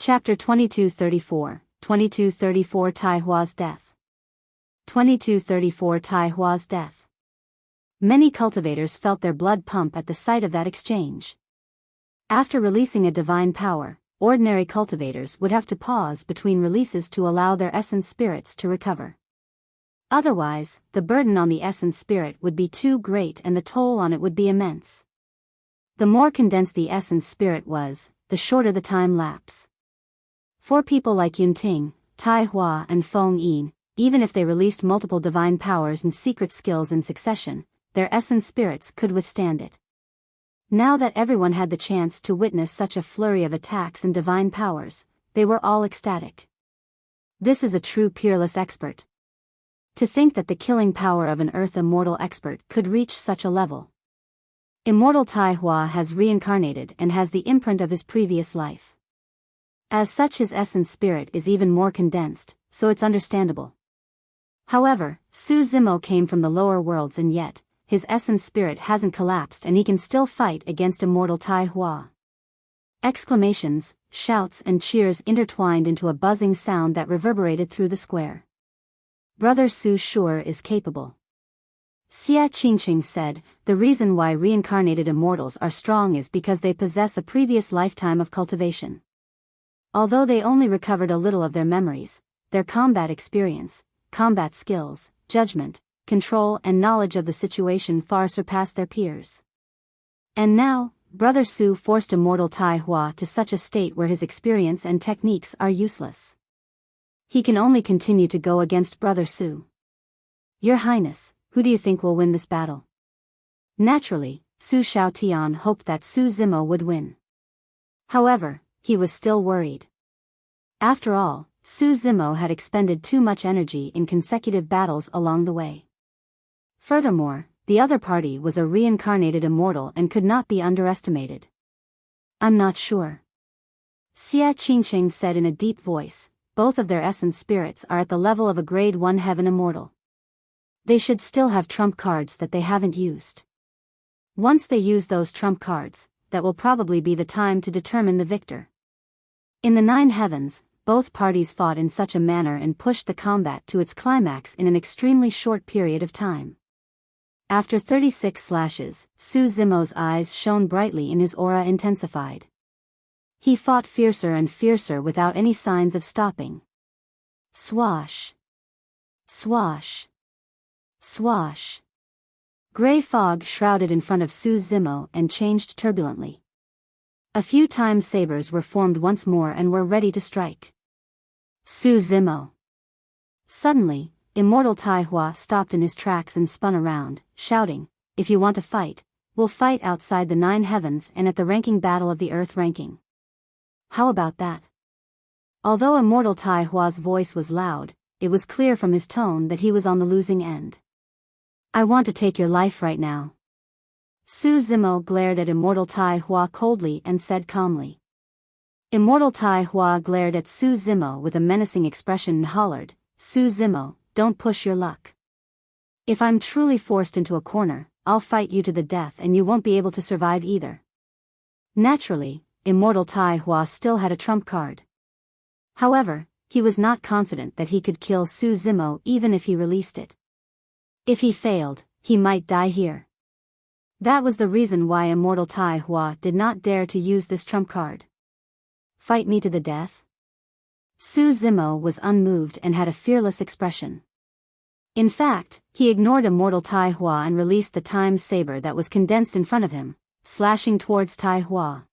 Chapter 2234, 2234 Tai Hua's Death. 2234 Tai Hua's Death. Many cultivators felt their blood pump at the sight of that exchange. After releasing a divine power, ordinary cultivators would have to pause between releases to allow their essence spirits to recover. Otherwise, the burden on the essence spirit would be too great and the toll on it would be immense. The more condensed the essence spirit was, the shorter the time lapse. For people like Yunting, Tai Hua and Feng Yin, even if they released multiple divine powers and secret skills in succession, their essence spirits could withstand it. Now that everyone had the chance to witness such a flurry of attacks and divine powers, they were all ecstatic. This is a true peerless expert. To think that the killing power of an Earth immortal expert could reach such a level. Immortal Tai Hua has reincarnated and has the imprint of his previous life. As such, his essence spirit is even more condensed, so it's understandable. However, Su Zimo came from the lower worlds and yet, his essence spirit hasn't collapsed and he can still fight against immortal Tai Hua. Exclamations, shouts and cheers intertwined into a buzzing sound that reverberated through the square. Brother Su sure is capable. Xia Qingqing said, the reason why reincarnated immortals are strong is because they possess a previous lifetime of cultivation. Although they only recovered a little of their memories, their combat experience, combat skills, judgment, control and knowledge of the situation far surpassed their peers. And now, Brother Su forced immortal Tai Hua to such a state where his experience and techniques are useless. He can only continue to go against Brother Su. Your Highness, who do you think will win this battle? Naturally, Su Shaotian hoped that Su Zimo would win. However, he was still worried. After all, Su Zimo had expended too much energy in consecutive battles along the way. Furthermore, the other party was a reincarnated immortal and could not be underestimated. I'm not sure. Xia Qingqing said in a deep voice, both of their essence spirits are at the level of a grade 1 heaven immortal. They should still have trump cards that they haven't used. Once they use those trump cards, that will probably be the time to determine the victor. In the 9 heavens, both parties fought in such a manner and pushed the combat to its climax in an extremely short period of time. After 36 slashes, Su Zimo's eyes shone brightly and his aura intensified. He fought fiercer and fiercer without any signs of stopping. Swash. Swash. Swash. Gray fog shrouded in front of Su Zimo and changed turbulently. A few time sabers were formed once more and were ready to strike. Su Zimo. Suddenly, immortal Tai Hua stopped in his tracks and spun around, shouting, if you want to fight, we'll fight outside the 9 heavens and at the ranking battle of the Earth ranking. How about that? Although immortal Tai Hua's voice was loud, it was clear from his tone that he was on the losing end. I want to take your life right now. Su Zimo glared at immortal Tai Hua coldly and said calmly. Immortal Tai Hua glared at Su Zimo with a menacing expression and hollered, Su Zimo, don't push your luck. If I'm truly forced into a corner, I'll fight you to the death and you won't be able to survive either. Naturally, immortal Tai Hua still had a trump card. However, he was not confident that he could kill Su Zimo even if he released it. If he failed, he might die here. That was the reason why immortal Tai Hua did not dare to use this trump card. Fight me to the death? Su Zimo was unmoved and had a fearless expression. In fact, he ignored immortal Tai Hua and released the time saber that was condensed in front of him, slashing towards Tai Hua.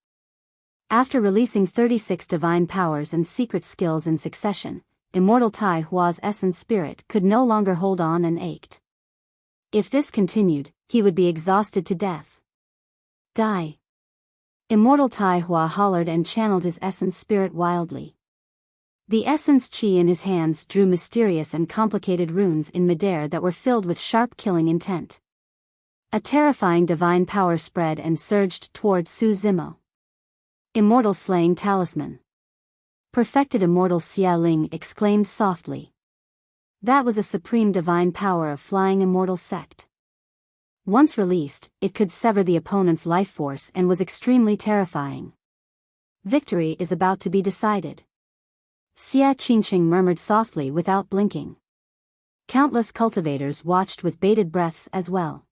After releasing 36 divine powers and secret skills in succession, immortal Tai Hua's essence spirit could no longer hold on and ached. If this continued, he would be exhausted to death. Die. Immortal Tai Hua hollered and channeled his essence spirit wildly. The essence chi in his hands drew mysterious and complicated runes in midair that were filled with sharp killing intent. A terrifying divine power spread and surged towards Su Zimo. Immortal slaying talisman. Perfected immortal Xia Ling exclaimed softly. That was a supreme divine power of flying immortal sect. Once released, it could sever the opponent's life force and was extremely terrifying. Victory is about to be decided. Xia Qingqing murmured softly without blinking. Countless cultivators watched with bated breaths as well.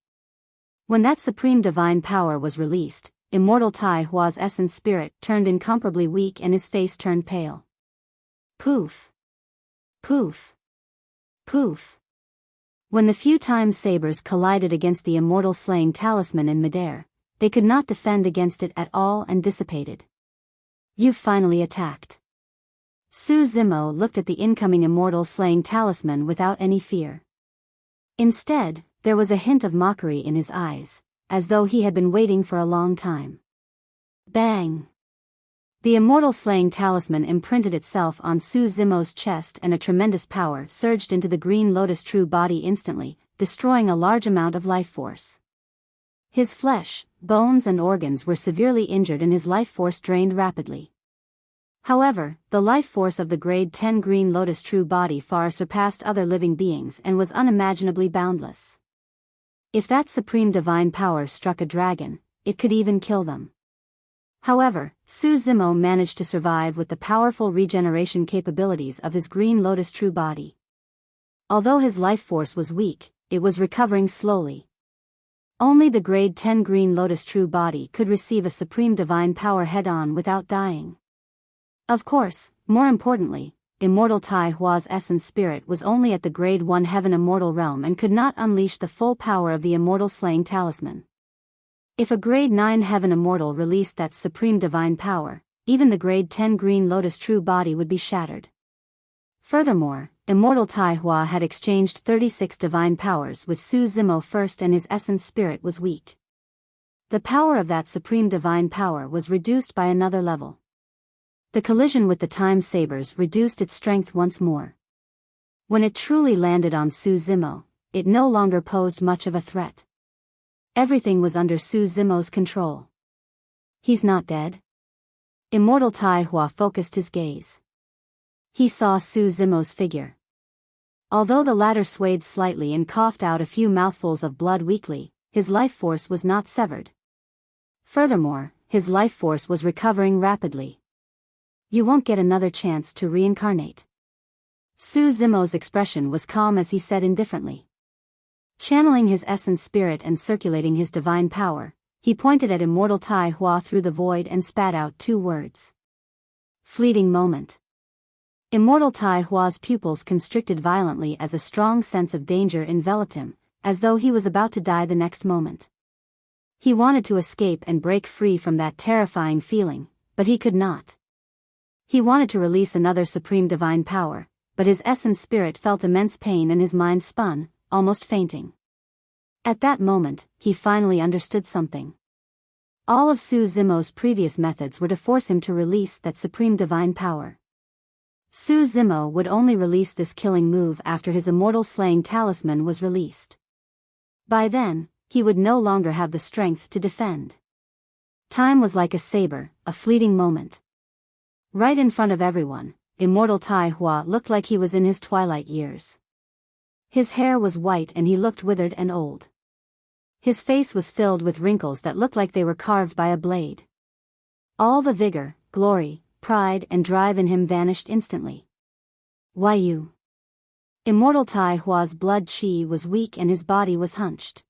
When that supreme divine power was released, immortal Tai Hua's essence spirit turned incomparably weak and his face turned pale. Poof! Poof! Poof! When the few times sabers collided against the immortal slaying talisman in midair, they could not defend against it at all and dissipated. You've finally attacked. Su Zimo looked at the incoming immortal slaying talisman without any fear. Instead, there was a hint of mockery in his eyes, as though he had been waiting for a long time. Bang! The immortal slaying talisman imprinted itself on Su Zimo's chest and a tremendous power surged into the green lotus true body instantly, destroying a large amount of life force. His flesh, bones and organs were severely injured and his life force drained rapidly. However, the life force of the grade 10 green lotus true body far surpassed other living beings and was unimaginably boundless. If that supreme divine power struck a dragon, it could even kill them. However, Su Zimo managed to survive with the powerful regeneration capabilities of his green lotus true body. Although his life force was weak, it was recovering slowly. Only the grade 10 green lotus true body could receive a supreme divine power head-on without dying. Of course, more importantly, immortal Tai Hua's essence spirit was only at the grade 1 heaven immortal realm and could not unleash the full power of the immortal slaying talisman. If a grade 9 heaven immortal released that supreme divine power, even the grade 10 green lotus true body would be shattered. Furthermore, immortal Tai Hua had exchanged 36 divine powers with Su Zimo first and his essence spirit was weak. The power of that supreme divine power was reduced by another level. The collision with the time sabers reduced its strength once more. When it truly landed on Su Zimo, it no longer posed much of a threat. Everything was under Su Zimo's control. He's not dead? Immortal Tai Hua focused his gaze. He saw Su Zimo's figure. Although the latter swayed slightly and coughed out a few mouthfuls of blood weakly, his life force was not severed. Furthermore, his life force was recovering rapidly. You won't get another chance to reincarnate. Su Zimo's expression was calm as he said indifferently. Channeling his essence spirit and circulating his divine power, he pointed at immortal Tai Hua through the void and spat out 2 words. Fleeting moment. Immortal Tai Hua's pupils constricted violently as a strong sense of danger enveloped him, as though he was about to die the next moment. He wanted to escape and break free from that terrifying feeling, but he could not. He wanted to release another supreme divine power, but his essence spirit felt immense pain and his mind spun, almost fainting. At that moment, he finally understood something. All of Su Zimo's previous methods were to force him to release that supreme divine power. Su Zimo would only release this killing move after his immortal slaying talisman was released. By then, he would no longer have the strength to defend. Time was like a saber, a fleeting moment. Right in front of everyone, immortal Tai Hua looked like he was in his twilight years. His hair was white and he looked withered and old. His face was filled with wrinkles that looked like they were carved by a blade. All the vigor, glory, pride and drive in him vanished instantly. Why you? Immortal Tai Hua's blood chi was weak and his body was hunched.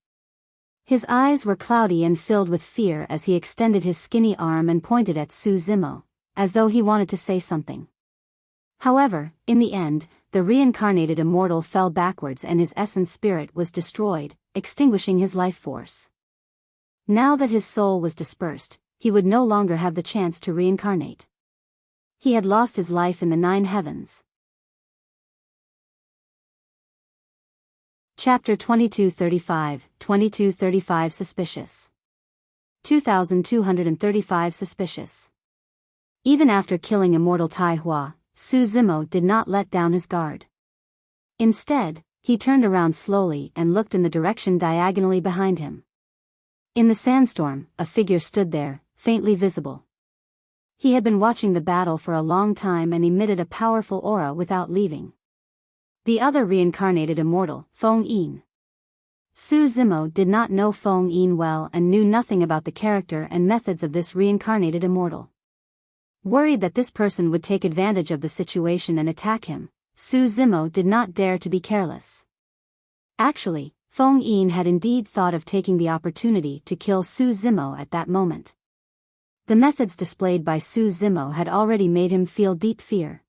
His eyes were cloudy and filled with fear as he extended his skinny arm and pointed at Su Zimo, as though he wanted to say something. However, in the end, the reincarnated immortal fell backwards and his essence spirit was destroyed, extinguishing his life force. Now that his soul was dispersed, he would no longer have the chance to reincarnate. He had lost his life in the 9 heavens. Chapter 2235 Suspicious. 2235 Suspicious. Even after killing immortal Tai Hua, Su Zimo did not let down his guard. Instead, he turned around slowly and looked in the direction diagonally behind him. In the sandstorm, a figure stood there, faintly visible. He had been watching the battle for a long time and emitted a powerful aura without leaving. The other reincarnated immortal, Feng Yin. Su Zimo did not know Feng Yin well and knew nothing about the character and methods of this reincarnated immortal. Worried that this person would take advantage of the situation and attack him, Su Zimo did not dare to be careless. Actually, Feng Yin had indeed thought of taking the opportunity to kill Su Zimo at that moment. The methods displayed by Su Zimo had already made him feel deep fear.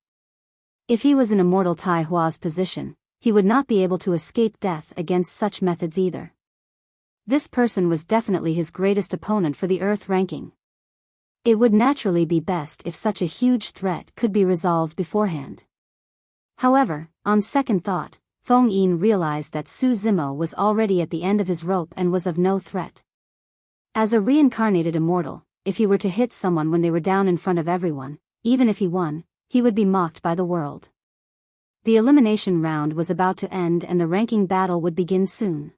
If he was in immortal Tai Hua's position, he would not be able to escape death against such methods either. This person was definitely his greatest opponent for the Earth ranking. It would naturally be best if such a huge threat could be resolved beforehand. However, on second thought, Feng Yin realized that Su Zimo was already at the end of his rope and was of no threat. As a reincarnated immortal, if he were to hit someone when they were down in front of everyone, even if he won, he would be mocked by the world. The elimination round was about to end and the ranking battle would begin soon.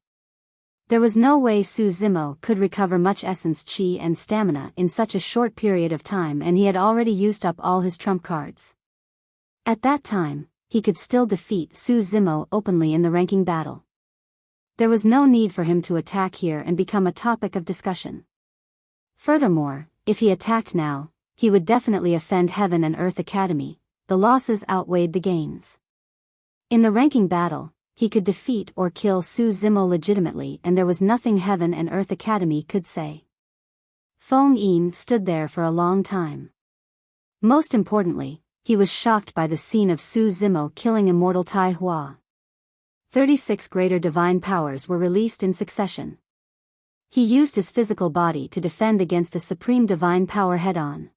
There was no way Su Zimo could recover much essence chi and stamina in such a short period of time, and he had already used up all his trump cards. At that time, he could still defeat Su Zimo openly in the ranking battle. There was no need for him to attack here and become a topic of discussion. Furthermore, if he attacked now, he would definitely offend Heaven and Earth Academy. The losses outweighed the gains. In the ranking battle, he could defeat or kill Su Zimo legitimately, and there was nothing Heaven and Earth Academy could say. Feng Yin stood there for a long time. Most importantly, he was shocked by the scene of Su Zimo killing immortal Tai Hua. 36 greater divine powers were released in succession. He used his physical body to defend against a supreme divine power head-on.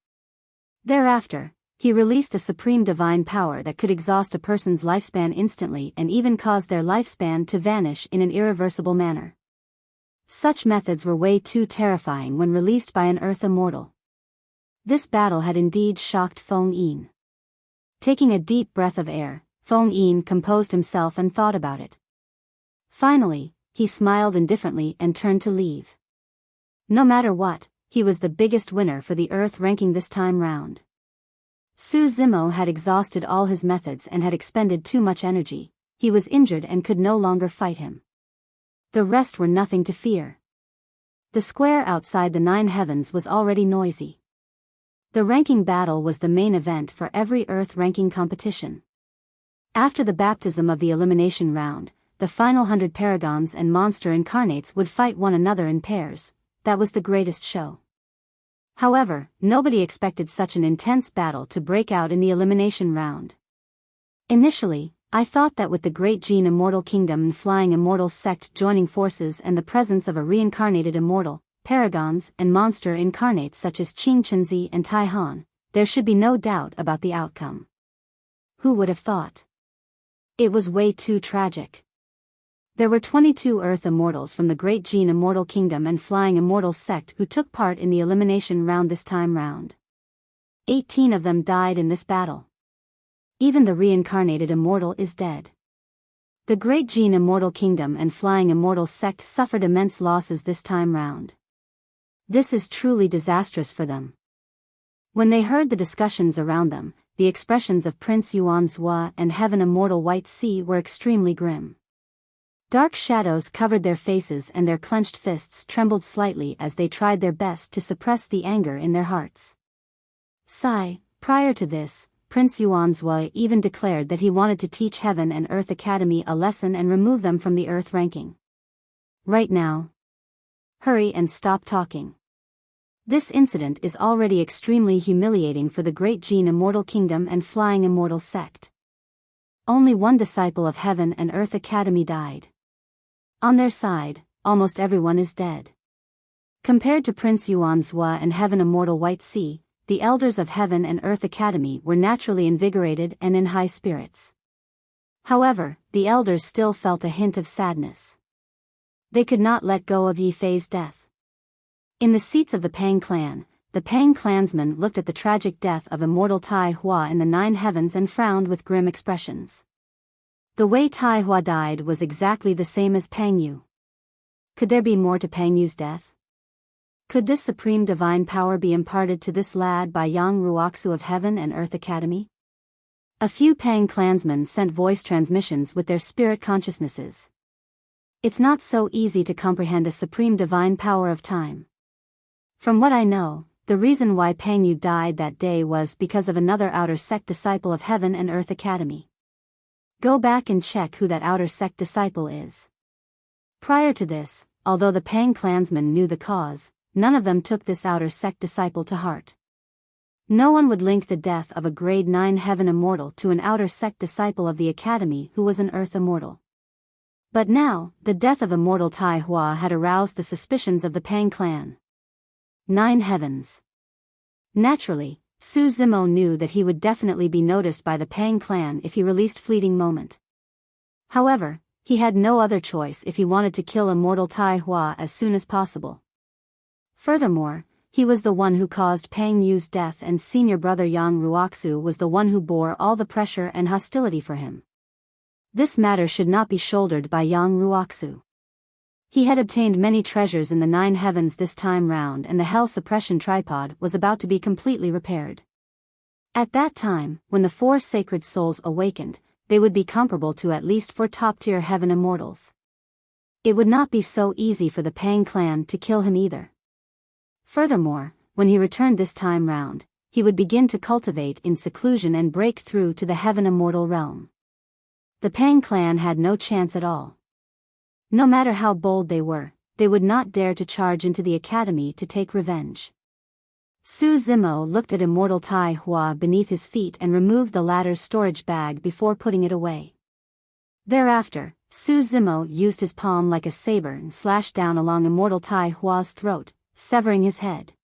Thereafter, he released a supreme divine power that could exhaust a person's lifespan instantly and even cause their lifespan to vanish in an irreversible manner. Such methods were way too terrifying when released by an Earth immortal. This battle had indeed shocked Feng Yin. Taking a deep breath of air, Feng Yin composed himself and thought about it. Finally, he smiled indifferently and turned to leave. No matter what, he was the biggest winner for the Earth ranking this time round. Su Zimo had exhausted all his methods and had expended too much energy. He was injured and could no longer fight him. The rest were nothing to fear. The square outside the 9 heavens was already noisy. The ranking battle was the main event for every Earth ranking competition. After the baptism of the elimination round, the final 100 paragons and monster incarnates would fight one another in pairs. That was the greatest show. However, nobody expected such an intense battle to break out in the elimination round. Initially, I thought that with the Great Gene Immortal Kingdom and Flying Immortal Sect joining forces and the presence of a reincarnated immortal, paragons and monster incarnates such as Qing Chenzi and Tai Han, there should be no doubt about the outcome. Who would have thought? It was way too tragic. There were 22 Earth Immortals from the Great Gene Immortal Kingdom and Flying Immortal Sect who took part in the elimination round this time round. 18 of them died in this battle. Even the reincarnated immortal is dead. The Great Gene Immortal Kingdom and Flying Immortal Sect suffered immense losses this time round. This is truly disastrous for them. When they heard the discussions around them, the expressions of Prince Yuan Zhua and Heaven Immortal White Sea were extremely grim. Dark shadows covered their faces and their clenched fists trembled slightly as they tried their best to suppress the anger in their hearts. Prior to this, Prince Yuan Zhua even declared that he wanted to teach Heaven and Earth Academy a lesson and remove them from the Earth ranking. Right now. Hurry and stop talking. This incident is already extremely humiliating for the Great Gene Immortal Kingdom and Flying Immortal Sect. Only one disciple of Heaven and Earth Academy died. On their side, almost everyone is dead. Compared to Prince Yuan Zhua and Heaven Immortal White Sea, the elders of Heaven and Earth Academy were naturally invigorated and in high spirits. However, the elders still felt a hint of sadness. They could not let go of Yi Fei's death. In the seats of the Pang clan, the Pang clansmen looked at the tragic death of immortal Tai Hua in the 9 heavens and frowned with grim expressions. The way Tai Hua died was exactly the same as Pang Yu. Could there be more to Pang Yu's death? Could this supreme divine power be imparted to this lad by Yang Ruoxu of Heaven and Earth Academy? A few Pang clansmen sent voice transmissions with their spirit consciousnesses. It's not so easy to comprehend a supreme divine power of time. From what I know, the reason why Pang Yu died that day was because of another outer sect disciple of Heaven and Earth Academy. Go back and check who that outer sect disciple is. Prior to this, although the Pang clansmen knew the cause, none of them took this outer sect disciple to heart. No one would link the death of a grade 9 Heaven Immortal to an outer sect disciple of the Academy who was an Earth Immortal. But now, the death of Immortal Tai Hua had aroused the suspicions of the Pang clan. 9 Heavens. Naturally, Su Zimo knew that he would definitely be noticed by the Pang clan if he released Fleeting Moment. However, he had no other choice if he wanted to kill Immortal Tai Hua as soon as possible. Furthermore, he was the one who caused Pang Yu's death, and senior brother Yang Ruoxu was the one who bore all the pressure and hostility for him. This matter should not be shouldered by Yang Ruoxu. He had obtained many treasures in the 9 Heavens this time round, and the Hell Suppression Tripod was about to be completely repaired. At that time, when the 4 sacred souls awakened, they would be comparable to at least 4 top-tier Heaven Immortals. It would not be so easy for the Pang clan to kill him either. Furthermore, when he returned this time round, he would begin to cultivate in seclusion and break through to the Heaven Immortal realm. The Pang clan had no chance at all. No matter how bold they were, they would not dare to charge into the academy to take revenge. Su Zimo looked at Immortal Tai Hua beneath his feet and removed the latter's storage bag before putting it away. Thereafter, Su Zimo used his palm like a saber and slashed down along Immortal Tai Hua's throat, severing his head.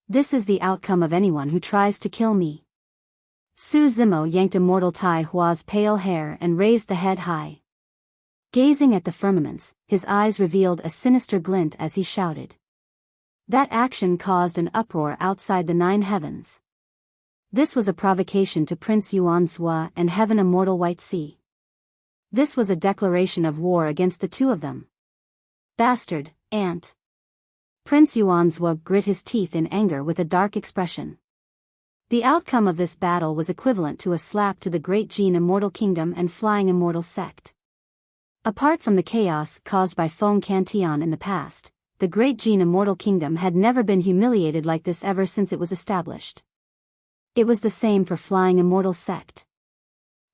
This is the outcome of anyone who tries to kill me. Su Zimo yanked Immortal Tai Hua's pale hair and raised the head high. Gazing at the firmaments, his eyes revealed a sinister glint as he shouted. That action caused an uproar outside the 9 Heavens. This was a provocation to Prince Yuan Zhua and Heaven Immortal White Sea. This was a declaration of war against the 2 of them. Bastard, ant. Prince Yuan Zhua grit his teeth in anger with a dark expression. The outcome of this battle was equivalent to a slap to the Great Gene Immortal Kingdom and Flying Immortal Sect. Apart from the chaos caused by Feng Cantion in the past, the Great Gene Immortal Kingdom had never been humiliated like this ever since it was established. It was the same for Flying Immortal Sect.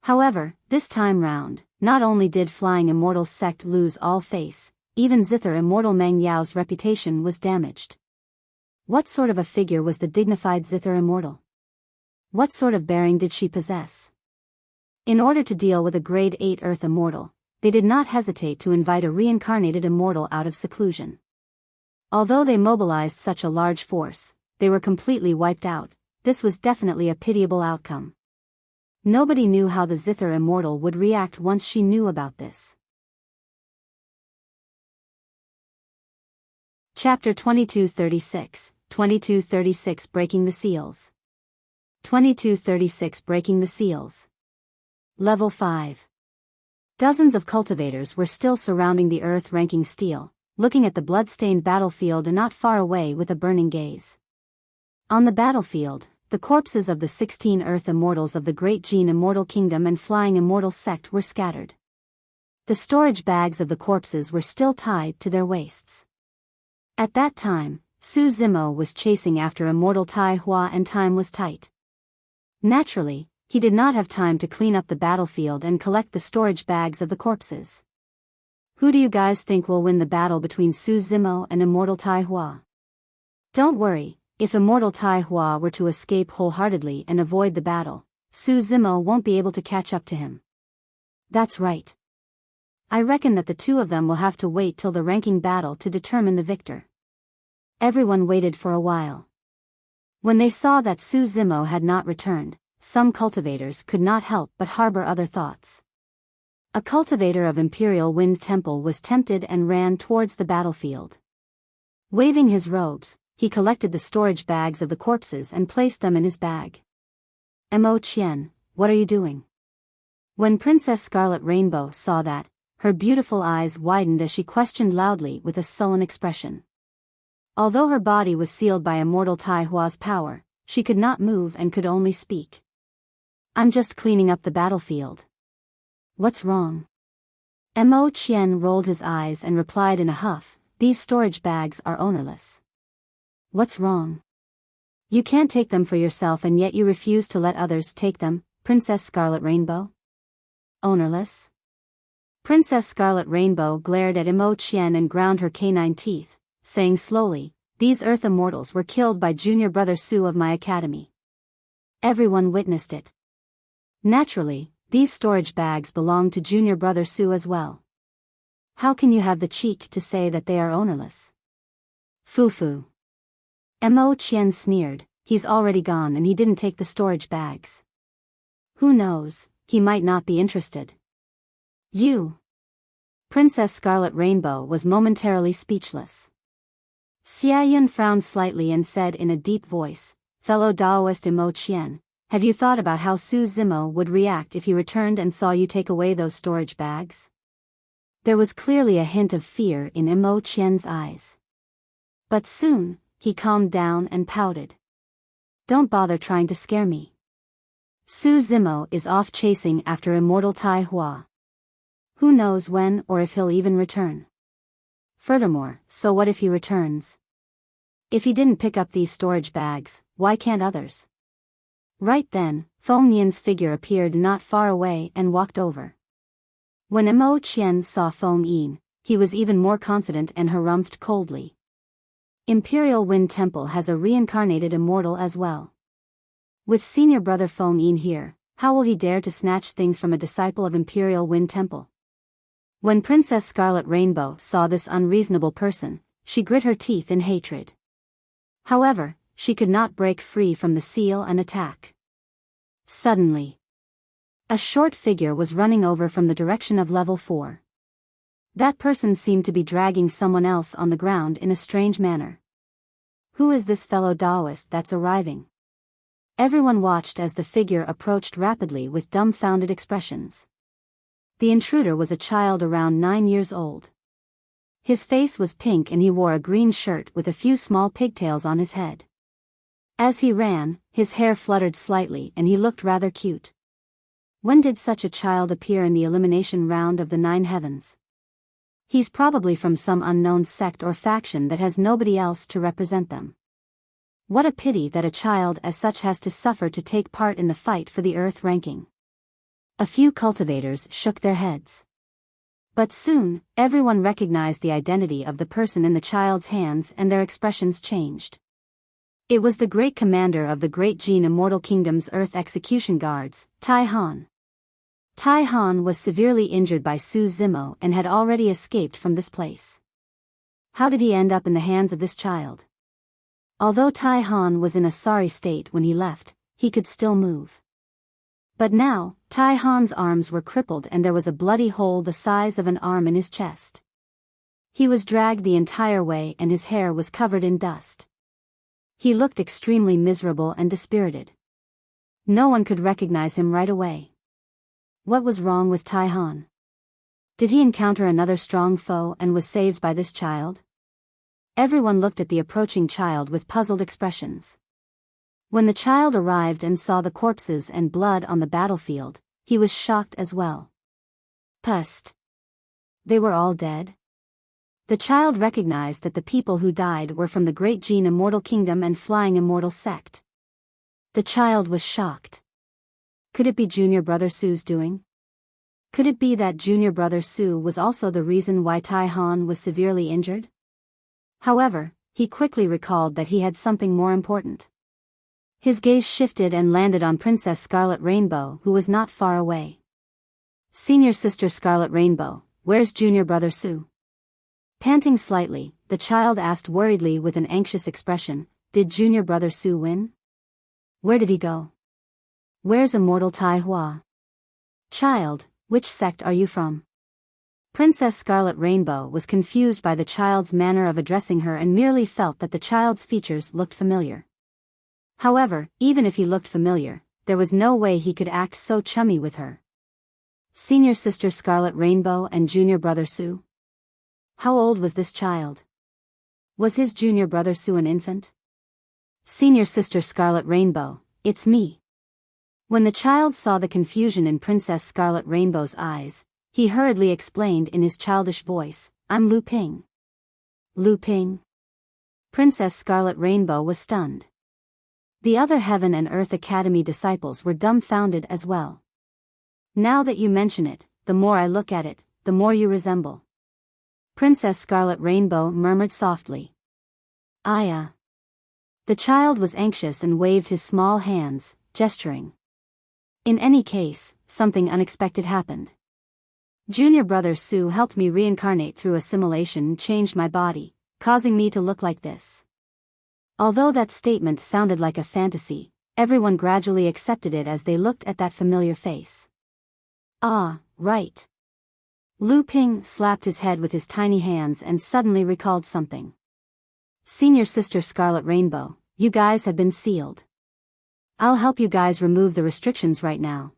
However, this time round, not only did Flying Immortal Sect lose all face, even Zither Immortal Meng Yao's reputation was damaged. What sort of a figure was the dignified Zither Immortal? What sort of bearing did she possess? In order to deal with a grade 8 Earth Immortal, they did not hesitate to invite a reincarnated immortal out of seclusion. Although they mobilized such a large force, they were completely wiped out. This was definitely a pitiable outcome. Nobody knew how the Zither Immortal would react once she knew about this. Chapter 2236, 2236 Breaking the Seals. 2236 Breaking the Seals. Level 5. Dozens of cultivators were still surrounding the earth-ranking steel, looking at the blood-stained battlefield not far away with a burning gaze. On the battlefield, the corpses of the 16 Earth Immortals of the Great Gene Immortal Kingdom and Flying Immortal Sect were scattered. The storage bags of the corpses were still tied to their waists. At that time, Su Zimo was chasing after Immortal Tai Hua and time was tight. Naturally, he did not have time to clean up the battlefield and collect the storage bags of the corpses. Who do you guys think will win the battle between Su Zimo and Immortal Tai Hua? Don't worry, if Immortal Tai Hua were to escape wholeheartedly and avoid the battle, Su Zimo won't be able to catch up to him. That's right. I reckon that the 2 of them will have to wait till the ranking battle to determine the victor. Everyone waited for a while. When they saw that Su Zimo had not returned, some cultivators could not help but harbor other thoughts. A cultivator of Imperial Wind Temple was tempted and ran towards the battlefield. Waving his robes, he collected the storage bags of the corpses and placed them in his bag. Mo Qian, what are you doing? When Princess Scarlet Rainbow saw that, her beautiful eyes widened as she questioned loudly with a sullen expression. Although her body was sealed by Immortal Tai Hua's power, she could not move and could only speak. I'm just cleaning up the battlefield. What's wrong? Mo Qian rolled his eyes and replied in a huff, these storage bags are ownerless. What's wrong? You can't take them for yourself and yet you refuse to let others take them, Princess Scarlet Rainbow? Ownerless? Princess Scarlet Rainbow glared at Imo Qian and ground her canine teeth, saying slowly, "These Earth Immortals were killed by Junior Brother Su of my academy." Everyone witnessed it. Naturally, these storage bags belong to Junior Brother Su as well. How can you have the cheek to say that they are ownerless? Foo-foo. Mo Qian sneered, "He's already gone and he didn't take the storage bags. Who knows, he might not be interested." You. Princess Scarlet Rainbow was momentarily speechless. Xia Yun frowned slightly and said in a deep voice, "Fellow Daoist Mo Qian, have you thought about how Su Zimo would react if he returned and saw you take away those storage bags?" There was clearly a hint of fear in Mo Qian's eyes. But soon, he calmed down and pouted. "Don't bother trying to scare me. Su Zimo is off chasing after immortal Tai Hua. Who knows when or if he'll even return. Furthermore, so what if he returns? If he didn't pick up these storage bags, why can't others?" Right then, Feng Yin's figure appeared not far away and walked over. When Mo Qian saw Feng Yin, he was even more confident and harumphed coldly. Imperial Wind Temple has a reincarnated immortal as well. With senior brother Feng Yin here, how will he dare to snatch things from a disciple of Imperial Wind Temple? When Princess Scarlet Rainbow saw this unreasonable person, she grit her teeth in hatred. However, she could not break free from the seal and attack. Suddenly, a short figure was running over from the direction of level 4. That person seemed to be dragging someone else on the ground in a strange manner. Who is this fellow Daoist that's arriving? Everyone watched as the figure approached rapidly with dumbfounded expressions. The intruder was a child around 9 years old. His face was pink and he wore a green shirt with a few small pigtails on his head. As he ran, his hair fluttered slightly and he looked rather cute. When did such a child appear in the elimination round of the 9 heavens? He's probably from some unknown sect or faction that has nobody else to represent them. What a pity that a child as such has to suffer to take part in the fight for the Earth ranking. A few cultivators shook their heads. But soon, everyone recognized the identity of the person in the child's hands and their expressions changed. It was the great commander of the Great Jin Immortal Kingdom's Earth Execution Guards, Tai Han. Tai Han was severely injured by Su Zimo and had already escaped from this place. How did he end up in the hands of this child? Although Tai Han was in a sorry state when he left, he could still move. But now, Tai Han's arms were crippled and there was a bloody hole the size of an arm in his chest. He was dragged the entire way and his hair was covered in dust. He looked extremely miserable and dispirited. No one could recognize him right away. What was wrong with Tai Han? Did he encounter another strong foe and was saved by this child? Everyone looked at the approaching child with puzzled expressions. When the child arrived and saw the corpses and blood on the battlefield, he was shocked as well. Pust. They were all dead? The child recognized that the people who died were from the Great Jin Immortal Kingdom and Flying Immortal Sect. The child was shocked. Could it be Junior Brother Su's doing? Could it be that Junior Brother Su was also the reason why Tai Han was severely injured? However, he quickly recalled that he had something more important. His gaze shifted and landed on Princess Scarlet Rainbow, who was not far away. "Senior Sister Scarlet Rainbow, where's Junior Brother Su?" Panting slightly, the child asked worriedly with an anxious expression, "Did Junior Brother Su win? Where did he go? Where's Immortal Tai Hua?" "Child, which sect are you from?" Princess Scarlet Rainbow was confused by the child's manner of addressing her and merely felt that the child's features looked familiar. However, even if he looked familiar, there was no way he could act so chummy with her. Senior Sister Scarlet Rainbow and Junior Brother Su? How old was this child? Was his Junior Brother Su an infant? "Senior Sister Scarlet Rainbow, it's me." When the child saw the confusion in Princess Scarlet Rainbow's eyes, he hurriedly explained in his childish voice, "I'm Lu Ping." Lu Ping? Princess Scarlet Rainbow was stunned. The other Heaven and Earth Academy disciples were dumbfounded as well. Now that you mention it, the more I look at it, the more you resemble. Princess Scarlet Rainbow murmured softly. Aya. The child was anxious and waved his small hands, gesturing. In any case, something unexpected happened. Junior brother Su helped me reincarnate through assimilation and changed my body, causing me to look like this. Although that statement sounded like a fantasy, everyone gradually accepted it as they looked at that familiar face. Ah, right. Lu Ping slapped his head with his tiny hands and suddenly recalled something. Senior sister Scarlet Rainbow, you guys have been sealed. I'll help you guys remove the restrictions right now.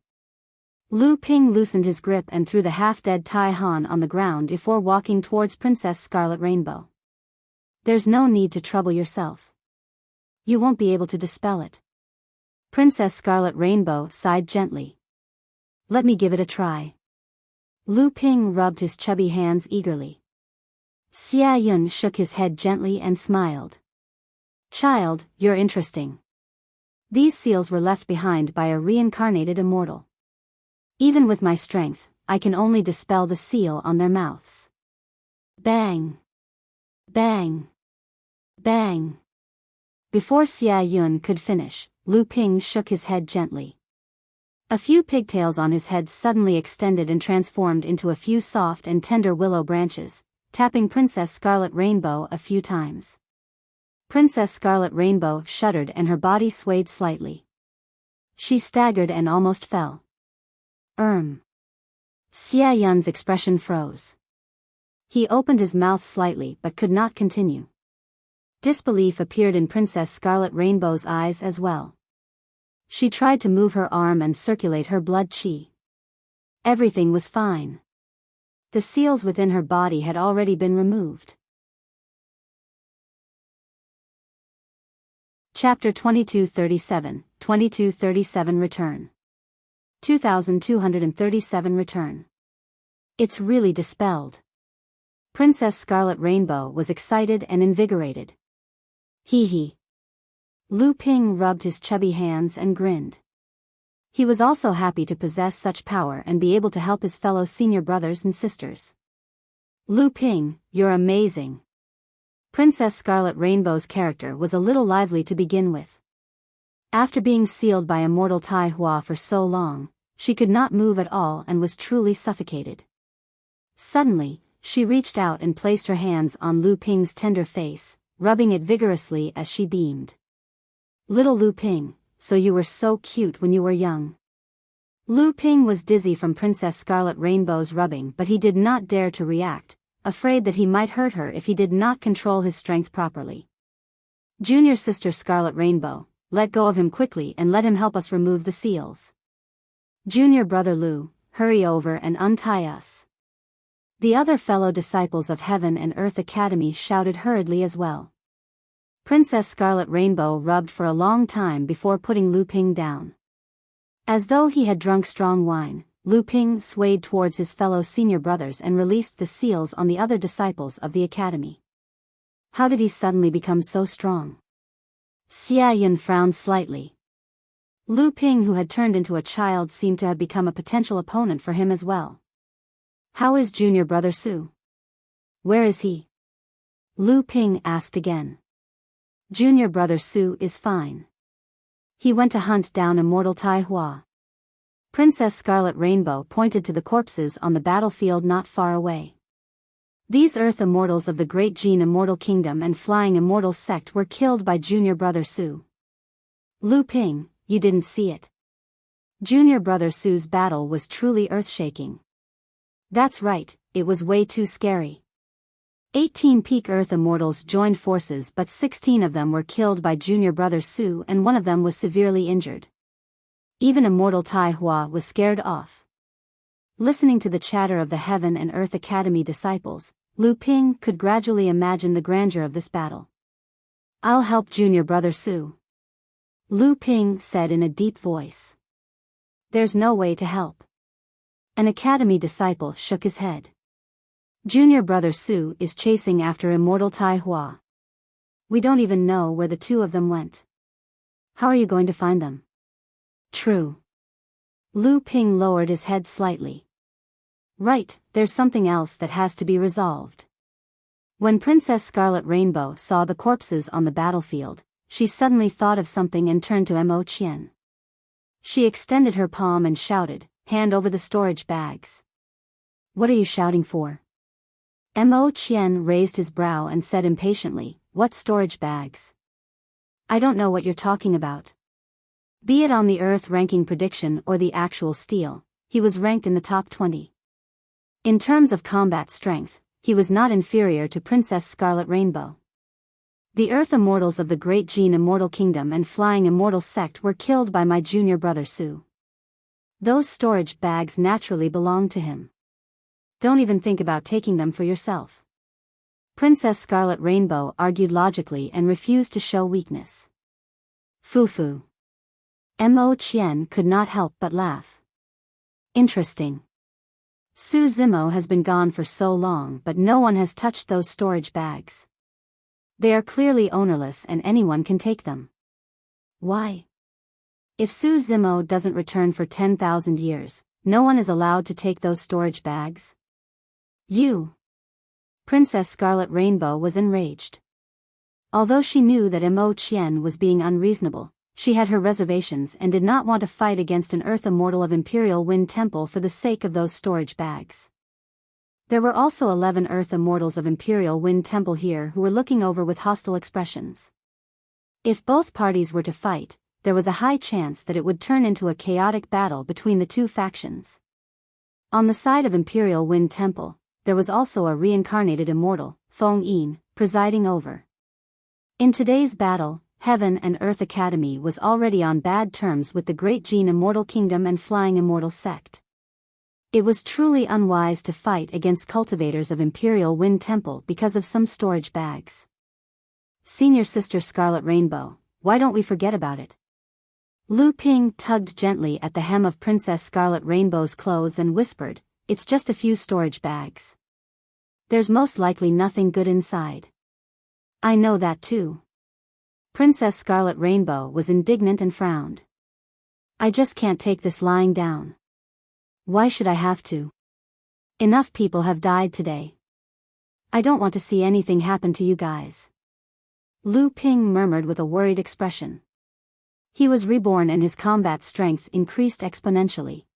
Lu Ping loosened his grip and threw the half-dead Tai Han on the ground before walking towards Princess Scarlet Rainbow. There's no need to trouble yourself. You won't be able to dispel it. Princess Scarlet Rainbow sighed gently. Let me give it a try. Lu Ping rubbed his chubby hands eagerly. Xia Yun shook his head gently and smiled. Child, you're interesting. These seals were left behind by a reincarnated immortal. Even with my strength, I can only dispel the seal on their mouths. Bang! Bang! Bang! Before Xia Yun could finish, Lu Ping shook his head gently. A few pigtails on his head suddenly extended and transformed into a few soft and tender willow branches, tapping Princess Scarlet Rainbow a few times. Princess Scarlet Rainbow shuddered and her body swayed slightly. She staggered and almost fell. Xia Yun's expression froze. He opened his mouth slightly but could not continue. Disbelief appeared in Princess Scarlet Rainbow's eyes as well. She tried to move her arm and circulate her blood qi. Everything was fine. The seals within her body had already been removed. Chapter 2237, 2237 Return. 2237 Return. It's really dispelled. Princess Scarlet Rainbow was excited and invigorated. Hee hee. Lu Ping rubbed his chubby hands and grinned. He was also happy to possess such power and be able to help his fellow senior brothers and sisters. Lu Ping, you're amazing. Princess Scarlet Rainbow's character was a little lively to begin with. After being sealed by immortal Tai Hua for so long, she could not move at all and was truly suffocated. Suddenly, she reached out and placed her hands on Lu Ping's tender face, rubbing it vigorously as she beamed. Little Lu Ping, so you were so cute when you were young. Lu Ping was dizzy from Princess Scarlet Rainbow's rubbing, but he did not dare to react, afraid that he might hurt her if he did not control his strength properly. Junior sister Scarlet Rainbow, let go of him quickly and let him help us remove the seals. Junior brother Lu, hurry over and untie us. The other fellow disciples of Heaven and Earth Academy shouted hurriedly as well. Princess Scarlet Rainbow rubbed for a long time before putting Lu Ping down. As though he had drunk strong wine, Lu Ping swayed towards his fellow senior brothers and released the seals on the other disciples of the academy. How did he suddenly become so strong? Xia Yun frowned slightly. Lu Ping, who had turned into a child, seemed to have become a potential opponent for him as well. How is junior brother Su? Where is he? Lu Ping asked again. Junior brother Su is fine. He went to hunt down immortal Tai Hua. Princess Scarlet Rainbow pointed to the corpses on the battlefield not far away. These Earth Immortals of the Great Gene Immortal Kingdom and Flying Immortal Sect were killed by junior brother Su. Lu Ping, you didn't see it. Junior brother Su's battle was truly earth-shaking. That's right, it was way too scary. 18 peak Earth Immortals joined forces, but 16 of them were killed by junior brother Su and one of them was severely injured. Even immortal Tai Hua was scared off. Listening to the chatter of the Heaven and Earth Academy disciples, Lu Ping could gradually imagine the grandeur of this battle. I'll help junior brother Su. Lu Ping said in a deep voice. There's no way to help. An academy disciple shook his head. Junior brother Su is chasing after immortal Tai Hua. We don't even know where the two of them went. How are you going to find them? True. Lu Ping lowered his head slightly. Right, there's something else that has to be resolved. When Princess Scarlet Rainbow saw the corpses on the battlefield, she suddenly thought of something and turned to Mo Qian. She extended her palm and shouted, "Hand over the storage bags." What are you shouting for? Mo Qian raised his brow and said impatiently, "What storage bags? I don't know what you're talking about." Be it on the Earth ranking prediction or the actual steel, he was ranked in the top 20. In terms of combat strength, he was not inferior to Princess Scarlet Rainbow. The Earth Immortals of the Great Gene Immortal Kingdom and Flying Immortal Sect were killed by my junior brother Su. Those storage bags naturally belonged to him. Don't even think about taking them for yourself. Princess Scarlet Rainbow argued logically and refused to show weakness. Fufu. Mo Qian could not help but laugh. Interesting. Su Zimo has been gone for so long, but no one has touched those storage bags. They are clearly ownerless and anyone can take them. Why? If Su Zimo doesn't return for 10,000 years, no one is allowed to take those storage bags? You! Princess Scarlet Rainbow was enraged. Although she knew that Mo Qian was being unreasonable, she had her reservations and did not want to fight against an Earth Immortal of Imperial Wind Temple for the sake of those storage bags. There were also 11 Earth Immortals of Imperial Wind Temple here who were looking over with hostile expressions. If both parties were to fight, there was a high chance that it would turn into a chaotic battle between the two factions. On the side of Imperial Wind Temple, there was also a reincarnated immortal, Feng Yin, presiding over. In today's battle, Heaven and Earth Academy was already on bad terms with the Great Gene Immortal Kingdom and Flying Immortal Sect. It was truly unwise to fight against cultivators of Imperial Wind Temple because of some storage bags. Senior Sister Scarlet Rainbow, why don't we forget about it? Lu Ping tugged gently at the hem of Princess Scarlet Rainbow's clothes and whispered, "It's just a few storage bags. There's most likely nothing good inside." I know that too. Princess Scarlet Rainbow was indignant and frowned. I just can't take this lying down. Why should I have to? Enough people have died today. I don't want to see anything happen to you guys. Lu Ping murmured with a worried expression. He was reborn and his combat strength increased exponentially.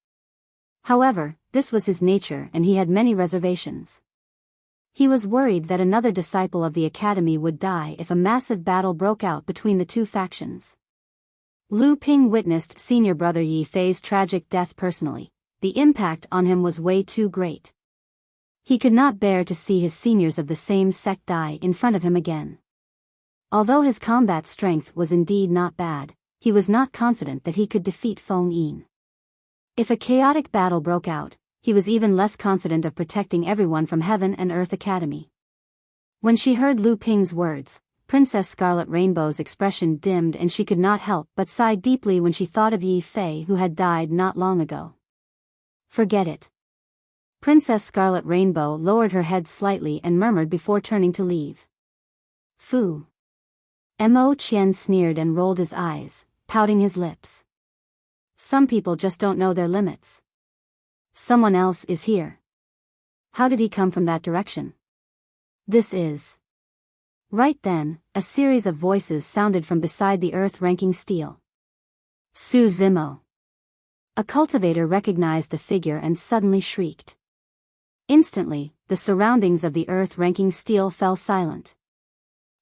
However, this was his nature and he had many reservations. He was worried that another disciple of the academy would die if a massive battle broke out between the two factions. Lu Ping witnessed senior brother Yi Fei's tragic death personally. The impact on him was way too great. He could not bear to see his seniors of the same sect die in front of him again. Although his combat strength was indeed not bad, he was not confident that he could defeat Feng Yin. If a chaotic battle broke out, he was even less confident of protecting everyone from Heaven and Earth Academy. When she heard Lu Ping's words, Princess Scarlet Rainbow's expression dimmed and she could not help but sigh deeply when she thought of Yi Fei who had died not long ago. Forget it. Princess Scarlet Rainbow lowered her head slightly and murmured before turning to leave. Fu. Mo Qian sneered and rolled his eyes, pouting his lips. Some people just don't know their limits. Someone else is here. How did he come from that direction? This is. Right then, a series of voices sounded from beside the earth-ranking steel. Su Zimo. A cultivator recognized the figure and suddenly shrieked. Instantly, the surroundings of the earth-ranking steel fell silent.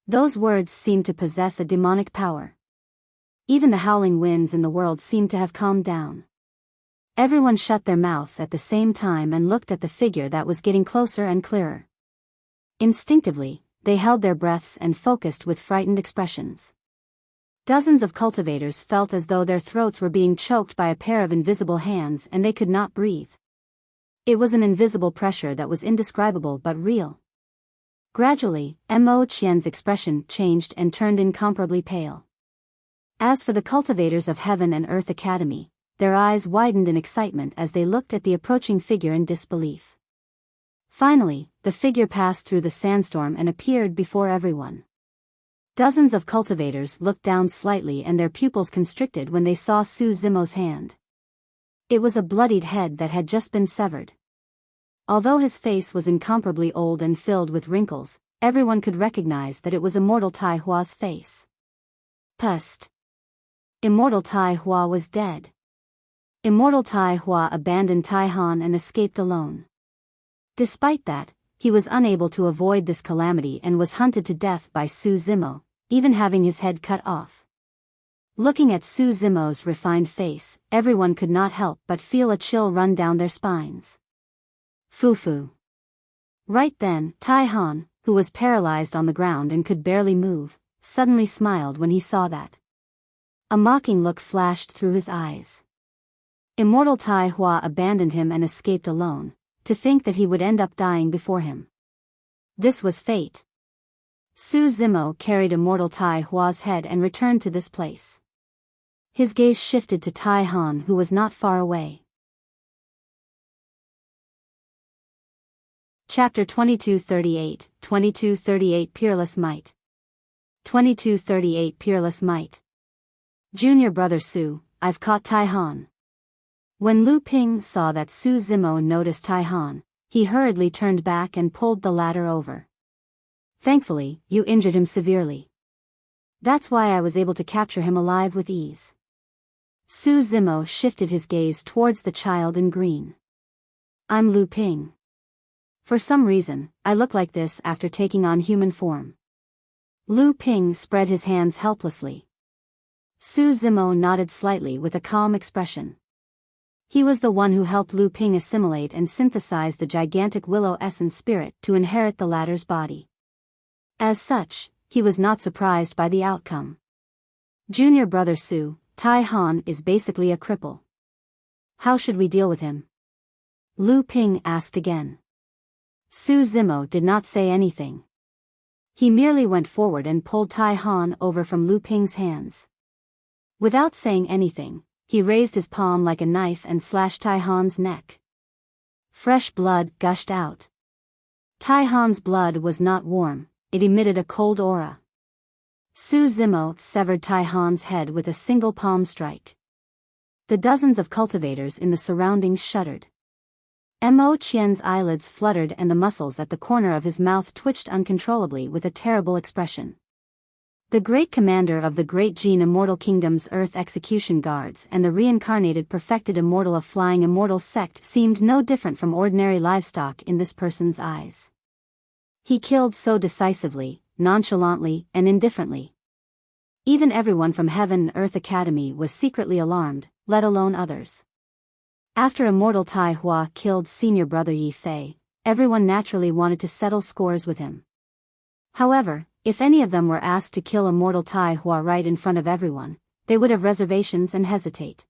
Those words seemed to possess a demonic power. Even the howling winds in the world seemed to have calmed down. Everyone shut their mouths at the same time and looked at the figure that was getting closer and clearer. Instinctively, they held their breaths and focused with frightened expressions. Dozens of cultivators felt as though their throats were being choked by a pair of invisible hands and they could not breathe. It was an invisible pressure that was indescribable but real. Gradually, Mo Qian's expression changed and turned incomparably pale. As for the cultivators of Heaven and Earth Academy, their eyes widened in excitement as they looked at the approaching figure in disbelief. Finally, the figure passed through the sandstorm and appeared before everyone. Dozens of cultivators looked down slightly and their pupils constricted when they saw Su Zimo's hand. It was a bloodied head that had just been severed. Although his face was incomparably old and filled with wrinkles, everyone could recognize that it was Immortal Tai Hua's face. Pust. Immortal Tai Hua was dead. Immortal Tai Hua abandoned Tai Han and escaped alone. Despite that, he was unable to avoid this calamity and was hunted to death by Su Zimo, even having his head cut off. Looking at Su Zimo's refined face, everyone could not help but feel a chill run down their spines. Fufu. Right then, Tai Han, who was paralyzed on the ground and could barely move, suddenly smiled when he saw that. A mocking look flashed through his eyes. Immortal Tai Hua abandoned him and escaped alone, to think that he would end up dying before him. This was fate. Su Zimo carried Immortal Tai Hua's head and returned to this place. His gaze shifted to Tai Han, who was not far away. Chapter 2238, 2238 Peerless Might. 2238 Peerless Might. Junior brother Su, I've caught Tai Han. When Lu Ping saw that Su Zimo noticed Tai Han, he hurriedly turned back and pulled the ladder over. Thankfully, you injured him severely. That's why I was able to capture him alive with ease. Su Zimo shifted his gaze towards the child in green. I'm Lu Ping. For some reason, I look like this after taking on human form. Lu Ping spread his hands helplessly. Su Zimo nodded slightly with a calm expression. He was the one who helped Lu Ping assimilate and synthesize the gigantic willow essence spirit to inherit the latter's body. As such, he was not surprised by the outcome. Junior brother Su, Tai Han is basically a cripple. How should we deal with him? Lu Ping asked again. Su Zimo did not say anything. He merely went forward and pulled Tai Han over from Lu Ping's hands. Without saying anything, he raised his palm like a knife and slashed Tai Han's neck. Fresh blood gushed out. Tai Han's blood was not warm, it emitted a cold aura. Su Zimo severed Tai Han's head with a single palm strike. The dozens of cultivators in the surroundings shuddered. Mo Qian's eyelids fluttered and the muscles at the corner of his mouth twitched uncontrollably with a terrible expression. The great commander of the Great Gene Immortal Kingdom's Earth Execution Guards and the reincarnated perfected immortal of Flying Immortal sect seemed no different from ordinary livestock in this person's eyes. He killed so decisively, nonchalantly, and indifferently. Even everyone from Heaven and Earth Academy was secretly alarmed, let alone others. After Immortal Tai Hua killed senior brother Yi Fei, everyone naturally wanted to settle scores with him. However, if any of them were asked to kill Immortal Tai Hua right in front of everyone, they would have reservations and hesitate.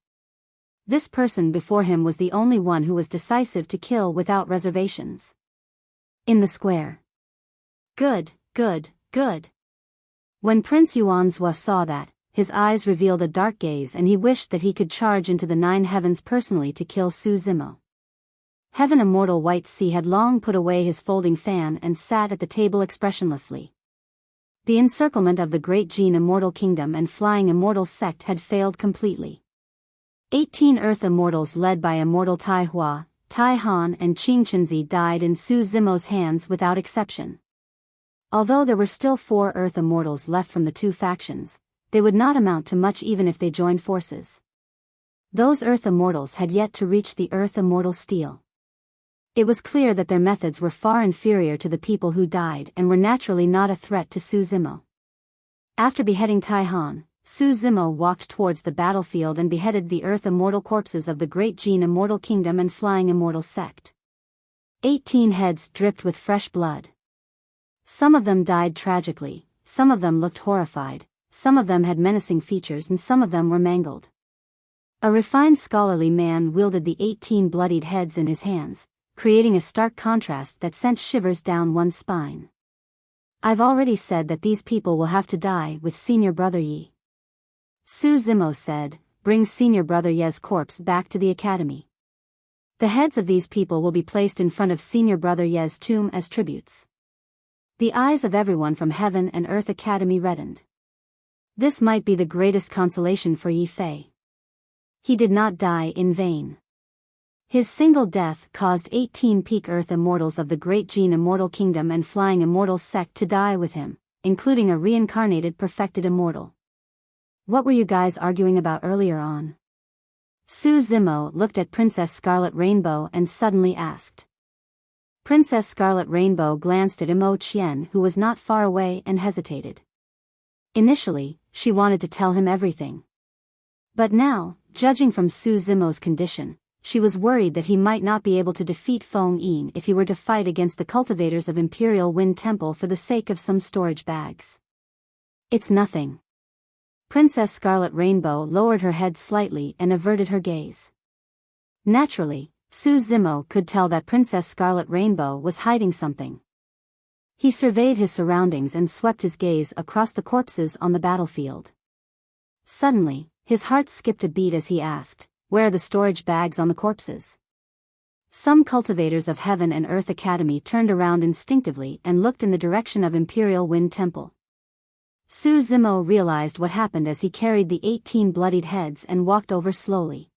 This person before him was the only one who was decisive to kill without reservations. In the square. Good, good, good. When Prince Yuanzhua saw that, his eyes revealed a dark gaze and he wished that he could charge into the 9 heavens personally to kill Su Zimo. Heaven Immortal White Sea had long put away his folding fan and sat at the table expressionlessly. The encirclement of the Great Gene Immortal Kingdom and Flying Immortal sect had failed completely. 18 Earth Immortals led by Immortal Tai Hua, Tai Han and Qing Chenzi died in Su Zimo's hands without exception. Although there were still 4 Earth Immortals left from the 2 factions, they would not amount to much even if they joined forces. Those Earth Immortals had yet to reach the Earth Immortal steel. It was clear that their methods were far inferior to the people who died and were naturally not a threat to Su Zimo. After beheading Tai Han, Su Zimo walked towards the battlefield and beheaded the Earth Immortal corpses of the Great Gene Immortal Kingdom and Flying Immortal sect. 18 heads dripped with fresh blood. Some of them died tragically, some of them looked horrified, some of them had menacing features and some of them were mangled. A refined scholarly man wielded the 18 bloodied heads in his hands, creating a stark contrast that sent shivers down one's spine. I've already said that these people will have to die with senior brother Yi. Su Zimo said, bring senior brother Ye's corpse back to the academy. The heads of these people will be placed in front of senior brother Ye's tomb as tributes. The eyes of everyone from Heaven and Earth Academy reddened. This might be the greatest consolation for Yi Fei. He did not die in vain. His single death caused 18 peak Earth immortals of the Great Gene Immortal Kingdom and Flying Immortal sect to die with him, including a reincarnated perfected immortal. What were you guys arguing about earlier on? Su Zimo looked at Princess Scarlet Rainbow and suddenly asked. Princess Scarlet Rainbow glanced at Imo Qian, who was not far away, and hesitated. Initially, she wanted to tell him everything. But now, judging from Su Zimo's condition, she was worried that he might not be able to defeat Feng Yin if he were to fight against the cultivators of Imperial Wind Temple for the sake of some storage bags. It's nothing. Princess Scarlet Rainbow lowered her head slightly and averted her gaze. Naturally, Su Zimo could tell that Princess Scarlet Rainbow was hiding something. He surveyed his surroundings and swept his gaze across the corpses on the battlefield. Suddenly, his heart skipped a beat as he asked, "Where are the storage bags on the corpses?" Some cultivators of Heaven and Earth Academy turned around instinctively and looked in the direction of Imperial Wind Temple. Su Zimo realized what happened as he carried the 18 bloodied heads and walked over slowly.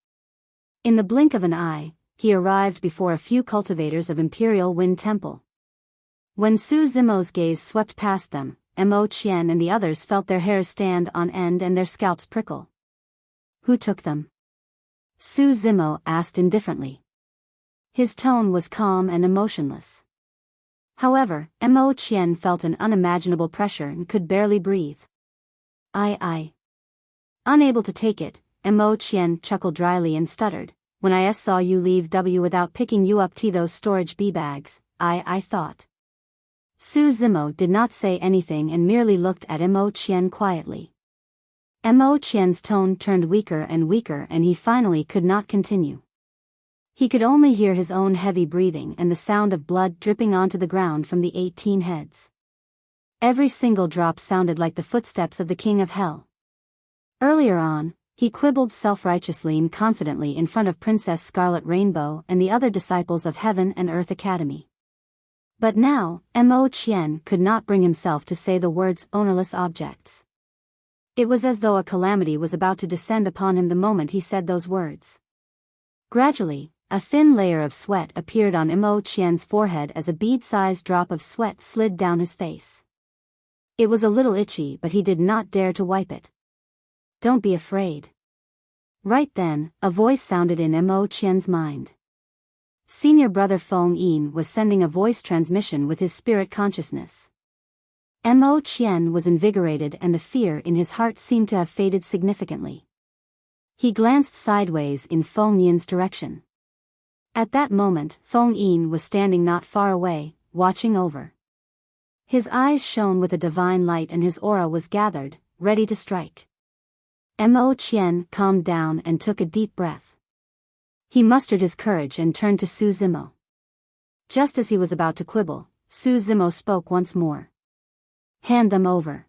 In the blink of an eye, he arrived before a few cultivators of Imperial Wind Temple. When Su Zimo's gaze swept past them, Mo Qian and the others felt their hairs stand on end and their scalps prickle. Who took them? Su Zimo asked indifferently. His tone was calm and emotionless. However, Mo Qian felt an unimaginable pressure and could barely breathe. I. Unable to take it, Mo Qian chuckled dryly and stuttered. When I saw you leave W without picking you up to those storage B bags, I thought. Su Zimo did not say anything and merely looked at Mo Qian quietly. Mo Qian's tone turned weaker and weaker and he finally could not continue. He could only hear his own heavy breathing and the sound of blood dripping onto the ground from the 18 heads. Every single drop sounded like the footsteps of the King of Hell. Earlier on, he quibbled self-righteously and confidently in front of Princess Scarlet Rainbow and the other disciples of Heaven and Earth Academy. But now, Mo Qian could not bring himself to say the words ownerless objects. It was as though a calamity was about to descend upon him the moment he said those words. Gradually, a thin layer of sweat appeared on Mo Qian's forehead as a bead-sized drop of sweat slid down his face. It was a little itchy, but he did not dare to wipe it. Don't be afraid. Right then, a voice sounded in Mo Qian's mind. Senior brother Feng Yin was sending a voice transmission with his spirit consciousness. Mo Qian was invigorated and the fear in his heart seemed to have faded significantly. He glanced sideways in Feng Yin's direction. At that moment, Feng Yin was standing not far away, watching over. His eyes shone with a divine light and his aura was gathered, ready to strike. Mo Qian calmed down and took a deep breath. He mustered his courage and turned to Su Zimo. Just as he was about to quibble, Su Zimo spoke once more. Hand them over.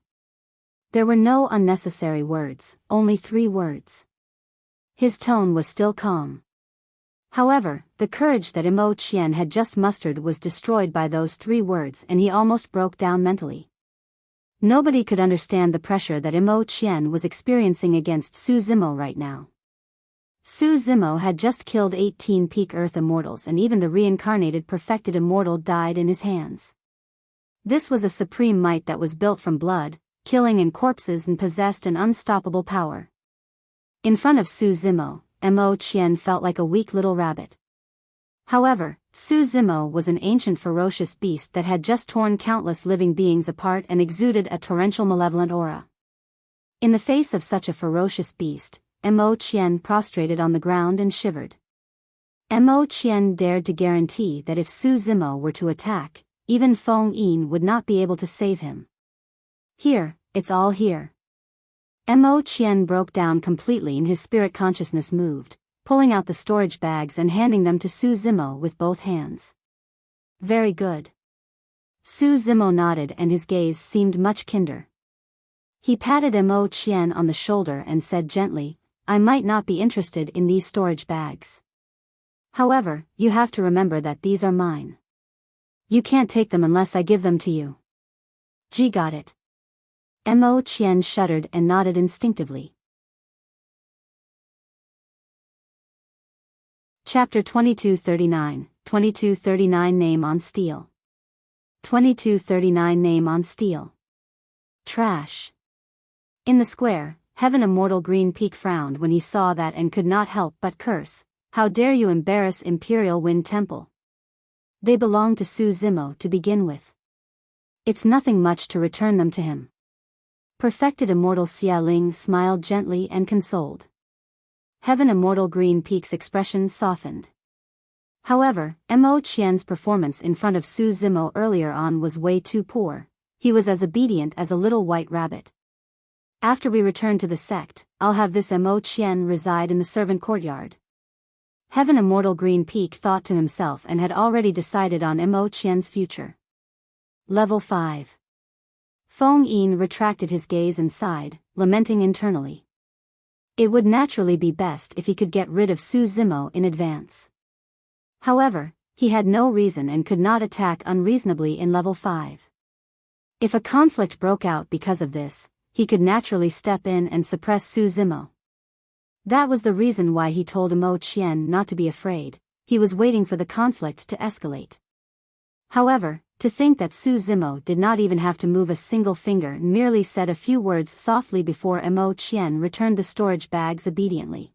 There were no unnecessary words, only 3 words. His tone was still calm. However, the courage that Mo Qian had just mustered was destroyed by those 3 words and he almost broke down mentally. Nobody could understand the pressure that Mo Qian was experiencing against Su Zimo right now. Su Zimo had just killed 18 peak Earth immortals and even the reincarnated perfected immortal died in his hands. This was a supreme might that was built from blood, killing and corpses and possessed an unstoppable power. In front of Su Zimo, Mo Qian felt like a weak little rabbit. However, Su Zimo was an ancient ferocious beast that had just torn countless living beings apart and exuded a torrential malevolent aura. In the face of such a ferocious beast, Mo Qian prostrated on the ground and shivered. Mo Qian dared to guarantee that if Su Zimo were to attack, even Feng Yin would not be able to save him. Here, it's all here. Mo Qian broke down completely and his spirit consciousness moved, pulling out the storage bags and handing them to Su Zimo with both hands. Very good. Su Zimo nodded and his gaze seemed much kinder. He patted Mo Qian on the shoulder and said gently, I might not be interested in these storage bags. However, you have to remember that these are mine. You can't take them unless I give them to you. Gee, got it. Mo Qian shuddered and nodded instinctively. Chapter 2239, 2239 Name on Steel. 2239 Name on Steel. Trash. In the square, Heaven Immortal Green Peak frowned when he saw that and could not help but curse. How dare you embarrass Imperial Wind Temple? They belonged to Su Zimo to begin with. It's nothing much to return them to him. Perfected Immortal Xia Ling smiled gently and consoled. Heaven Immortal Green Peak's expression softened. However, Mo Qian's performance in front of Su Zimo earlier on was way too poor. He was as obedient as a little white rabbit. After we return to the sect, I'll have this Mo Qian reside in the servant courtyard. Heaven Immortal Green Peak thought to himself and had already decided on Mo Qian's future. Level 5. Feng Yin retracted his gaze and sighed, lamenting internally. It would naturally be best if he could get rid of Su Zimo in advance. However, he had no reason and could not attack unreasonably in level 5. If a conflict broke out because of this, he could naturally step in and suppress Su Zimo. That was the reason why he told Mo Qian not to be afraid. He was waiting for the conflict to escalate. However, to think that Su Zimo did not even have to move a single finger and merely said a few words softly before Mo Qian returned the storage bags obediently.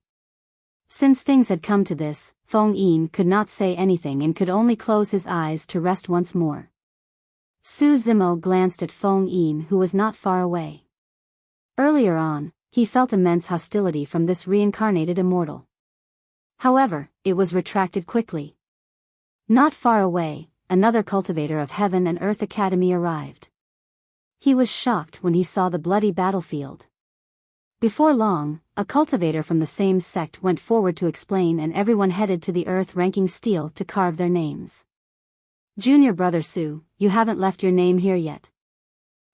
Since things had come to this, Feng Yin could not say anything and could only close his eyes to rest once more. Su Zimo glanced at Feng Yin, who was not far away. Earlier on, he felt immense hostility from this reincarnated immortal. However, it was retracted quickly. Not far away, another cultivator of Heaven and Earth Academy arrived. He was shocked when he saw the bloody battlefield. Before long, a cultivator from the same sect went forward to explain, and everyone headed to the Earth ranking steel to carve their names. Junior Brother Su, you haven't left your name here yet.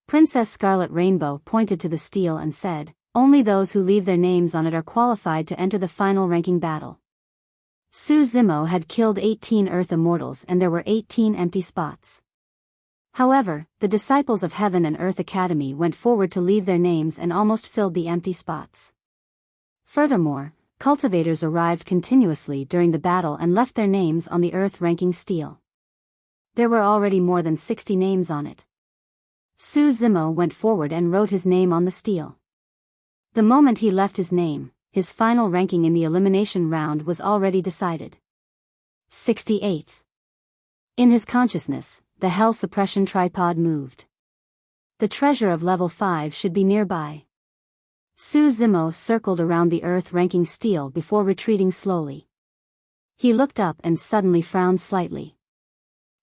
Princess Scarlet Rainbow pointed to the steel and said, only those who leave their names on it are qualified to enter the final ranking battle. Su Zimo had killed 18 Earth Immortals and there were 18 empty spots. However, the disciples of Heaven and Earth Academy went forward to leave their names and almost filled the empty spots. Furthermore, cultivators arrived continuously during the battle and left their names on the Earth ranking steel. There were already more than 60 names on it. Su Zimo went forward and wrote his name on the steel. The moment he left his name, his final ranking in the elimination round was already decided. 68th. In his consciousness, the Hell Suppression Tripod moved. The treasure of level 5 should be nearby. Su Zimo circled around the Earth ranking steel before retreating slowly. He looked up and suddenly frowned slightly.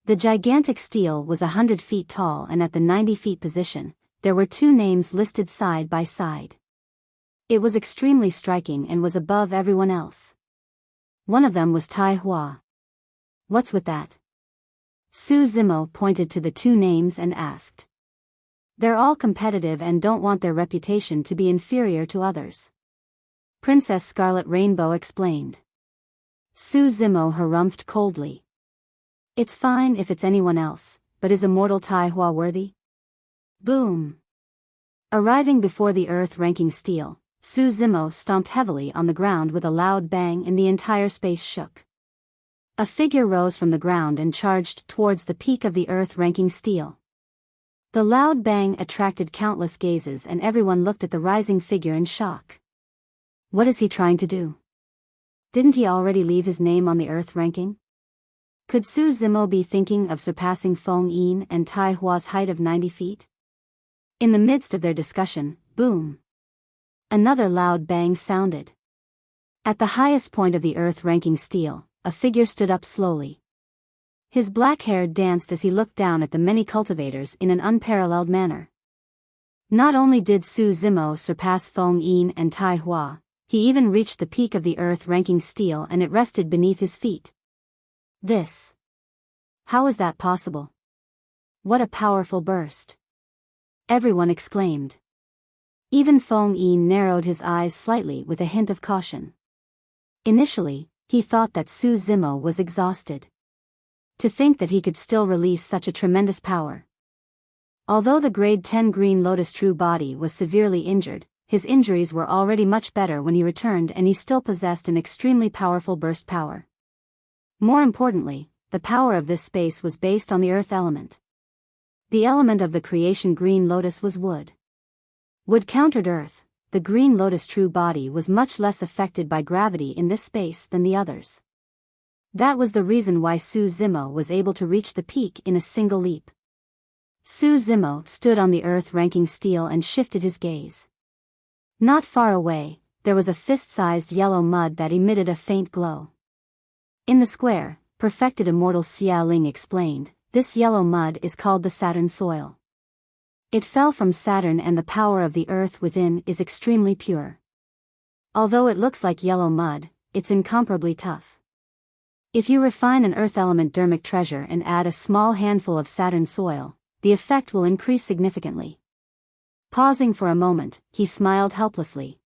The gigantic steel was 100 feet tall, and at the 90 feet position, there were two names listed side by side. It was extremely striking and was above everyone else. One of them was Tai Hua. What's with that? Su Zimo pointed to the two names and asked. They're all competitive and don't want their reputation to be inferior to others. Princess Scarlet Rainbow explained. Su Zimo harumphed coldly. It's fine if it's anyone else, but is immortal Tai Hua worthy? Boom! Arriving before the Earth ranking steel, Su Zimo stomped heavily on the ground with a loud bang and the entire space shook. A figure rose from the ground and charged towards the peak of the Earth ranking steel. The loud bang attracted countless gazes and everyone looked at the rising figure in shock. What is he trying to do? Didn't he already leave his name on the Earth ranking? Could Su Zimo be thinking of surpassing Feng Yin and Tai Hua's height of 90 feet? In the midst of their discussion, boom! Another loud bang sounded. At the highest point of the Earth ranking steel, a figure stood up slowly. His black hair danced as he looked down at the many cultivators in an unparalleled manner. Not only did Su Zimo surpass Feng Yin and Tai Hua, he even reached the peak of the Earth ranking steel and it rested beneath his feet. This. How is that possible? What a powerful burst! Everyone exclaimed. Even Feng Yin narrowed his eyes slightly with a hint of caution. Initially, he thought that Su Zimo was exhausted. To think that he could still release such a tremendous power. Although the grade 10 Green Lotus true body was severely injured, his injuries were already much better when he returned, and he still possessed an extremely powerful burst power. More importantly, the power of this space was based on the earth element. The element of the creation Green Lotus was wood. Wood countered earth. The Green Lotus true body was much less affected by gravity in this space than the others. That was the reason why Su Zimo was able to reach the peak in a single leap. Su Zimo stood on the earth-ranking steel and shifted his gaze. Not far away, there was a fist-sized yellow mud that emitted a faint glow. In the square, perfected immortal Xia Ling explained, this yellow mud is called the Saturn soil. It fell from Saturn, and the power of the earth within is extremely pure. Although it looks like yellow mud, it's incomparably tough. If you refine an earth element dermic treasure and add a small handful of Saturn soil, the effect will increase significantly. Pausing for a moment, he smiled helplessly.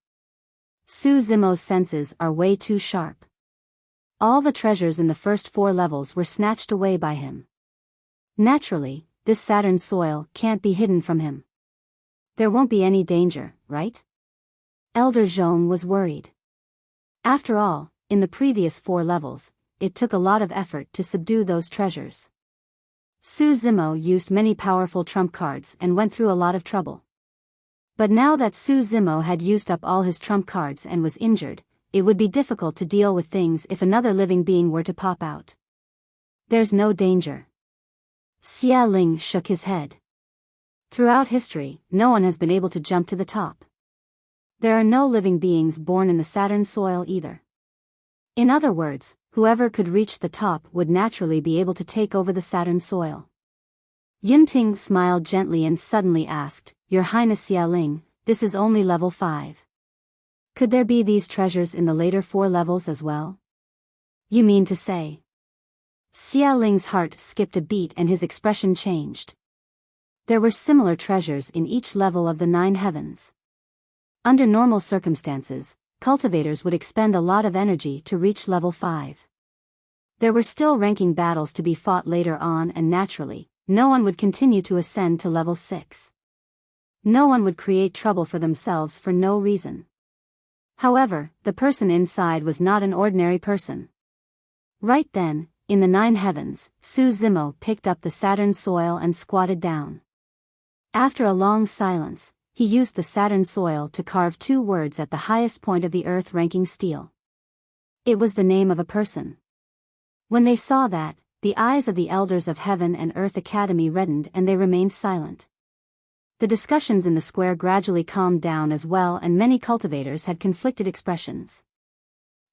Su Zimo's senses are way too sharp. All the treasures in the first 4 levels were snatched away by him. Naturally, this Saturn soil can't be hidden from him. There won't be any danger, right? Elder Zhong was worried. After all, in the previous 4 levels, it took a lot of effort to subdue those treasures. Su Zimo used many powerful trump cards and went through a lot of trouble. But now that Su Zimo had used up all his trump cards and was injured, it would be difficult to deal with things if another living being were to pop out. There's no danger. Xia Ling shook his head. Throughout history, no one has been able to jump to the top. There are no living beings born in the Saturn soil either. In other words, whoever could reach the top would naturally be able to take over the Saturn soil. Yunting smiled gently and suddenly asked, Your Highness Xia Ling, this is only level 5. Could there be these treasures in the later 4 levels as well? You mean to say? Xia Ling's heart skipped a beat and his expression changed. There were similar treasures in each level of the 9 heavens. Under normal circumstances, cultivators would expend a lot of energy to reach level 5. There were still ranking battles to be fought later on, and naturally, no one would continue to ascend to level 6. No one would create trouble for themselves for no reason. However, the person inside was not an ordinary person. Right then, in the 9 heavens, Su Zimo picked up the Saturn soil and squatted down. After a long silence, he used the Saturn soil to carve 2 words at the highest point of the earth-ranking steel. It was the name of a person. When they saw that, the eyes of the elders of Heaven and Earth Academy reddened and they remained silent. The discussions in the square gradually calmed down as well, and many cultivators had conflicted expressions.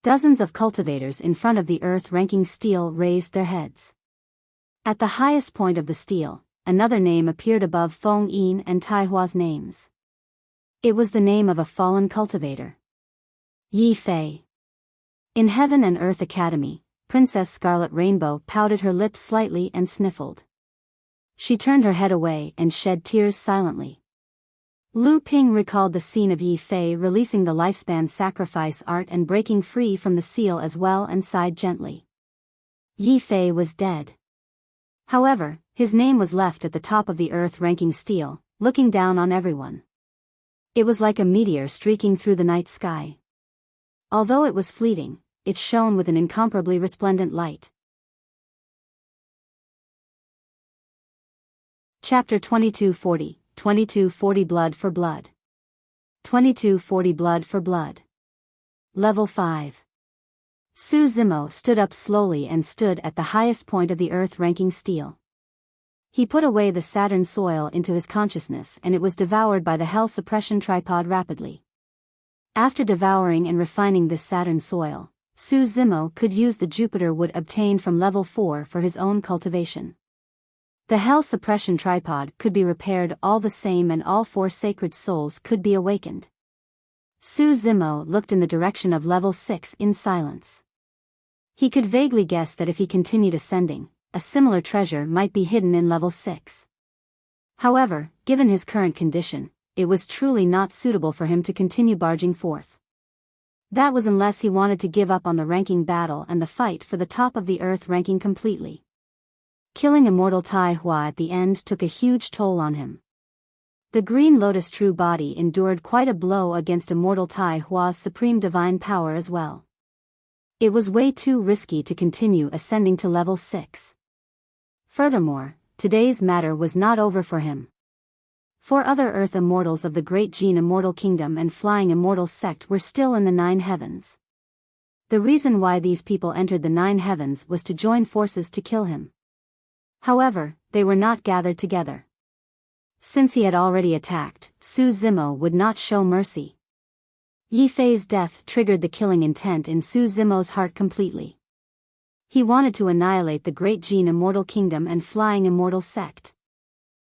Dozens of cultivators in front of the earth-ranking steel raised their heads. At the highest point of the steel, another name appeared above Feng Yin and Tai Hua's names. It was the name of a fallen cultivator. Yi Fei. In Heaven and Earth Academy, Princess Scarlet Rainbow pouted her lips slightly and sniffled. She turned her head away and shed tears silently. Lu Ping recalled the scene of Yi Fei releasing the lifespan sacrifice art and breaking free from the seal as well, and sighed gently. Yi Fei was dead. However, his name was left at the top of the earth-ranking steel, looking down on everyone. It was like a meteor streaking through the night sky. Although it was fleeting, it shone with an incomparably resplendent light. Chapter 2240, 2240 Blood for Blood. 2240 Blood for Blood. Level 5. Su Zimo stood up slowly and stood at the highest point of the earth-ranking steel. He put away the Saturn soil into his consciousness, and it was devoured by the Hell Suppression Tripod rapidly. After devouring and refining this Saturn soil, Su Zimo could use the Jupiter wood obtained from level 4 for his own cultivation. The Hell Suppression Tripod could be repaired all the same, and all 4 sacred souls could be awakened. Su Zimo looked in the direction of level 6 in silence. He could vaguely guess that if he continued ascending, a similar treasure might be hidden in level 6. However, given his current condition, it was truly not suitable for him to continue barging forth. That was unless he wanted to give up on the ranking battle and the fight for the top of the earth ranking completely. Killing immortal Tai Hua at the end took a huge toll on him. The Green Lotus true body endured quite a blow against immortal Tai Hua's supreme divine power as well. It was way too risky to continue ascending to level 6. Furthermore, today's matter was not over for him. 4 other Earth Immortals of the Great Gene Immortal Kingdom and Flying Immortal Sect were still in the 9 heavens. The reason why these people entered the 9 heavens was to join forces to kill him. However, they were not gathered together. Since he had already attacked, Su Zimo would not show mercy. Yi Fei's death triggered the killing intent in Su Zimo's heart completely. He wanted to annihilate the Great Gene Immortal Kingdom and Flying Immortal Sect.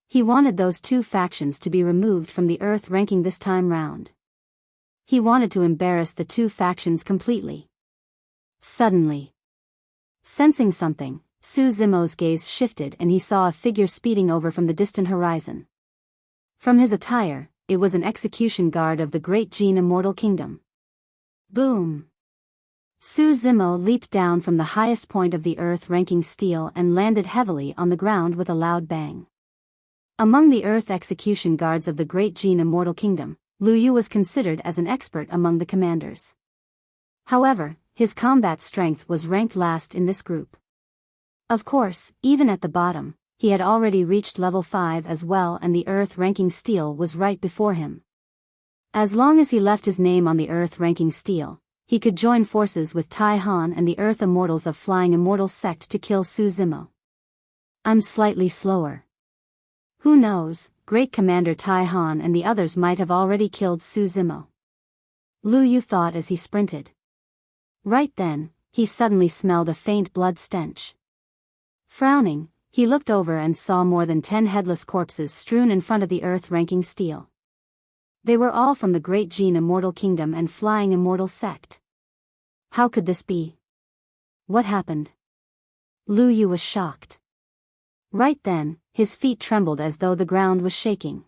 He wanted those 2 factions to be removed from the Earth ranking this time round. He wanted to embarrass the 2 factions completely. Suddenly, sensing something, Su Zimo's gaze shifted and he saw a figure speeding over from the distant horizon. From his attire, it was an execution guard of the Great Gene Immortal Kingdom. Boom! Su Zimo leaped down from the highest point of the Earth ranking steel and landed heavily on the ground with a loud bang. Among the Earth execution guards of the Great Gene Immortal Kingdom, Lu Yu was considered as an expert among the commanders. However, his combat strength was ranked last in this group. Of course, even at the bottom, he had already reached level 5 as well and the Earth ranking steel was right before him. As long as he left his name on the Earth ranking steel, he could join forces with Tai Han and the Earth Immortals of Flying Immortal Sect to kill Su Zimo. I'm slightly slower. Who knows, Great Commander Tai Han and the others might have already killed Su Zimo. Lu Yu thought as he sprinted. Right then, he suddenly smelled a faint blood stench. Frowning, he looked over and saw more than 10 headless corpses strewn in front of the Earth ranking steel. They were all from the Great Gene Immortal Kingdom and Flying Immortal Sect. How could this be? What happened? Lu Yu was shocked. Right then, his feet trembled as though the ground was shaking.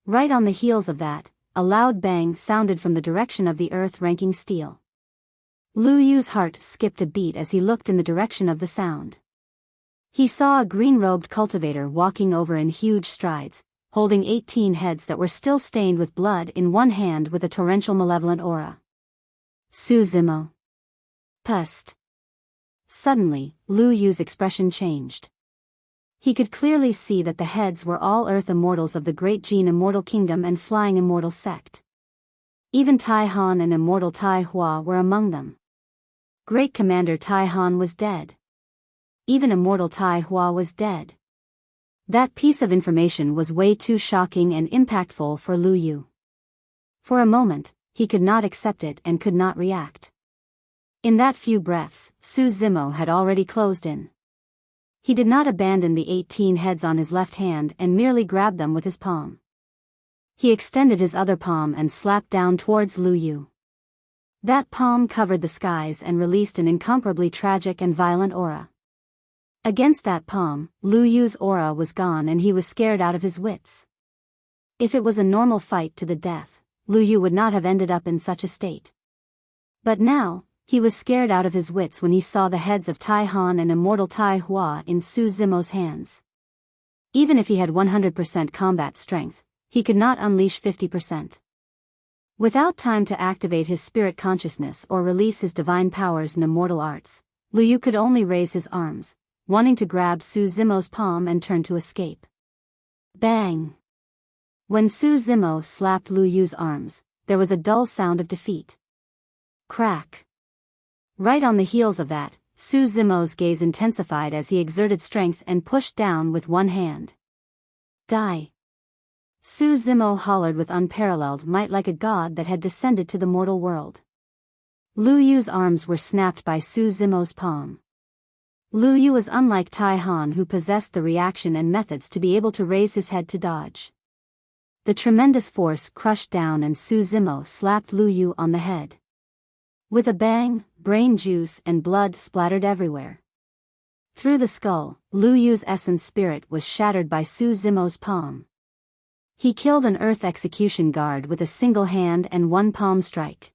Right on the heels of that, a loud bang sounded from the direction of the Earth ranking steel. Lu Yu's heart skipped a beat as he looked in the direction of the sound. He saw a green-robed cultivator walking over in huge strides, holding 18 heads that were still stained with blood in one hand with a torrential malevolent aura. Su Zimo. Pest. Suddenly, Lu Yu's expression changed. He could clearly see that the heads were all Earth Immortals of the Great Gene Immortal Kingdom and Flying Immortal Sect. Even Tai Han and Immortal Tai Hua were among them. Great Commander Tai Han was dead. Even Immortal Tai Hua was dead. That piece of information was way too shocking and impactful for Lu Yu. For a moment, he could not accept it and could not react. In that few breaths, Su Zimo had already closed in. He did not abandon the 18 heads on his left hand and merely grabbed them with his palm. He extended his other palm and slapped down towards Lu Yu. That palm covered the skies and released an incomparably tragic and violent aura. Against that palm, Lu Yu's aura was gone and he was scared out of his wits. If it was a normal fight to the death, Lu Yu would not have ended up in such a state. But now, he was scared out of his wits when he saw the heads of Tai Han and Immortal Tai Hua in Su Zimo's hands. Even if he had 100% combat strength, he could not unleash 50%. Without time to activate his spirit consciousness or release his divine powers and immortal arts, Lu Yu could only raise his arms, wanting to grab Su Zimo's palm and turn to escape. Bang! When Su Zimo slapped Lu Yu's arms, there was a dull sound of defeat. Crack! Right on the heels of that, Su Zimo's gaze intensified as he exerted strength and pushed down with one hand. Die! Su Zimo hollered with unparalleled might like a god that had descended to the mortal world. Lu Yu's arms were snapped by Su Zimo's palm. Lu Yu was unlike Tai Han, who possessed the reaction and methods to be able to raise his head to dodge. The tremendous force crushed down and Su Zimo slapped Lu Yu on the head. With a bang, brain juice and blood splattered everywhere. Through the skull, Lu Yu's essence spirit was shattered by Su Zimo's palm. He killed an Earth execution guard with a single hand and one palm strike.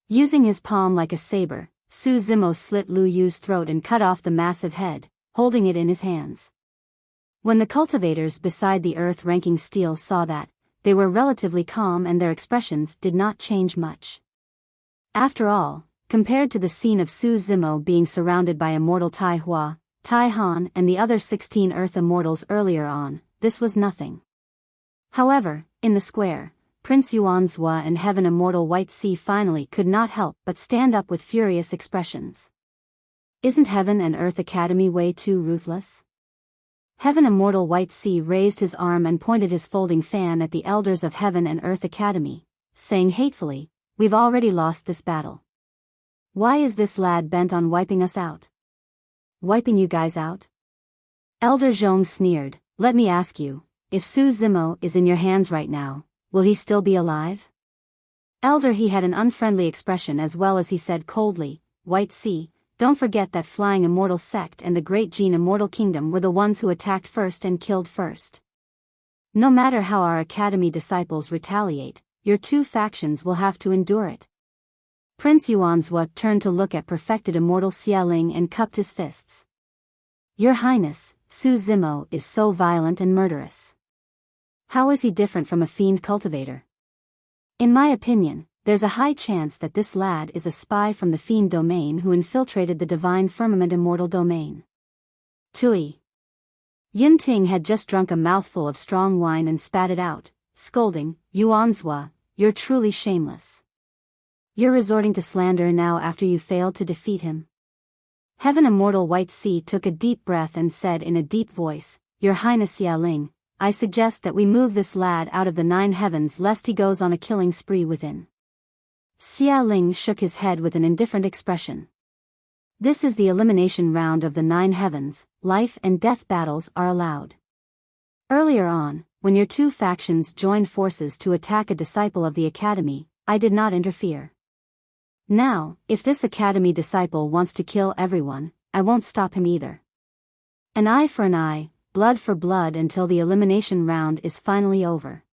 Using his palm like a saber, Su Zimo slit Lu Yu's throat and cut off the massive head, holding it in his hands. When the cultivators beside the earth-ranking stele saw that, they were relatively calm and their expressions did not change much. After all, compared to the scene of Su Zimo being surrounded by immortal Tai Hua, Tai Han and the other 16 Earth Immortals earlier on, this was nothing. However, in the square, Prince Yuanzhua and Heaven Immortal White Sea finally could not help but stand up with furious expressions. Isn't Heaven and Earth Academy way too ruthless? Heaven Immortal White Sea raised his arm and pointed his folding fan at the elders of Heaven and Earth Academy, saying hatefully, "We've already lost this battle. Why is this lad bent on wiping us out? Wiping you guys out?" Elder Zhong sneered, "Let me ask you, if Su Zimo is in your hands right now, will he still be alive?" Elder He had an unfriendly expression as well as he said coldly, "White Sea, don't forget that Flying Immortal Sect and the Great Gene Immortal Kingdom were the ones who attacked first and killed first. No matter how our Academy disciples retaliate, your two factions will have to endure it." Prince Yuanzhua turned to look at perfected Immortal Xialing and cupped his fists. "Your Highness, Su Zimo is so violent and murderous. How is he different from a fiend cultivator? In my opinion, there's a high chance that this lad is a spy from the fiend domain who infiltrated the divine firmament immortal domain." Tui. Yin Ting had just drunk a mouthful of strong wine and spat it out, scolding, "Yuanzhua, you're truly shameless. You're resorting to slander now after you failed to defeat him." Heaven Immortal White Sea took a deep breath and said in a deep voice, "Your Highness Xialing, I suggest that we move this lad out of the 9 heavens lest he goes on a killing spree within." Xia Ling shook his head with an indifferent expression. "This is the elimination round of the 9 heavens, life and death battles are allowed. Earlier on, when your two factions joined forces to attack a disciple of the Academy, I did not interfere. Now, if this Academy disciple wants to kill everyone, I won't stop him either. An eye for an eye, blood for blood until the elimination round is finally over."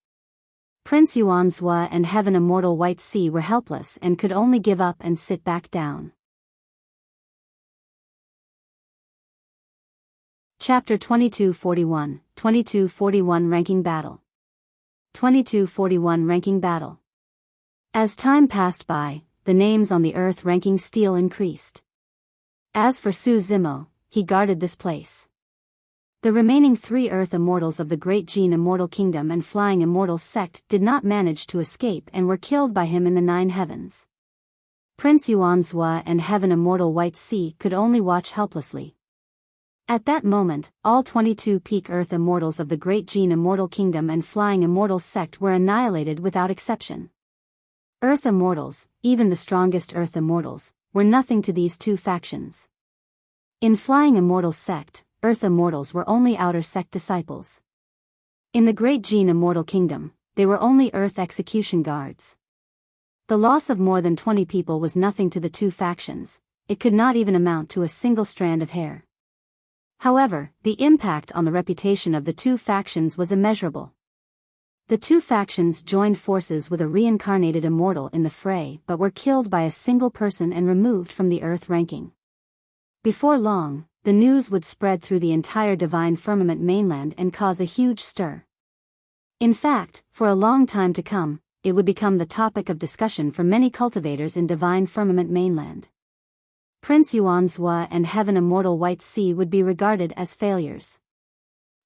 Prince Yuanzhua and Heaven Immortal White Sea were helpless and could only give up and sit back down. Chapter 2241, 2241 Ranking Battle. 2241 Ranking Battle. As time passed by, the names on the Earth ranking stele increased. As for Su Zimo, he guarded this place. The remaining 3 Earth Immortals of the Great Gene Immortal Kingdom and Flying Immortal Sect did not manage to escape and were killed by him in the 9 heavens. Prince Yuanzhua and Heaven Immortal White Sea could only watch helplessly. At that moment, all 22 peak Earth Immortals of the Great Gene Immortal Kingdom and Flying Immortal Sect were annihilated without exception. Earth Immortals, even the strongest Earth Immortals, were nothing to these two factions. In Flying Immortal Sect, Earth Immortals were only outer sect disciples. In the Great Gene Immortal Kingdom, they were only Earth execution guards. The loss of more than 20 people was nothing to the two factions, it could not even amount to a single strand of hair. However, the impact on the reputation of the two factions was immeasurable. The two factions joined forces with a reincarnated immortal in the fray but were killed by a single person and removed from the Earth ranking. Before long, the news would spread through the entire Divine Firmament mainland and cause a huge stir. In fact, for a long time to come, it would become the topic of discussion for many cultivators in Divine Firmament mainland. Prince Yuanzhua and Heaven Immortal White Sea would be regarded as failures.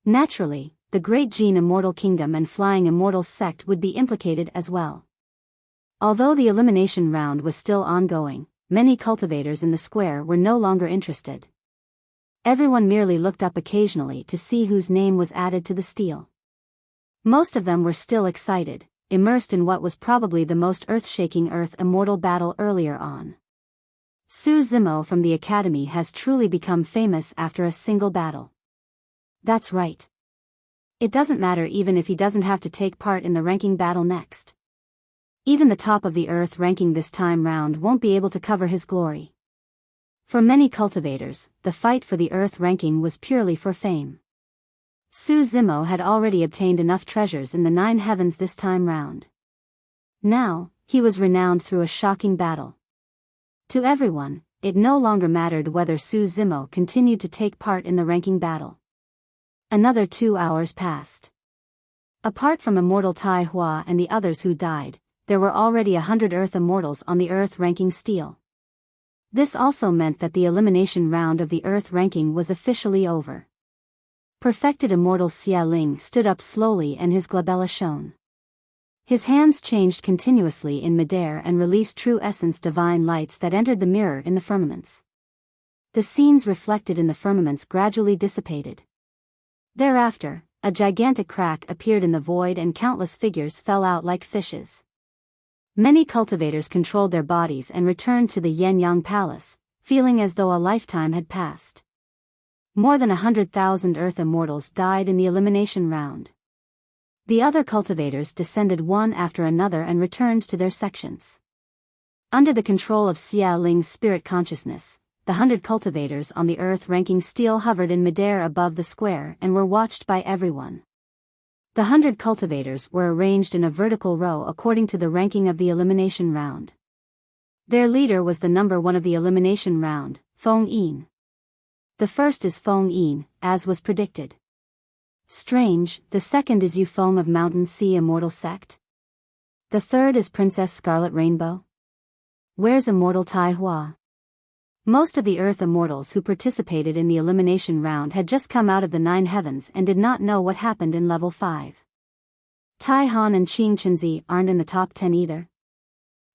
Naturally, the Great Gene Immortal Kingdom and Flying Immortal Sect would be implicated as well. Although the elimination round was still ongoing, many cultivators in the square were no longer interested. Everyone merely looked up occasionally to see whose name was added to the stele. Most of them were still excited, immersed in what was probably the most earth-shaking Earth Immortal battle earlier on. Su Zimo from the Academy has truly become famous after a single battle. That's right. It doesn't matter even if he doesn't have to take part in the ranking battle next. Even the top of the Earth ranking this time round won't be able to cover his glory. For many cultivators, the fight for the Earth ranking was purely for fame. Su Zimo had already obtained enough treasures in the 9 heavens this time round. Now, he was renowned through a shocking battle. To everyone, it no longer mattered whether Su Zimo continued to take part in the ranking battle. Another 2 hours passed. Apart from Immortal Tai Hua and the others who died, there were already 100 Earth Immortals on the Earth ranking stele. This also meant that the elimination round of the Earth ranking was officially over. Perfected Immortal Xia Ling stood up slowly and his glabella shone. His hands changed continuously in midair and released true essence divine lights that entered the mirror in the firmaments. The scenes reflected in the firmaments gradually dissipated. Thereafter, a gigantic crack appeared in the void and countless figures fell out like fishes. Many cultivators controlled their bodies and returned to the Yen-Yang Palace, feeling as though a lifetime had passed. More than 100,000 Earth Immortals died in the elimination round. The other cultivators descended one after another and returned to their sections. Under the control of Xia Ling's spirit consciousness, the 100 cultivators on the Earth ranking stele hovered in midair above the square and were watched by everyone. The 100 cultivators were arranged in a vertical row according to the ranking of the elimination round. Their leader was the number 1 of the elimination round, Feng Yin. The first is Feng Yin, as was predicted. Strange, the second is Yu Feng of Mountain Sea Immortal Sect. The third is Princess Scarlet Rainbow. Where's Immortal Tai Hua? Most of the Earth Immortals who participated in the elimination round had just come out of the 9 heavens and did not know what happened in level 5. Tai Han and Qing Chenzi aren't in the top 10 either.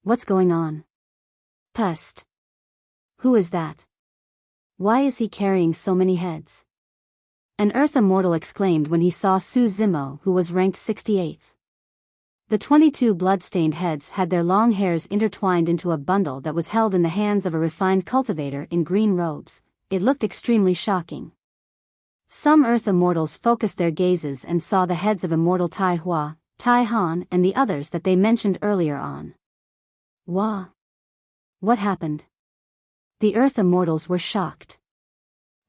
What's going on? Pust. Who is that? Why is he carrying so many heads? An Earth Immortal exclaimed when he saw Su Zimo, who was ranked 68th. The 22 blood-stained heads had their long hairs intertwined into a bundle that was held in the hands of a refined cultivator in green robes. It looked extremely shocking. Some Earth Immortals focused their gazes and saw the heads of Immortal Tai Hua, Tai Han and the others that they mentioned earlier on. Wah! What happened? The Earth Immortals were shocked.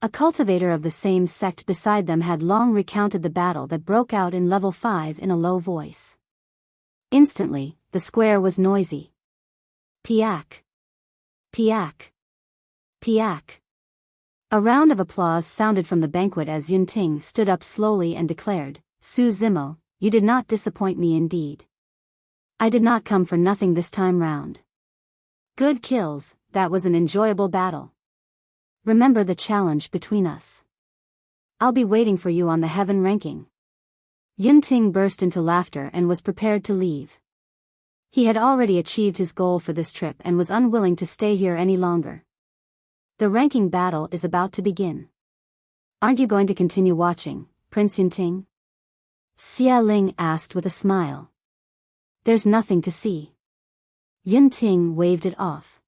A cultivator of the same sect beside them had long recounted the battle that broke out in level 5 in a low voice. Instantly, the square was noisy. Piak! Piak! Piak! A round of applause sounded from the banquet as Yun Ting stood up slowly and declared, Su Zimo, you did not disappoint me indeed. I did not come for nothing this time round. Good kills, that was an enjoyable battle. Remember the challenge between us. I'll be waiting for you on the heaven ranking. Yun Ting burst into laughter and was prepared to leave. He had already achieved his goal for this trip and was unwilling to stay here any longer. The ranking battle is about to begin. Aren't you going to continue watching, Prince Yun Ting? Xia Ling asked with a smile. There's nothing to see. Yun Ting waved it off.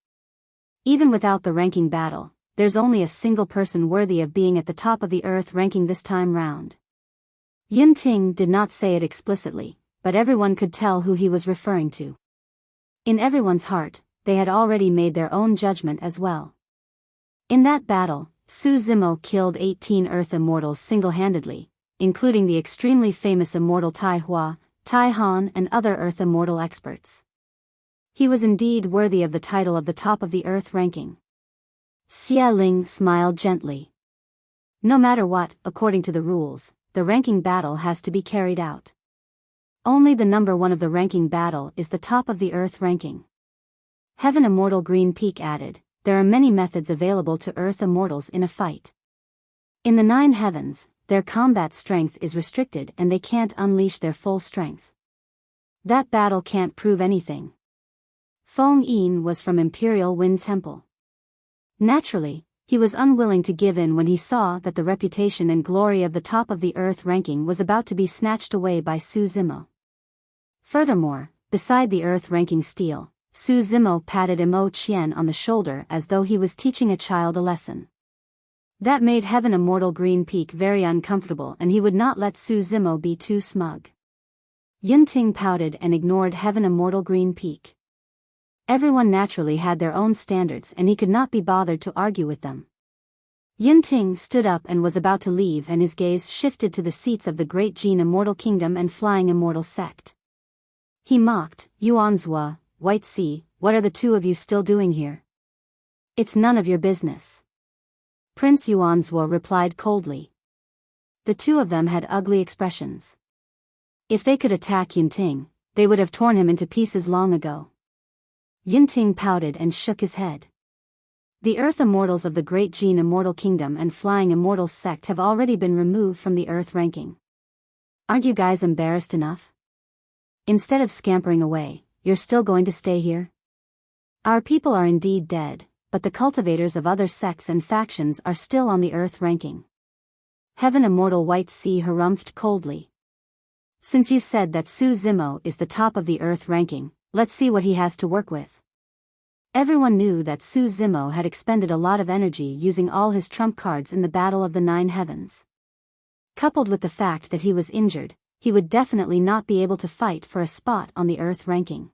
Even without the ranking battle, there's only a single person worthy of being at the top of the Earth ranking this time round. Yun Ting did not say it explicitly, but everyone could tell who he was referring to. In everyone's heart, they had already made their own judgment as well. In that battle, Su Zimo killed 18 Earth Immortals single-handedly, including the extremely famous Immortal Tai Hua, Tai Han and other Earth Immortal experts. He was indeed worthy of the title of the top of the Earth ranking. Xia Ling smiled gently. No matter what, according to the rules, the ranking battle has to be carried out. Only the number 1 of the ranking battle is the top of the Earth ranking. Heaven Immortal Green Peak added, there are many methods available to Earth Immortals in a fight. In the 9 heavens, their combat strength is restricted and they can't unleash their full strength. That battle can't prove anything. Feng Yin was from Imperial Wind Temple. Naturally, he was unwilling to give in when he saw that the reputation and glory of the top of the Earth ranking was about to be snatched away by Su Zimo. Furthermore, beside the Earth ranking stele, Su Zimo patted Mo Qian on the shoulder as though he was teaching a child a lesson. That made Heaven Immortal Green Peak very uncomfortable and he would not let Su Zimo be too smug. Yun Ting pouted and ignored Heaven Immortal Green Peak. Everyone naturally had their own standards and he could not be bothered to argue with them. Yun Ting stood up and was about to leave and his gaze shifted to the seats of the Great Jin Immortal Kingdom and Flying Immortal Sect. He mocked, Yuanzhua, White Sea, what are the 2 of you still doing here? It's none of your business. Prince Yuanzhou replied coldly. The two of them had ugly expressions. If they could attack Yunting, they would have torn him into pieces long ago. Yunting pouted and shook his head. The Earth Immortals of the Great Jin Immortal Kingdom and Flying Immortals sect have already been removed from the Earth ranking. Aren't you guys embarrassed enough? Instead of scampering away, you're still going to stay here? Our people are indeed dead, but the cultivators of other sects and factions are still on the Earth ranking. Heaven Immortal White Sea harumphed coldly. Since you said that Su Zimo is the top of the Earth ranking, let's see what he has to work with. Everyone knew that Su Zimo had expended a lot of energy using all his trump cards in the Battle of the Nine Heavens. Coupled with the fact that he was injured, he would definitely not be able to fight for a spot on the Earth ranking.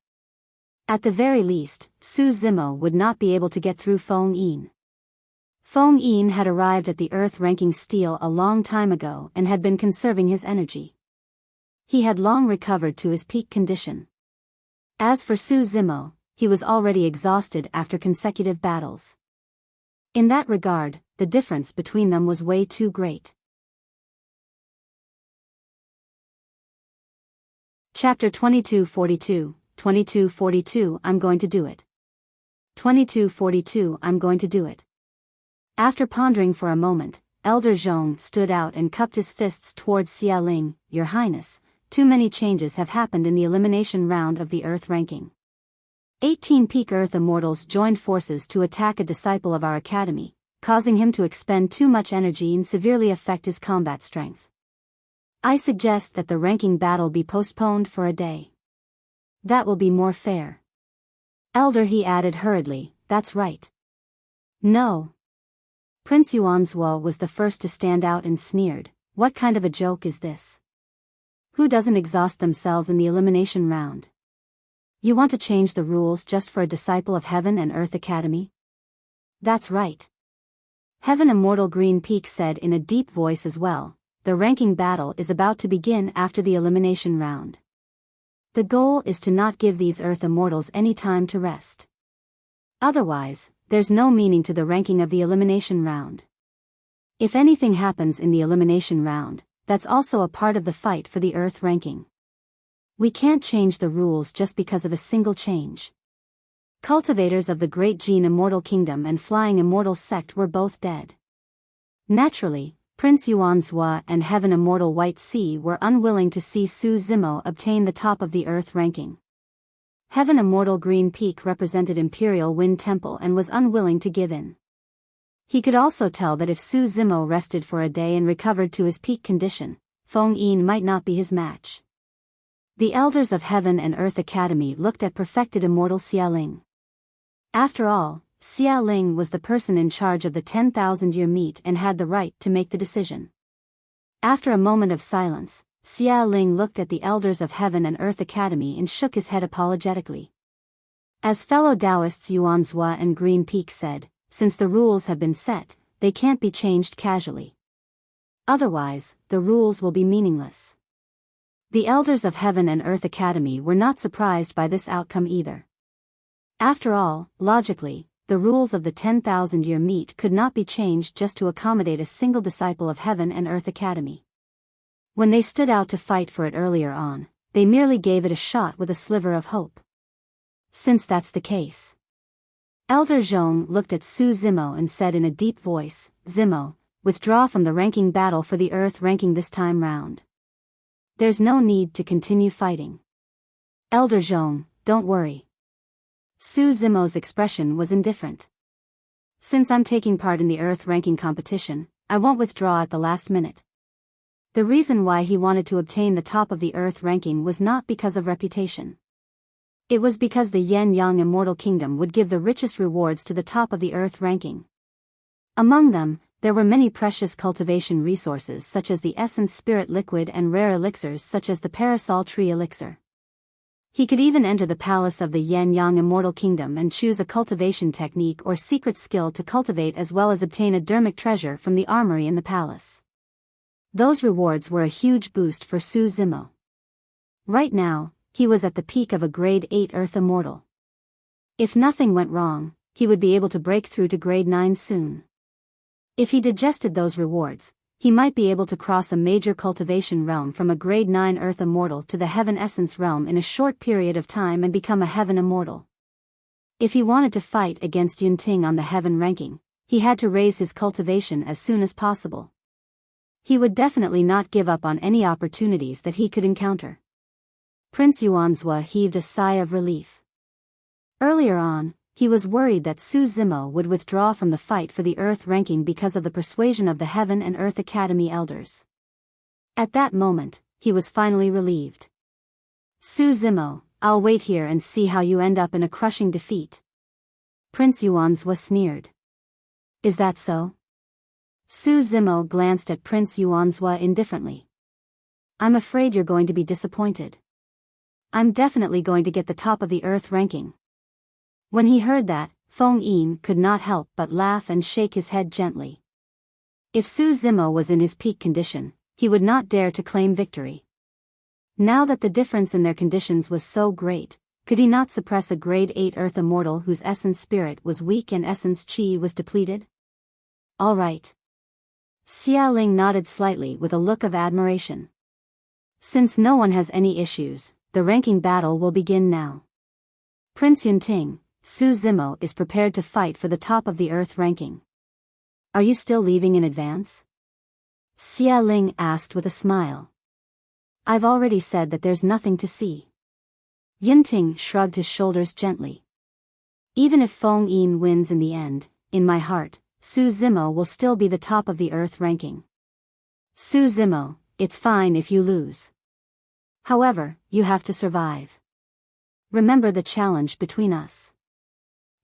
At the very least, Su Zimo would not be able to get through Feng Yin. Feng Yin had arrived at the Earth ranking steel a long time ago and had been conserving his energy. He had long recovered to his peak condition. As for Su Zimo, he was already exhausted after consecutive battles. In that regard, the difference between them was way too great. Chapter 2242, 2242 I'm going to do it. 2242 I'm going to do it. After pondering for a moment, Elder Zhong stood out and cupped his fists towards Xia Ling. Your Highness, too many changes have happened in the elimination round of the Earth ranking. 18 peak Earth Immortals joined forces to attack a disciple of our academy, causing him to expend too much energy and severely affect his combat strength. I suggest that the ranking battle be postponed for a day. That will be more fair. Elder, he added hurriedly, that's right. No. Prince Yuanzhou was the first to stand out and sneered, what kind of a joke is this? Who doesn't exhaust themselves in the elimination round? You want to change the rules just for a disciple of Heaven and Earth Academy? That's right. Heaven Immortal Green Peak said in a deep voice as well, the ranking battle is about to begin after the elimination round. The goal is to not give these Earth Immortals any time to rest. Otherwise, there's no meaning to the ranking of the elimination round. If anything happens in the elimination round, that's also a part of the fight for the Earth ranking. We can't change the rules just because of a single change. Cultivators of the Great Jin Immortal Kingdom and Flying Immortals sect were both dead. Naturally, Prince Yuanzhou and Heaven Immortal White Sea were unwilling to see Su Zimo obtain the top of the Earth ranking. Heaven Immortal Green Peak represented Imperial Wind Temple and was unwilling to give in. He could also tell that if Su Zimo rested for a day and recovered to his peak condition, Feng Yin might not be his match. The elders of Heaven and Earth Academy looked at perfected immortal Xia Ling. After all, Xia Ling was the person in charge of the 10,000-year meet and had the right to make the decision. After a moment of silence, Xia Ling looked at the elders of Heaven and Earth Academy and shook his head apologetically. As fellow Taoists Yuanzhou and Green Peak said, since the rules have been set, they can't be changed casually. Otherwise, the rules will be meaningless. The elders of Heaven and Earth Academy were not surprised by this outcome either. After all, logically, the rules of the 10,000-year meet could not be changed just to accommodate a single disciple of Heaven and Earth Academy. When they stood out to fight for it earlier on, they merely gave it a shot with a sliver of hope. Since that's the case. Elder Zhong looked at Su Zimo and said in a deep voice, Zimo, withdraw from the ranking battle for the Earth ranking this time round. There's no need to continue fighting. Elder Zhong, don't worry. Su Zimo's expression was indifferent. Since I'm taking part in the Earth ranking competition, I won't withdraw at the last minute. The reason why he wanted to obtain the top of the Earth ranking was not because of reputation. It was because the Yan-Yang Immortal Kingdom would give the richest rewards to the top of the Earth ranking. Among them, there were many precious cultivation resources such as the Essence Spirit Liquid and rare elixirs such as the Parasol Tree Elixir. He could even enter the palace of the Yan-Yang Immortal Kingdom and choose a cultivation technique or secret skill to cultivate as well as obtain a dermic treasure from the armory in the palace. Those rewards were a huge boost for Su Zimo. Right now, he was at the peak of a grade 8 Earth Immortal. If nothing went wrong, he would be able to break through to grade 9 soon. If he digested those rewards, he might be able to cross a major cultivation realm from a grade 9 earth immortal to the heaven essence realm in a short period of time and become a heaven immortal. If he wanted to fight against Yunting on the heaven ranking, he had to raise his cultivation as soon as possible. He would definitely not give up on any opportunities that he could encounter. Prince Yuanzhua heaved a sigh of relief. Earlier on, he was worried that Su Zimo would withdraw from the fight for the Earth ranking because of the persuasion of the Heaven and Earth Academy elders. At that moment, he was finally relieved. Su Zimo, I'll wait here and see how you end up in a crushing defeat. Prince Yuanzhua sneered. Is that so? Su Zimo glanced at Prince Yuanzhua indifferently. I'm afraid you're going to be disappointed. I'm definitely going to get the top of the Earth ranking. When he heard that, Feng Yin could not help but laugh and shake his head gently. If Su Zimo was in his peak condition, he would not dare to claim victory. Now that the difference in their conditions was so great, could he not suppress a grade 8 Earth immortal whose essence spirit was weak and essence chi was depleted? All right. Xia Ling nodded slightly with a look of admiration. Since no one has any issues, the ranking battle will begin now. Prince Yunting, Su Zimo is prepared to fight for the top of the Earth ranking. Are you still leaving in advance? Xia Ling asked with a smile. I've already said that there's nothing to see. Yunting shrugged his shoulders gently. Even if Feng Yin wins in the end, in my heart, Su Zimo will still be the top of the Earth ranking. Su Zimo, it's fine if you lose. However, you have to survive. Remember the challenge between us.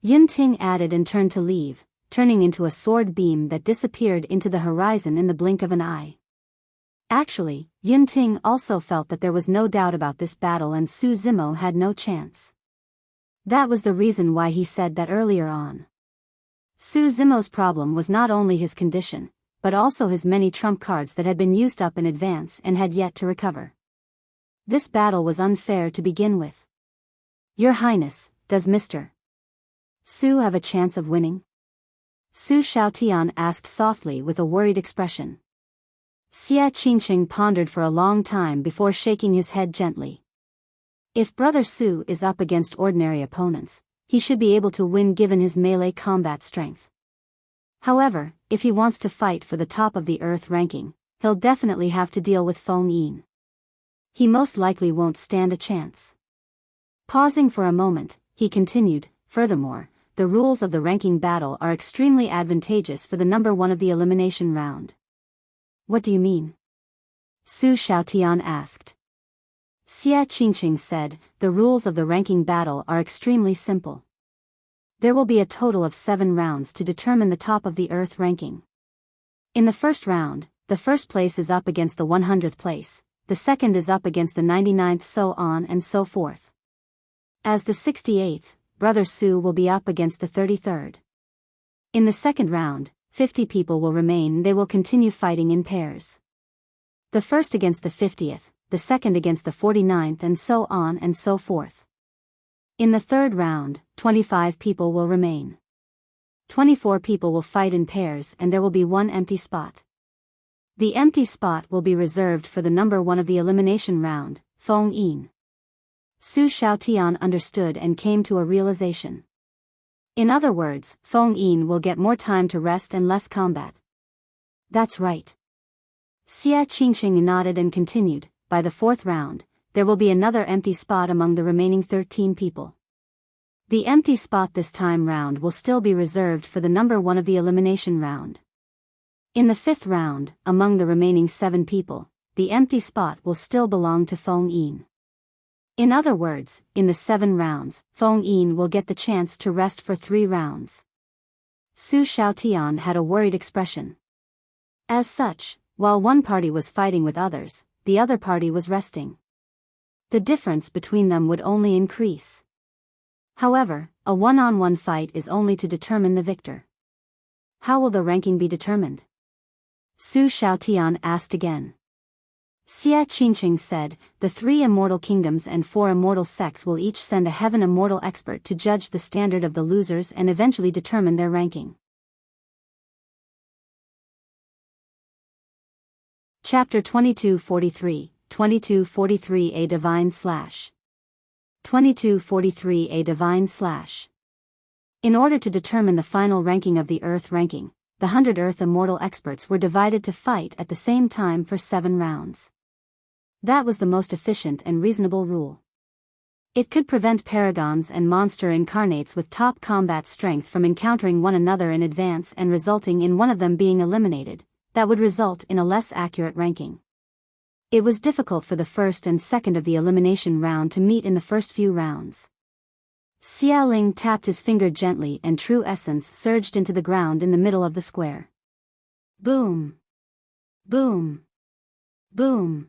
Yunting added and turned to leave, turning into a sword beam that disappeared into the horizon in the blink of an eye. Actually, Yunting also felt that there was no doubt about this battle and Su Zimo had no chance. That was the reason why he said that earlier on. Su Zimo's problem was not only his condition, but also his many trump cards that had been used up in advance and had yet to recover. This battle was unfair to begin with. Your Highness, does Mr. Su have a chance of winning? Su Shaotian asked softly with a worried expression. Xia Qingqing pondered for a long time before shaking his head gently. If Brother Su is up against ordinary opponents, he should be able to win given his melee combat strength. However, if he wants to fight for the top of the Earth ranking, he'll definitely have to deal with Feng Yin. He most likely won't stand a chance. Pausing for a moment, he continued, furthermore, the rules of the ranking battle are extremely advantageous for the number 1 of the elimination round. What do you mean? Su Shaotian asked. Xia Qingqing said, the rules of the ranking battle are extremely simple. There will be a total of 7 rounds to determine the top of the Earth ranking. In the first round, the first place is up against the 100th place, the second is up against the 99th, so on and so forth. As the 68th, Brother Su will be up against the 33rd. In the second round, 50 people will remain and they will continue fighting in pairs. The first against the 50th, the second against the 49th and so on and so forth. In the third round, 25 people will remain. 24 people will fight in pairs and there will be 1 empty spot. The empty spot will be reserved for the number 1 of the elimination round, Feng Yin. Su Shaotian understood and came to a realization. In other words, Feng Yin will get more time to rest and less combat. That's right. Xia Qingqing nodded and continued, by the 4th round, there will be another empty spot among the remaining 13 people. The empty spot this time round will still be reserved for the number 1 of the elimination round. In the 5th round, among the remaining 7 people, the empty spot will still belong to Feng Yin. In other words, in the 7 rounds, Feng Yin will get the chance to rest for 3 rounds. Su Shaotian had a worried expression. As such, while one party was fighting with others, the other party was resting. The difference between them would only increase. However, a one-on-one fight is only to determine the victor. How will the ranking be determined? Su Shaotian asked again. Xia Qingqing said, "The 3 immortal kingdoms and 4 immortal sects will each send a heaven immortal expert to judge the standard of the losers and eventually determine their ranking." Chapter 2243, 2243 A Divine Slash. 2243 A Divine Slash. In order to determine the final ranking of the Earth ranking, the 100 Earth immortal experts were divided to fight at the same time for 7 rounds. That was the most efficient and reasonable rule. It could prevent paragons and monster incarnates with top combat strength from encountering one another in advance and resulting in one of them being eliminated. That would result in a less accurate ranking. It was difficult for the first and second of the elimination round to meet in the first few rounds. Xia Ling tapped his finger gently and true essence surged into the ground in the middle of the square. Boom! Boom! Boom!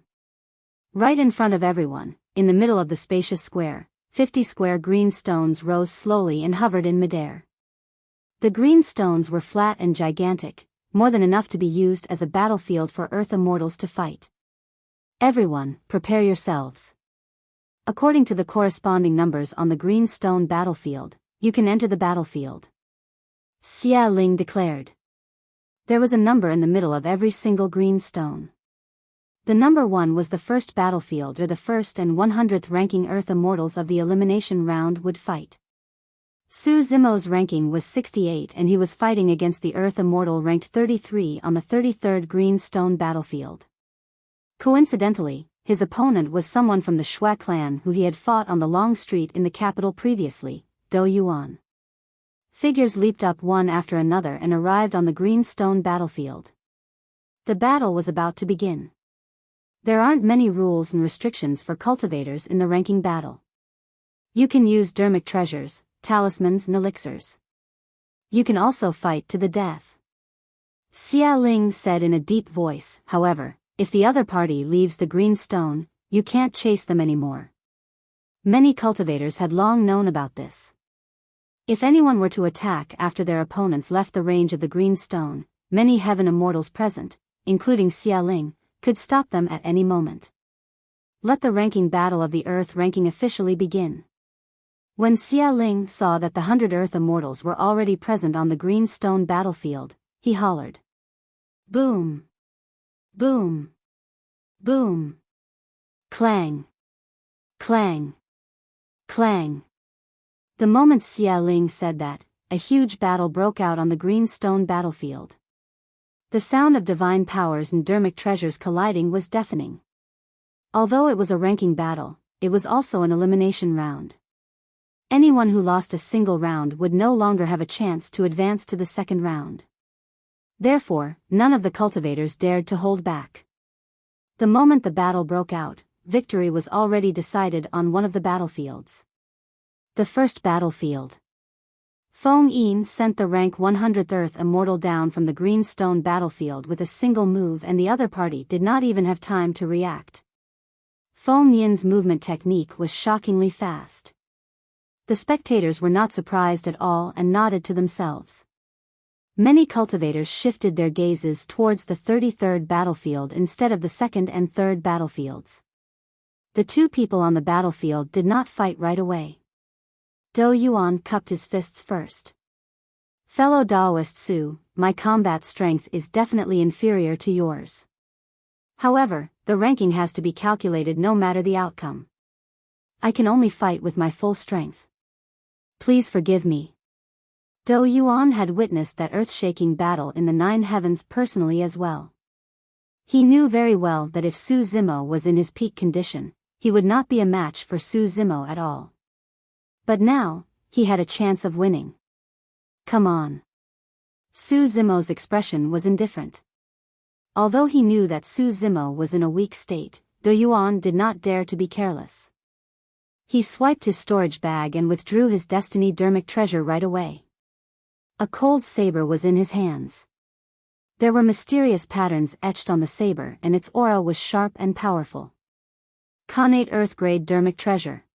Right in front of everyone, in the middle of the spacious square, 50 square green stones rose slowly and hovered in midair. The green stones were flat and gigantic, more than enough to be used as a battlefield for Earth immortals to fight. Everyone, prepare yourselves. According to the corresponding numbers on the green stone battlefield, you can enter the battlefield. Xia Ling declared. There was a number in the middle of every single green stone. The number 1 was the first battlefield or the first and 100th ranking Earth immortals of the elimination round would fight. Su Zimo's ranking was 68 and he was fighting against the Earth immortal ranked 33 on the 33rd green stone battlefield. Coincidentally, his opponent was someone from the Shui clan who he had fought on the long street in the capital previously, Do Yuan. Figures leaped up one after another and arrived on the green stone battlefield. The battle was about to begin. There aren't many rules and restrictions for cultivators in the ranking battle. You can use dermic treasures, talismans and elixirs. You can also fight to the death. Xia Ling said in a deep voice, however, if the other party leaves the green stone, you can't chase them anymore. Many cultivators had long known about this. If anyone were to attack after their opponents left the range of the green stone, many heaven immortals present, including Xia Ling, could stop them at any moment. Let the ranking battle of the Earth ranking officially begin. When Xia Ling saw that the 100 Earth immortals were already present on the green stone battlefield, he hollered. Boom! Boom! Boom! Clang! Clang! Clang! The moment Xia Ling said that, a huge battle broke out on the green stone battlefield. The sound of divine powers and dermic treasures colliding was deafening. Although it was a ranking battle, it was also an elimination round. Anyone who lost a single round would no longer have a chance to advance to the second round. Therefore, none of the cultivators dared to hold back. The moment the battle broke out, victory was already decided on one of the battlefields. The first battlefield. Feng Yin sent the rank 100th Earth immortal down from the green stone battlefield with a single move and the other party did not even have time to react. Feng Yin's movement technique was shockingly fast. The spectators were not surprised at all and nodded to themselves. Many cultivators shifted their gazes towards the 33rd battlefield instead of the second and third battlefields. The 2 people on the battlefield did not fight right away. Do Yuan cupped his fists first. Fellow Daoist Su, my combat strength is definitely inferior to yours. However, the ranking has to be calculated no matter the outcome. I can only fight with my full strength. Please forgive me. Do Yuan had witnessed that earth-shaking battle in the 9 heavens personally as well. He knew very well that if Su Zimo was in his peak condition, he would not be a match for Su Zimo at all. But now, he had a chance of winning. Come on. Su Zimo's expression was indifferent. Although he knew that Su Zimo was in a weak state, Do Yuan did not dare to be careless. He swiped his storage bag and withdrew his destiny dermic treasure right away. A cold saber was in his hands. There were mysterious patterns etched on the saber and its aura was sharp and powerful. Connate Earth-grade dermic treasure.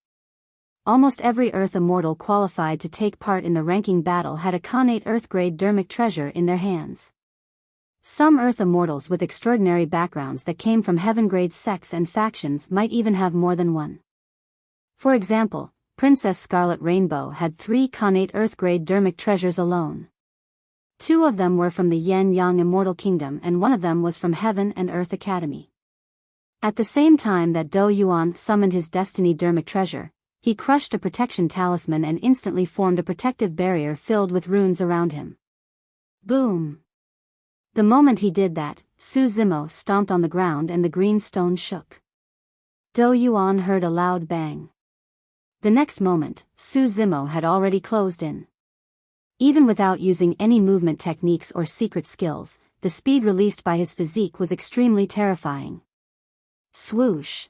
Almost every Earth immortal qualified to take part in the ranking battle had a Connate Earth-grade dermic treasure in their hands. Some Earth immortals with extraordinary backgrounds that came from heaven-grade sects and factions might even have more than one. For example, Princess Scarlet Rainbow had 3 connate Earth-grade dermic treasures alone. 2 of them were from the Yen-Yang Immortal Kingdom and 1 of them was from Heaven and Earth Academy. At the same time that Do Yuan summoned his Destiny dermic treasure, he crushed a protection talisman and instantly formed a protective barrier filled with runes around him. Boom! The moment he did that, Su Zimo stomped on the ground and the green stone shook. Do Yuan heard a loud bang. The next moment, Su Zimo had already closed in. Even without using any movement techniques or secret skills, the speed released by his physique was extremely terrifying. Swoosh!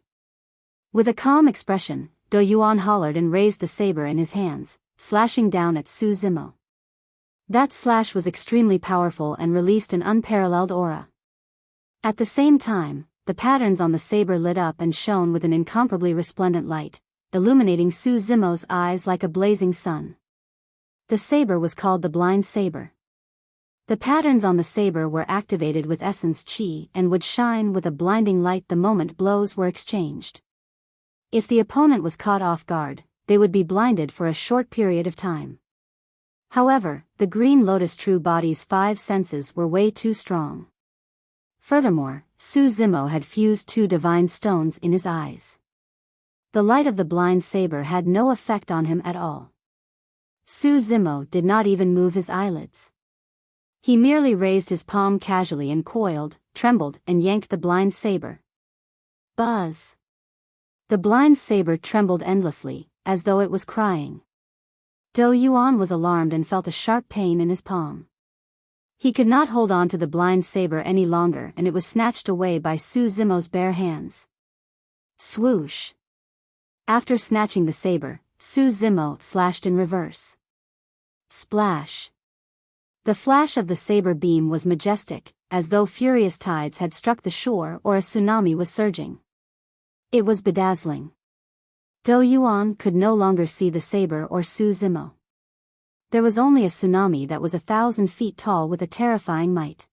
With a calm expression, Do Yuan hollered and raised the saber in his hands, slashing down at Su Zimo. That slash was extremely powerful and released an unparalleled aura. At the same time, the patterns on the saber lit up and shone with an incomparably resplendent light, illuminating Su Zimo's eyes like a blazing sun. The saber was called the Blind Saber. The patterns on the saber were activated with essence chi and would shine with a blinding light the moment blows were exchanged. If the opponent was caught off guard, they would be blinded for a short period of time. However, the Green Lotus True Body's 5 senses were way too strong. Furthermore, Su Zimo had fused 2 divine stones in his eyes. The light of the blind saber had no effect on him at all. Su Zimo did not even move his eyelids. He merely raised his palm casually and coiled, trembled, and yanked the blind saber. Buzz! The blind saber trembled endlessly, as though it was crying. Do Yuan was alarmed and felt a sharp pain in his palm. He could not hold on to the blind saber any longer and it was snatched away by Su Zimo's bare hands. Swoosh! After snatching the saber, Su Zimo slashed in reverse. Splash! The flash of the saber beam was majestic, as though furious tides had struck the shore or a tsunami was surging. It was bedazzling. Do Yuan could no longer see the saber or Su Zimo. There was only a tsunami that was 1,000 feet tall with a terrifying might.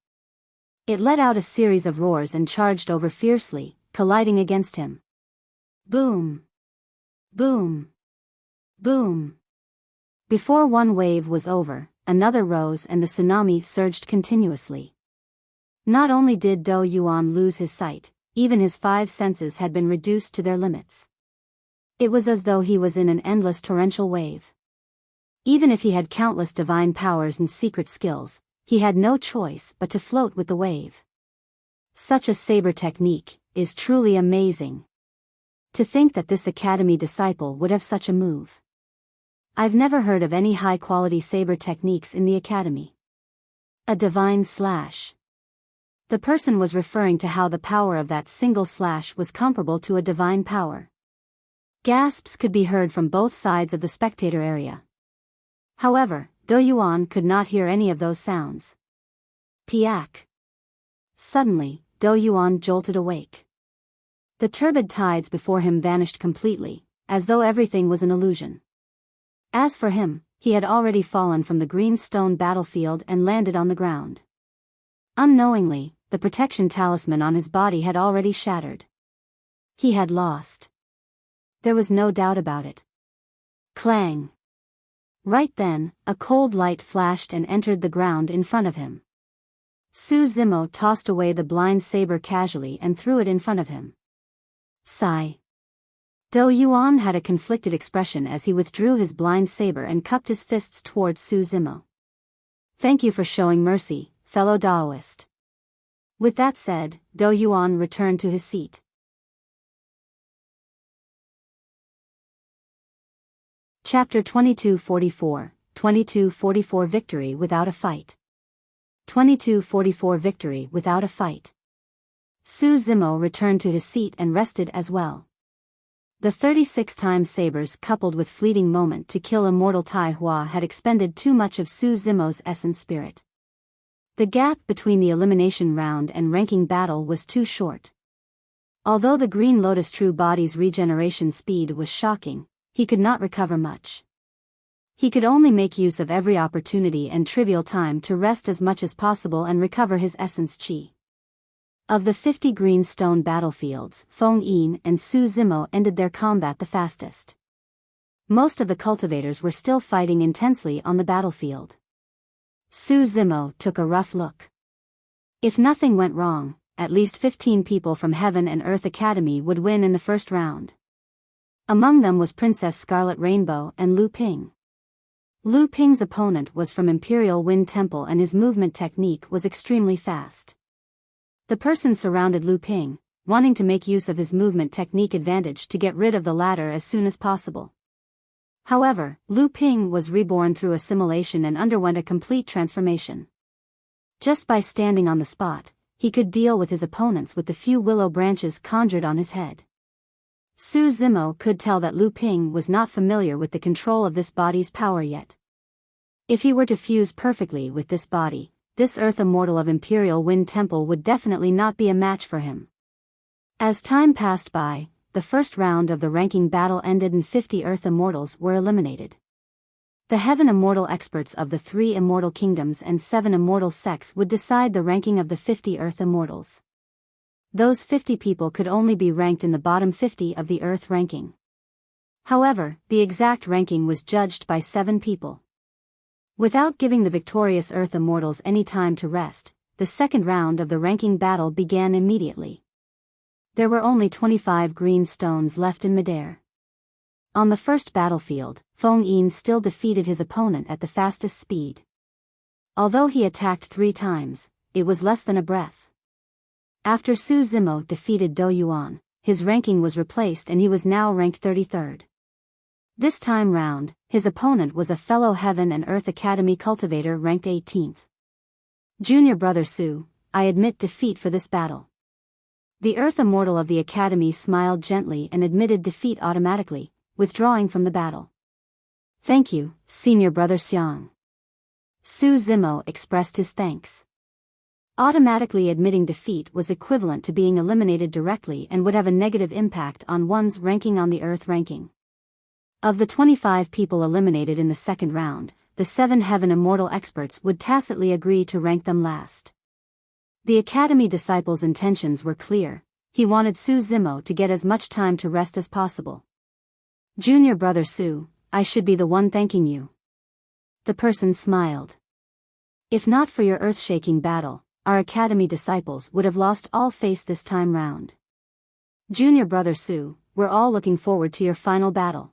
It let out a series of roars and charged over fiercely, colliding against him. Boom! Boom! Boom! Before one wave was over, another rose and the tsunami surged continuously. Not only did Do Yuan lose his sight, even his 5 senses had been reduced to their limits. It was as though he was in an endless torrential wave. Even if he had countless divine powers and secret skills, he had no choice but to float with the wave. Such a saber technique is truly amazing. To think that this academy disciple would have such a move. I've never heard of any high-quality saber techniques in the academy. A divine slash. The person was referring to how the power of that single slash was comparable to a divine power. Gasps could be heard from both sides of the spectator area. However, Do Yuan could not hear any of those sounds. Piak! Suddenly, Do Yuan jolted awake. The turbid tides before him vanished completely, as though everything was an illusion. As for him, he had already fallen from the green stone battlefield and landed on the ground. Unknowingly, the protection talisman on his body had already shattered. He had lost. There was no doubt about it. Clang! Right then, a cold light flashed and entered the ground in front of him. Su Zimo tossed away the blind saber casually and threw it in front of him. Sigh. Do Yuan had a conflicted expression as he withdrew his blind saber and cupped his fists towards Su Zimo. Thank you for showing mercy, fellow Daoist. With that said, Do Yuan returned to his seat. Chapter 2244, 2244 Victory without a fight. 2244 Victory without a fight. Su Zimo returned to his seat and rested as well. The 36-time sabers coupled with fleeting moment to kill immortal Tai Hua had expended too much of Su Zimo's essence spirit. The gap between the elimination round and ranking battle was too short. Although the Green Lotus True Body's regeneration speed was shocking, he could not recover much. He could only make use of every opportunity and trivial time to rest as much as possible and recover his essence chi. Of the 50 green stone battlefields, Feng Yin and Su Zimo ended their combat the fastest. Most of the cultivators were still fighting intensely on the battlefield. Su Zimo took a rough look. If nothing went wrong, at least 15 people from Heaven and Earth Academy would win in the first round. Among them was Princess Scarlet Rainbow and Lu Ping. Lu Ping's opponent was from Imperial Wind Temple and his movement technique was extremely fast. The person surrounded Lu Ping, wanting to make use of his movement technique advantage to get rid of the latter as soon as possible. However, Lu Ping was reborn through assimilation and underwent a complete transformation. Just by standing on the spot, he could deal with his opponents with the few willow branches conjured on his head. Su Zimo could tell that Lu Ping was not familiar with the control of this body's power yet. If he were to fuse perfectly with this body, this Earth Immortal of Imperial Wind Temple would definitely not be a match for him. As time passed by, the first round of the ranking battle ended and 50 Earth Immortals were eliminated. The Heaven Immortal experts of the 3 Immortal Kingdoms and 7 Immortal sects would decide the ranking of the 50 Earth Immortals. Those 50 people could only be ranked in the bottom 50 of the Earth ranking. However, the exact ranking was judged by 7 people. Without giving the victorious Earth Immortals any time to rest, the second round of the ranking battle began immediately. There were only 25 green stones left in midair. On the first battlefield, Feng Yin still defeated his opponent at the fastest speed. Although he attacked 3 times, it was less than a breath. After Su Zimo defeated Do Yuan, his ranking was replaced and he was now ranked 33rd. This time round, his opponent was a fellow Heaven and Earth Academy cultivator ranked 18th. Junior brother Su, I admit defeat for this battle. The Earth Immortal of the Academy smiled gently and admitted defeat automatically, withdrawing from the battle. Thank you, senior brother Xiang. Su Zimo expressed his thanks. Automatically admitting defeat was equivalent to being eliminated directly and would have a negative impact on one's ranking on the Earth ranking. Of the 25 people eliminated in the second round, the 7 Heaven Immortal experts would tacitly agree to rank them last. The Academy disciples' intentions were clear. He wanted Su Zimo to get as much time to rest as possible. Junior brother Su, I should be the one thanking you. The person smiled. If not for your earth-shaking battle, our Academy disciples would have lost all faith this time round. Junior brother Su, we're all looking forward to your final battle.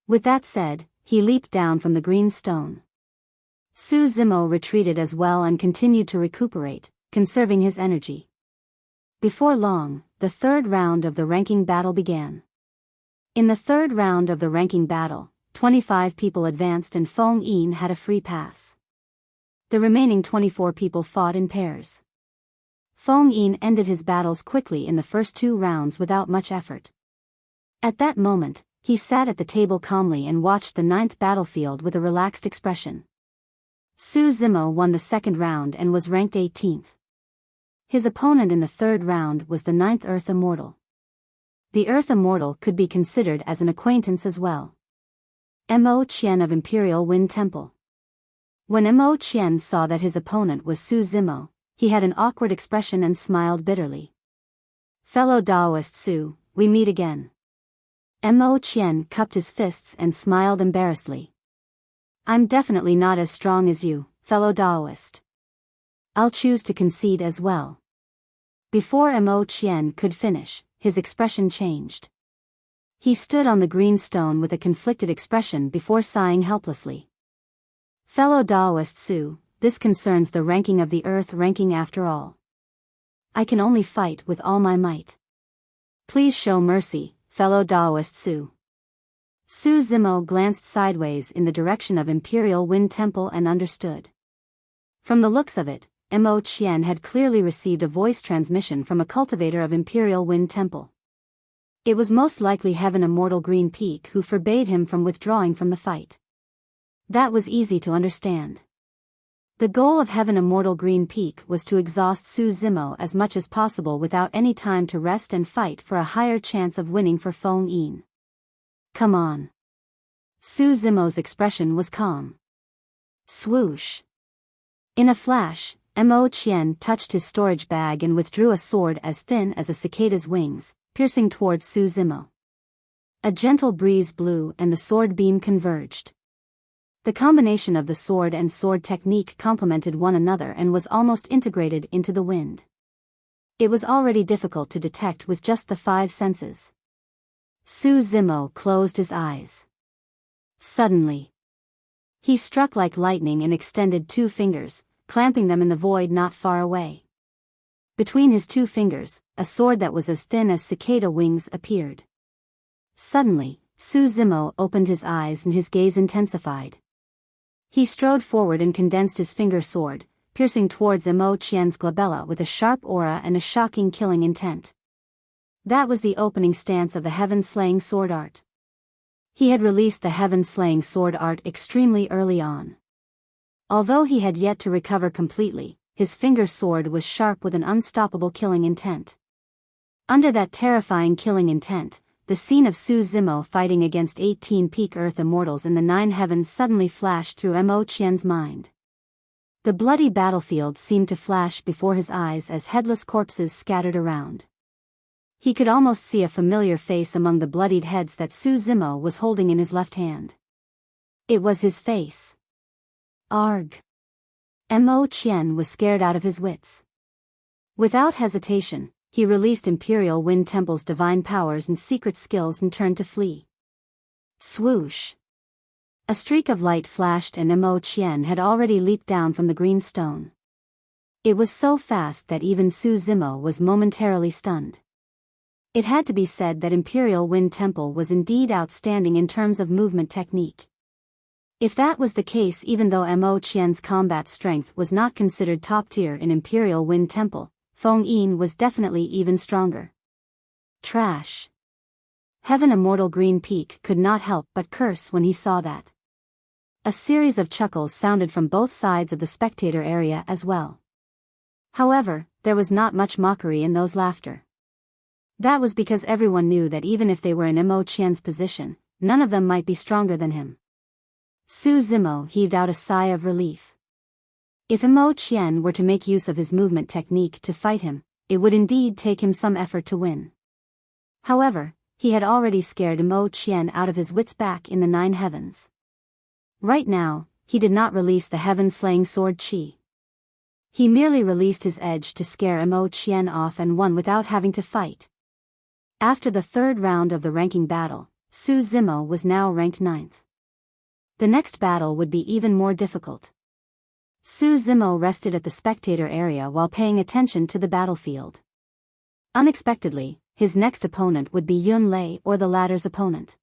With that said, he leaped down from the green stone. Su Zimo retreated as well and continued to recuperate, conserving his energy. Before long, the third round of the ranking battle began. In the third round of the ranking battle, 25 people advanced and Feng Yin had a free pass. The remaining 24 people fought in pairs. Feng Yin ended his battles quickly in the first 2 rounds without much effort. At that moment, he sat at the table calmly and watched the 9th battlefield with a relaxed expression. Su Zimo won the second round and was ranked 18th. His opponent in the third round was the 9th Earth Immortal. The Earth Immortal could be considered as an acquaintance as well. Mo Qian of Imperial Wind Temple. When Mo Qian saw that his opponent was Su Zimo, he had an awkward expression and smiled bitterly. Fellow Daoist Su, we meet again. Mo Qian cupped his fists and smiled embarrassedly. I'm definitely not as strong as you, fellow Daoist. I'll choose to concede as well. Before Mo Qian could finish, his expression changed. He stood on the green stone with a conflicted expression before sighing helplessly. Fellow Daoist Su, this concerns the ranking of the Earth ranking after all. I can only fight with all my might. Please show mercy, fellow Daoist Su. Su Zimo glanced sideways in the direction of Imperial Wind Temple and understood. From the looks of it, Mo Qian had clearly received a voice transmission from a cultivator of Imperial Wind Temple. It was most likely Heaven Immortal Green Peak who forbade him from withdrawing from the fight. That was easy to understand. The goal of Heaven Immortal Green Peak was to exhaust Su Zimo as much as possible without any time to rest and fight for a higher chance of winning for Feng Yin. Come on. Su Zimo's expression was calm. Swoosh. In a flash, Mo Qian touched his storage bag and withdrew a sword as thin as a cicada's wings, piercing towards Su Zimo. A gentle breeze blew and the sword beam converged. The combination of the sword and sword technique complemented one another and was almost integrated into the wind. It was already difficult to detect with just the 5 senses. Su Zimo closed his eyes. Suddenly, he struck like lightning and extended 2 fingers, clamping them in the void not far away. Between his 2 fingers, a sword that was as thin as cicada wings appeared. Suddenly, Su Zimo opened his eyes and his gaze intensified. He strode forward and condensed his finger sword, piercing towards Mo Qian's glabella with a sharp aura and a shocking killing intent. That was the opening stance of the heaven-slaying sword art. He had released the heaven-slaying sword art extremely early on. Although he had yet to recover completely, his finger sword was sharp with an unstoppable killing intent. Under that terrifying killing intent, the scene of Su Zimo fighting against 18 peak Earth immortals in the 9 heavens suddenly flashed through Mo Qian's mind. The bloody battlefield seemed to flash before his eyes as headless corpses scattered around. He could almost see a familiar face among the bloodied heads that Su Zimo was holding in his left hand. It was his face. Arg! Mo Qian was scared out of his wits. Without hesitation, he released Imperial Wind Temple's divine powers and secret skills and turned to flee. Swoosh! A streak of light flashed and Mo Qian had already leaped down from the green stone. It was so fast that even Su Zimo was momentarily stunned. It had to be said that Imperial Wind Temple was indeed outstanding in terms of movement technique. If that was the case, even though Mo Qian's combat strength was not considered top tier in Imperial Wind Temple, Feng Yin was definitely even stronger. Trash. Heaven Immortal Green Peak could not help but curse when he saw that. A series of chuckles sounded from both sides of the spectator area as well. However, there was not much mockery in those laughter. That was because everyone knew that even if they were in Mo Qian's position, none of them might be stronger than him. Su Zimo heaved out a sigh of relief. If Mo Qian were to make use of his movement technique to fight him, it would indeed take him some effort to win. However, he had already scared Mo Qian out of his wits back in the 9 heavens. Right now, he did not release the heaven-slaying sword Qi. He merely released his edge to scare Mo Qian off and won without having to fight. After the 3rd round of the ranking battle, Su Zimo was now ranked 9th. The next battle would be even more difficult. Su Zimo rested at the spectator area while paying attention to the battlefield. Unexpectedly, his next opponent would be Yun Lei or the latter's opponent.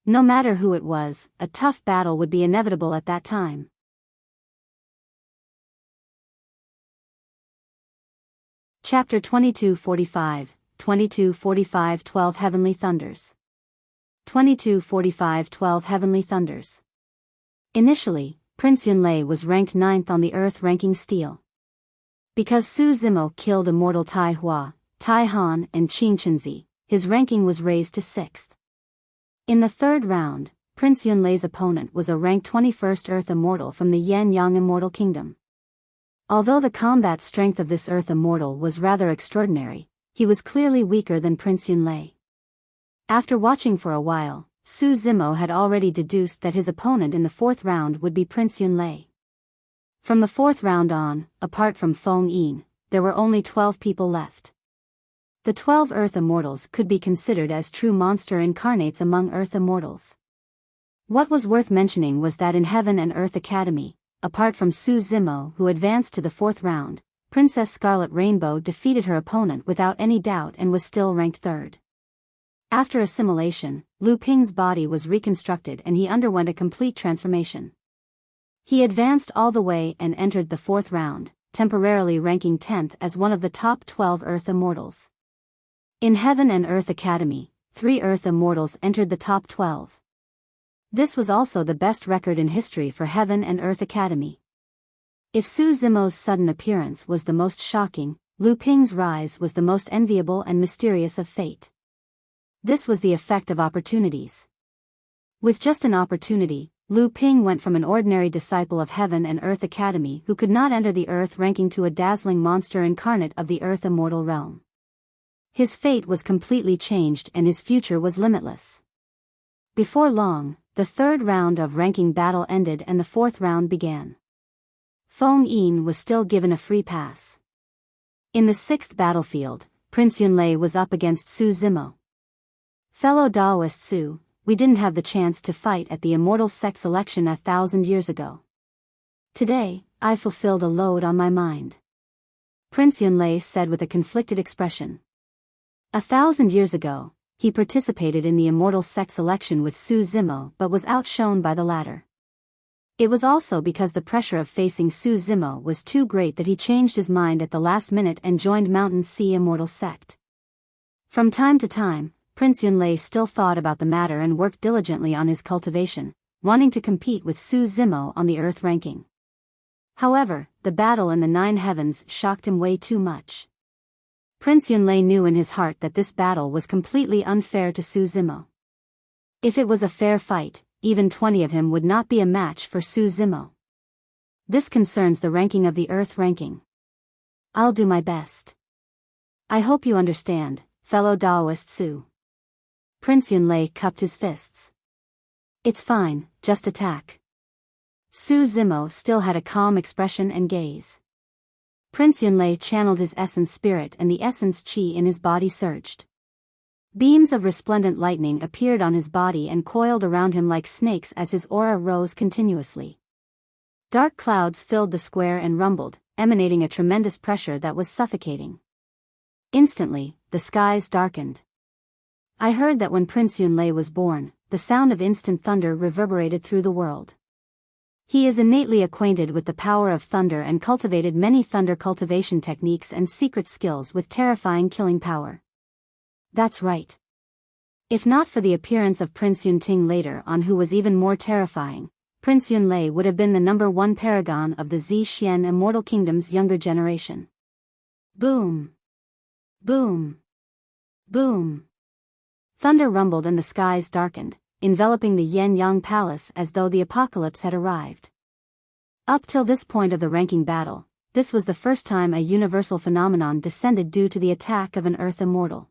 No matter who it was, a tough battle would be inevitable at that time. Chapter 2245, 2245 12 Heavenly Thunders. 2245 12 Heavenly Thunders. Initially, Prince Yunlei was ranked 9th on the Earth ranking stele. Because Su Zimo killed immortal Tai Hua, Tai Han and Qing Chenzi, his ranking was raised to 6th. In the 3rd round, Prince Yunlei's opponent was a ranked 21st Earth Immortal from the Yan Yang Immortal Kingdom. Although the combat strength of this Earth Immortal was rather extraordinary, he was clearly weaker than Prince Yunlei. After watching for a while, Su Zimo had already deduced that his opponent in the 4th round would be Prince Yunlei. From the 4th round on, apart from Feng Yin, there were only 12 people left. The 12 Earth Immortals could be considered as true monster incarnates among Earth Immortals. What was worth mentioning was that in Heaven and Earth Academy, apart from Su Zimo who advanced to the 4th round, Princess Scarlet Rainbow defeated her opponent without any doubt and was still ranked 3rd. After assimilation, Lu Ping's body was reconstructed and he underwent a complete transformation. He advanced all the way and entered the 4th round, temporarily ranking 10th as one of the top 12 Earth Immortals. In Heaven and Earth Academy, 3 Earth Immortals entered the top 12. This was also the best record in history for Heaven and Earth Academy. If Su Zimo's sudden appearance was the most shocking, Lu Ping's rise was the most enviable and mysterious of fate. This was the effect of opportunities. With just an opportunity, Lu Ping went from an ordinary disciple of Heaven and Earth Academy who could not enter the Earth ranking to a dazzling monster incarnate of the Earth immortal realm. His fate was completely changed and his future was limitless. Before long, the third round of ranking battle ended and the fourth round began. Feng Yin was still given a free pass. In the sixth battlefield, Prince Yunlei was up against Su Zimo. Fellow Daoist Su, we didn't have the chance to fight at the immortal sect selection 1,000 years ago. Today, I fulfilled a load on my mind. Prince Yunlei said with a conflicted expression. 1,000 years ago, he participated in the immortal sect selection with Su Zimo but was outshone by the latter. It was also because the pressure of facing Su Zimo was too great that he changed his mind at the last minute and joined Mountain Sea Immortal Sect. From time to time, Prince Yunlei still thought about the matter and worked diligently on his cultivation, wanting to compete with Su Zimo on the Earth ranking. However, the battle in the 9 heavens shocked him way too much. Prince Yunlei knew in his heart that this battle was completely unfair to Su Zimo. If it was a fair fight, even 20 of him would not be a match for Su Zimo. This concerns the ranking of the Earth ranking. I'll do my best. I hope you understand, fellow Daoist Su. Prince Yunlei cupped his fists. It's fine, just attack. Su Zimo still had a calm expression and gaze. Prince Yunlei channeled his essence spirit and the essence qi in his body surged. Beams of resplendent lightning appeared on his body and coiled around him like snakes as his aura rose continuously. Dark clouds filled the square and rumbled, emanating a tremendous pressure that was suffocating. Instantly, the skies darkened. I heard that when Prince Yunlei was born, the sound of instant thunder reverberated through the world. He is innately acquainted with the power of thunder and cultivated many thunder cultivation techniques and secret skills with terrifying killing power. That's right. If not for the appearance of Prince Yunting later on, who was even more terrifying, Prince Yunlei would have been the #1 paragon of the Zhixian Immortal Kingdom's younger generation. Boom! Boom! Boom! Thunder rumbled and the skies darkened, enveloping the Yen-Yang Palace as though the apocalypse had arrived. Up till this point of the ranking battle, this was the first time a universal phenomenon descended due to the attack of an Earth immortal.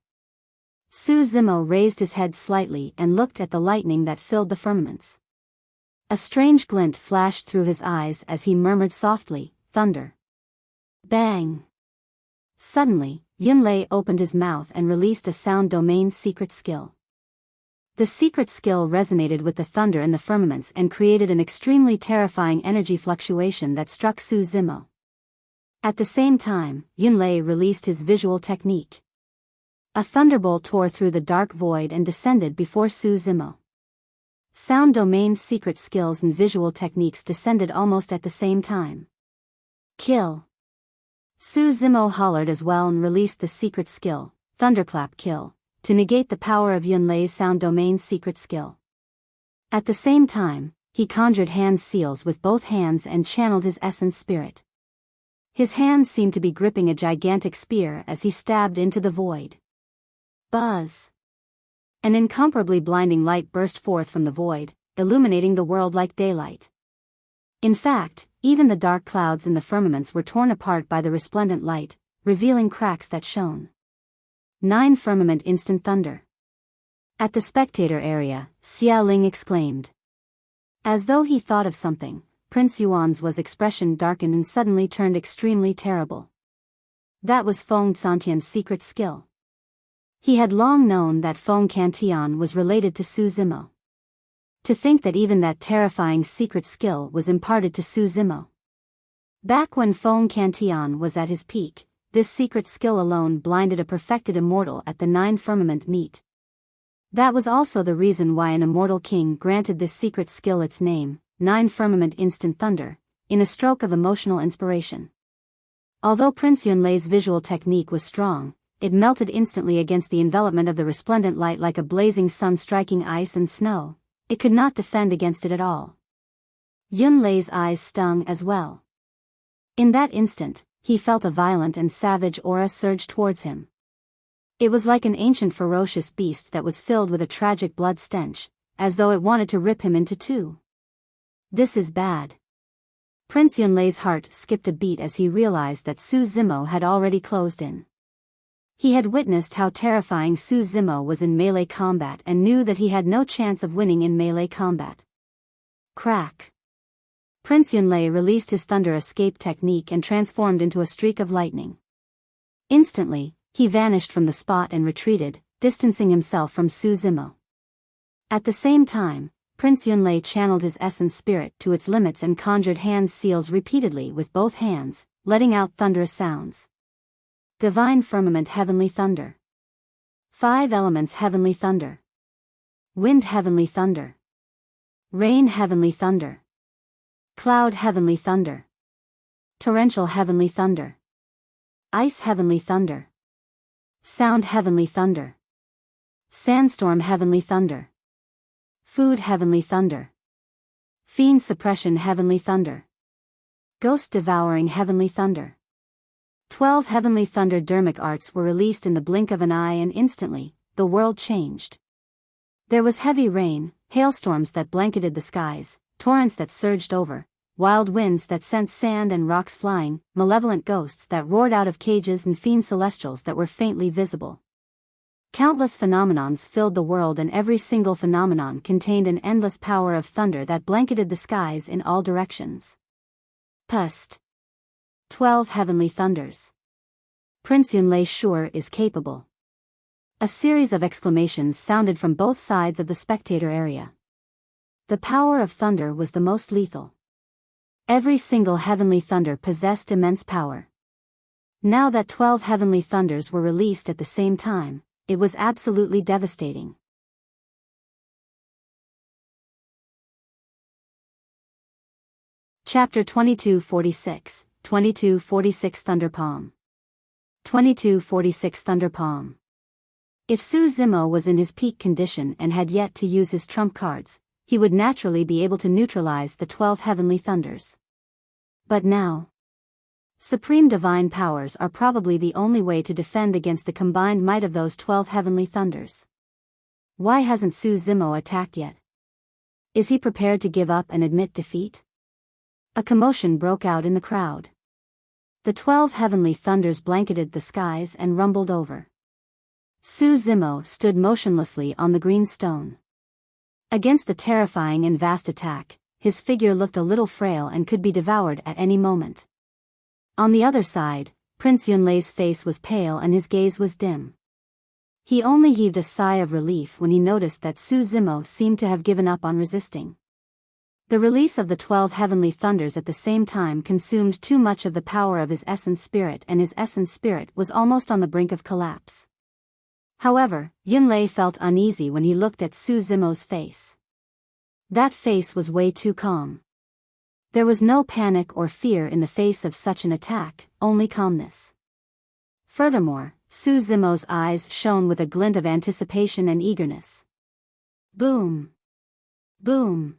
Su Zimo raised his head slightly and looked at the lightning that filled the firmaments. A strange glint flashed through his eyes as he murmured softly, "Thunder." Bang! Suddenly, Yunlei opened his mouth and released a sound domain secret skill. The secret skill resonated with the thunder in the firmaments and created an extremely terrifying energy fluctuation that struck Su Zimo. At the same time, Yunlei released his visual technique. A thunderbolt tore through the dark void and descended before Su Zimo. Sound domain secret skills and visual techniques descended almost at the same time. Kill! Su Zimo hollered as well and released the secret skill, Thunderclap Kill, to negate the power of Yunlei's sound domain secret skill. At the same time, he conjured hand seals with both hands and channeled his essence spirit. His hands seemed to be gripping a gigantic spear as he stabbed into the void. Buzz! An incomparably blinding light burst forth from the void, illuminating the world like daylight. In fact, even the dark clouds in the firmaments were torn apart by the resplendent light, revealing cracks that shone. 9 firmament instant thunder. At the spectator area, Xia Ling exclaimed. As though he thought of something, Prince Yuan's expression darkened and suddenly turned extremely terrible. That was Feng Xantian's secret skill. He had long known that Feng Cantian was related to Su Zimo. To think that even that terrifying secret skill was imparted to Su Zimo. Back when Feng Cantian was at his peak, this secret skill alone blinded a perfected immortal at the 9 firmament meet. That was also the reason why an immortal king granted this secret skill its name, 9 firmament instant thunder, in a stroke of emotional inspiration. Although Prince Yunlei's visual technique was strong, it melted instantly against the envelopment of the resplendent light like a blazing sun striking ice and snow. It could not defend against it at all. Yunlei's eyes stung as well. In that instant, he felt a violent and savage aura surge towards him. It was like an ancient ferocious beast that was filled with a tragic blood stench, as though it wanted to rip him into two. This is bad. Prince Yunlei's heart skipped a beat as he realized that Su Zimo had already closed in. He had witnessed how terrifying Su Zimo was in melee combat and knew that he had no chance of winning in melee combat. Crack. Prince Yunlei released his thunder escape technique and transformed into a streak of lightning. Instantly, he vanished from the spot and retreated, distancing himself from Su Zimo. At the same time, Prince Yunlei channeled his essence spirit to its limits and conjured hand seals repeatedly with both hands, letting out thunderous sounds. Divine Firmament Heavenly Thunder. 5 Elements Heavenly Thunder. Wind Heavenly Thunder. Rain Heavenly Thunder. Cloud Heavenly Thunder. Torrential Heavenly Thunder. Ice Heavenly Thunder. Sound Heavenly Thunder. Sandstorm Heavenly Thunder. Food Heavenly Thunder. Fiend Suppression Heavenly Thunder. Ghost Devouring Heavenly Thunder. 12 Heavenly Thunder Dermic arts were released in the blink of an eye, and instantly, the world changed. There was heavy rain, hailstorms that blanketed the skies, torrents that surged over, wild winds that sent sand and rocks flying, malevolent ghosts that roared out of cages, and fiend celestials that were faintly visible. Countless phenomenons filled the world, and every single phenomenon contained an endless power of thunder that blanketed the skies in all directions. Pust. 12 Heavenly Thunders. Prince Yunlei sure is capable. A series of exclamations sounded from both sides of the spectator area. The power of thunder was the most lethal. Every single heavenly thunder possessed immense power. Now that 12 heavenly thunders were released at the same time, it was absolutely devastating. Chapter 2246, 2246 Thunder Palm. 2246 Thunder Palm. If Su Zimo was in his peak condition and had yet to use his trump cards, he would naturally be able to neutralize the 12 heavenly thunders. But now, supreme divine powers are probably the only way to defend against the combined might of those 12 heavenly thunders. Why hasn't Su Zimo attacked yet? Is he prepared to give up and admit defeat? A commotion broke out in the crowd. The 12 heavenly thunders blanketed the skies and rumbled over. Su Zimo stood motionlessly on the green stone. Against the terrifying and vast attack, his figure looked a little frail and could be devoured at any moment. On the other side, Prince Yunlei's face was pale and his gaze was dim. He only heaved a sigh of relief when he noticed that Su Zimo seemed to have given up on resisting. The release of the 12 heavenly thunders at the same time consumed too much of the power of his essence spirit, and his essence spirit was almost on the brink of collapse. However, Yunlei felt uneasy when he looked at Su Zimo's face. That face was way too calm. There was no panic or fear in the face of such an attack, only calmness. Furthermore, Su Zimo's eyes shone with a glint of anticipation and eagerness. Boom! Boom!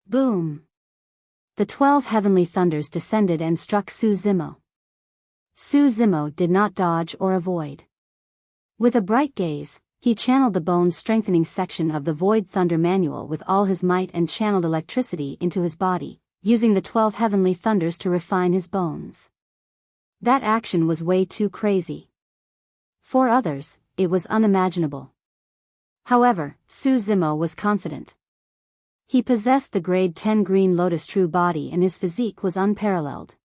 Boom! The 12 heavenly thunders descended and struck Su Zimo. Su Zimo did not dodge or avoid. With a bright gaze, he channeled the bone-strengthening section of the Void Thunder Manual with all his might and channeled electricity into his body, using the 12 heavenly thunders to refine his bones. That action was way too crazy. For others, it was unimaginable. However, Su Zimo was confident. He possessed the grade 10 Green Lotus true body and his physique was unparalleled.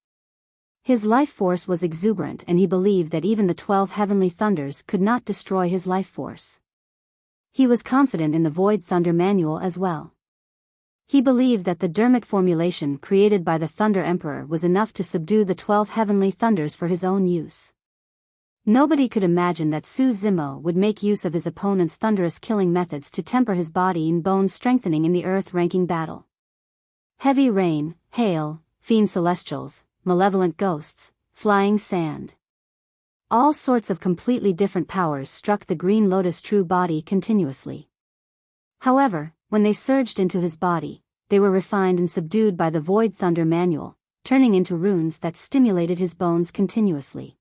His life force was exuberant and he believed that even the 12 heavenly thunders could not destroy his life force. He was confident in the Void Thunder Manual as well. He believed that the dermic formulation created by the Thunder Emperor was enough to subdue the 12 heavenly thunders for his own use. Nobody could imagine that Su Zimo would make use of his opponent's thunderous killing methods to temper his body and bones strengthening in the earth-ranking battle. Heavy rain, hail, fiend celestials, malevolent ghosts, flying sand. All sorts of completely different powers struck the Green Lotus true body continuously. However, when they surged into his body, they were refined and subdued by the Void Thunder Manual, turning into runes that stimulated his bones continuously.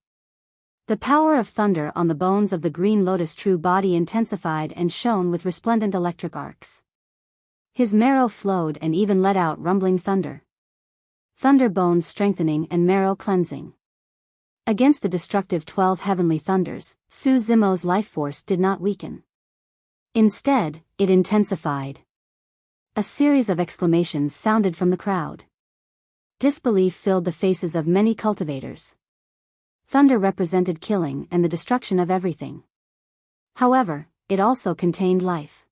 The power of thunder on the bones of the Green Lotus true body intensified and shone with resplendent electric arcs. His marrow flowed and even let out rumbling thunder. Thunder bones strengthening and marrow cleansing. Against the destructive 12 heavenly thunders, Su Zimo's life force did not weaken. Instead, it intensified. A series of exclamations sounded from the crowd. Disbelief filled the faces of many cultivators. Thunder represented killing and the destruction of everything. However, it also contained life.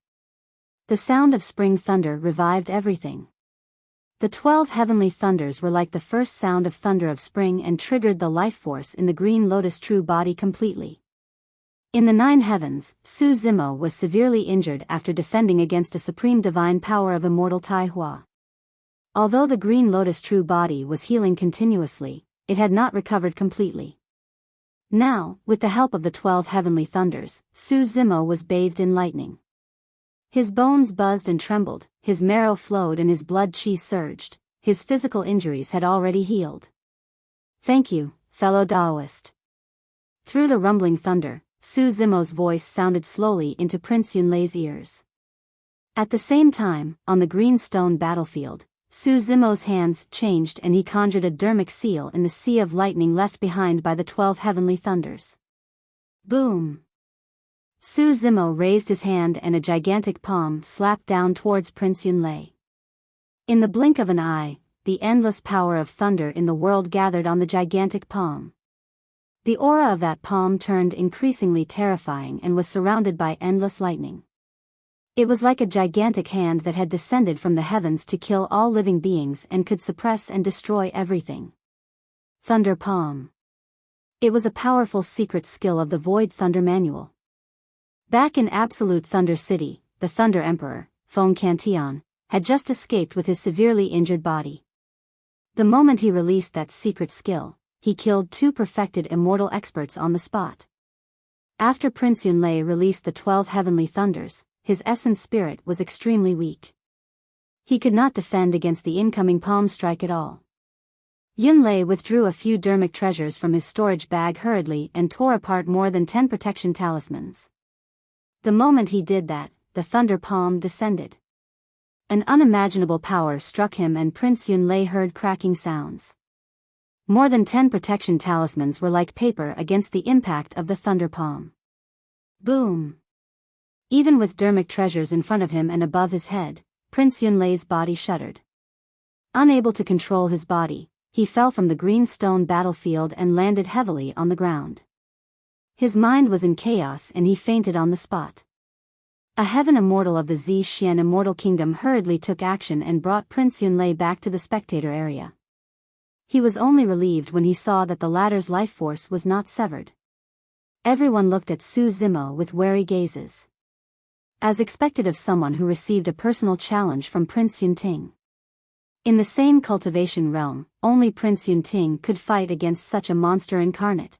The sound of spring thunder revived everything. The 12 heavenly thunders were like the first sound of thunder of spring and triggered the life force in the green lotus true body completely. In the 9 heavens, Su Zimo was severely injured after defending against a supreme divine power of immortal Tai Hua. Although the green lotus true body was healing continuously, it had not recovered completely. Now, with the help of the 12 heavenly thunders, Su Zimo was bathed in lightning. His bones buzzed and trembled, his marrow flowed and his blood chi surged. His physical injuries had already healed. Thank you, fellow Taoist. Through the rumbling thunder, Su Zimo's voice sounded slowly into Prince Yunlei's ears. At the same time, on the green stone battlefield, Su Zimo's hands changed and he conjured a dermic seal in the sea of lightning left behind by the 12 heavenly thunders. Boom! Su Zimo raised his hand and a gigantic palm slapped down towards Prince Yunlei. In the blink of an eye, the endless power of thunder in the world gathered on the gigantic palm. The aura of that palm turned increasingly terrifying and was surrounded by endless lightning. It was like a gigantic hand that had descended from the heavens to kill all living beings and could suppress and destroy everything. Thunder Palm. It was a powerful secret skill of the Void Thunder Manual. Back in Absolute Thunder City, the Thunder Emperor, Feng Cantian, had just escaped with his severely injured body. The moment he released that secret skill, he killed 2 perfected immortal experts on the spot. After Prince Yunlei released the 12 heavenly thunders, his essence spirit was extremely weak. He could not defend against the incoming palm strike at all. Yunlei withdrew a few dermic treasures from his storage bag hurriedly and tore apart more than 10 protection talismans. The moment he did that, the thunder palm descended. An unimaginable power struck him and Prince Yunlei heard cracking sounds. More than 10 protection talismans were like paper against the impact of the thunder palm. Boom! Even with dermic treasures in front of him and above his head, Prince Yunlei's body shuddered. Unable to control his body, he fell from the green stone battlefield and landed heavily on the ground. His mind was in chaos and he fainted on the spot. A heaven immortal of the Zixian Immortal Kingdom hurriedly took action and brought Prince Yunlei back to the spectator area. He was only relieved when he saw that the latter's life force was not severed. Everyone looked at Su Zimo with wary gazes. As expected of someone who received a personal challenge from Prince Yunting. In the same cultivation realm, only Prince Yunting could fight against such a monster incarnate.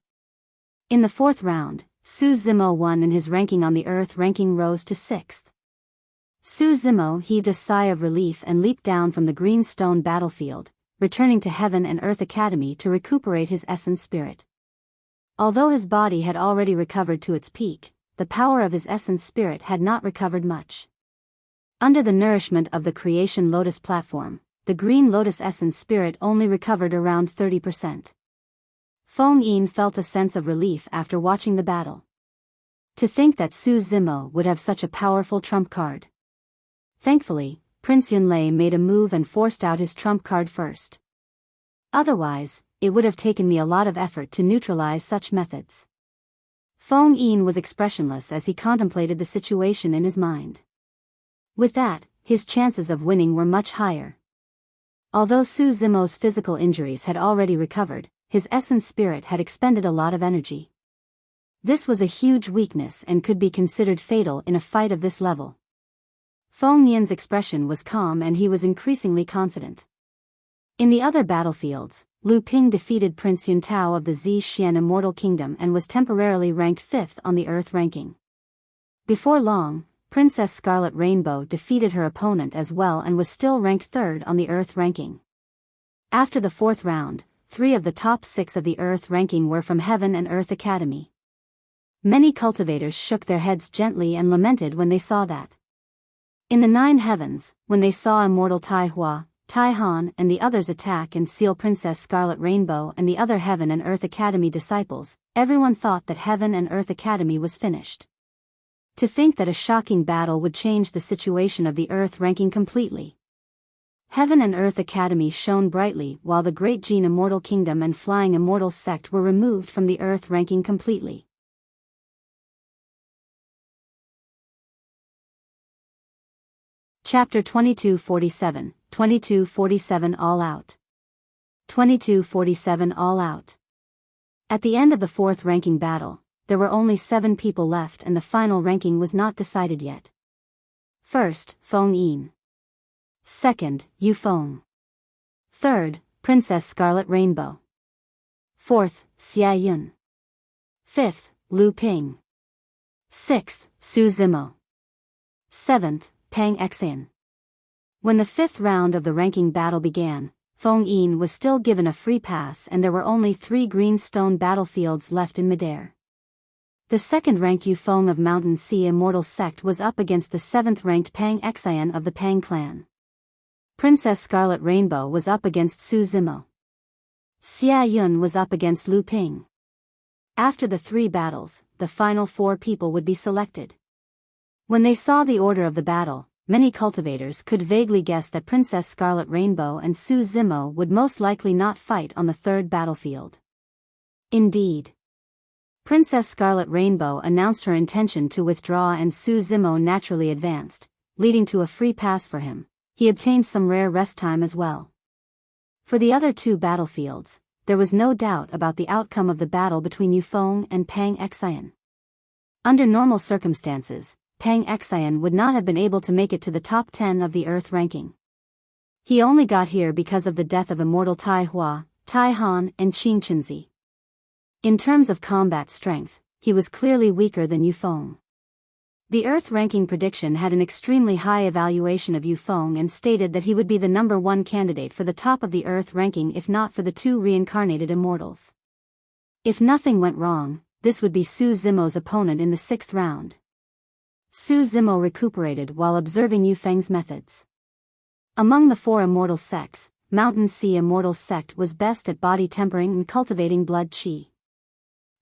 In the 4th round, Su Zimo won and his ranking on the Earth ranking rose to 6th. Su Zimo heaved a sigh of relief and leaped down from the green stone battlefield, returning to Heaven and Earth Academy to recuperate his essence spirit. Although his body had already recovered to its peak, the power of his essence spirit had not recovered much. Under the nourishment of the Creation Lotus platform, the Green Lotus essence spirit only recovered around 30%. Feng Yin felt a sense of relief after watching the battle. To think that Su Zimo would have such a powerful trump card. Thankfully, Prince Yunlei made a move and forced out his trump card first. Otherwise, it would have taken me a lot of effort to neutralize such methods. Feng Yin was expressionless as he contemplated the situation in his mind. With that, his chances of winning were much higher. Although Su Zimo's physical injuries had already recovered, his essence spirit had expended a lot of energy. This was a huge weakness and could be considered fatal in a fight of this level. Feng Yin's expression was calm and he was increasingly confident. In the other battlefields, Lu Ping defeated Prince Yun Tao of the Zixian Immortal Kingdom and was temporarily ranked 5th on the Earth ranking. Before long, Princess Scarlet Rainbow defeated her opponent as well and was still ranked 3rd on the Earth ranking. After the 4th round, 3 of the top 6 of the Earth ranking were from Heaven and Earth Academy. Many cultivators shook their heads gently and lamented when they saw that. In the 9 heavens, when they saw immortal Tai Hua, Tai Han and the others attack and seal Princess Scarlet Rainbow and the other Heaven and Earth Academy disciples, everyone thought that Heaven and Earth Academy was finished. To think that a shocking battle would change the situation of the Earth ranking completely. Heaven and Earth Academy shone brightly while the Great Gene Immortal Kingdom and Flying Immortal Sect were removed from the Earth ranking completely. Chapter 2247, 2247 All Out. 2247 All Out. At the end of the 4th ranking battle, there were only 7 people left and the final ranking was not decided yet. First, Feng Yin. Second, Yu Feng. Third, Princess Scarlet Rainbow. Fourth, Xia Yun. Fifth, Lu Ping. Sixth, Su Zimo. Seventh, Pang Xian. When the 5th round of the ranking battle began, Feng Yin was still given a free pass and there were only 3 green stone battlefields left in midair. The 2nd-ranked Yu Feng of Mountain Sea Immortal Sect was up against the 7th-ranked Pang Xian of the Pang clan. Princess Scarlet Rainbow was up against Su Zimo. Xia Yun was up against Lu Ping. After the 3 battles, the final 4 people would be selected. When they saw the order of the battle, many cultivators could vaguely guess that Princess Scarlet Rainbow and Su Zimo would most likely not fight on the 3rd battlefield. Indeed, Princess Scarlet Rainbow announced her intention to withdraw and Su Zimo naturally advanced, leading to a free pass for him. He obtained some rare rest time as well. For the other 2 battlefields, there was no doubt about the outcome of the battle between Yu Feng and Pang Xian. Under normal circumstances, Pang Xian would not have been able to make it to the top 10 of the Earth ranking. He only got here because of the death of immortal Tai Hua, Tai Han and Qing Qinzi. In terms of combat strength, he was clearly weaker than Yu Feng. The Earth ranking prediction had an extremely high evaluation of Yu Feng and stated that he would be the number 1 candidate for the top of the Earth ranking if not for the 2 reincarnated immortals. If nothing went wrong, this would be Su Zimo's opponent in the 6th round. Su Zimo recuperated while observing Yu Feng's methods. Among the 4 immortal sects, Mountain Sea Immortal Sect was best at body tempering and cultivating blood qi.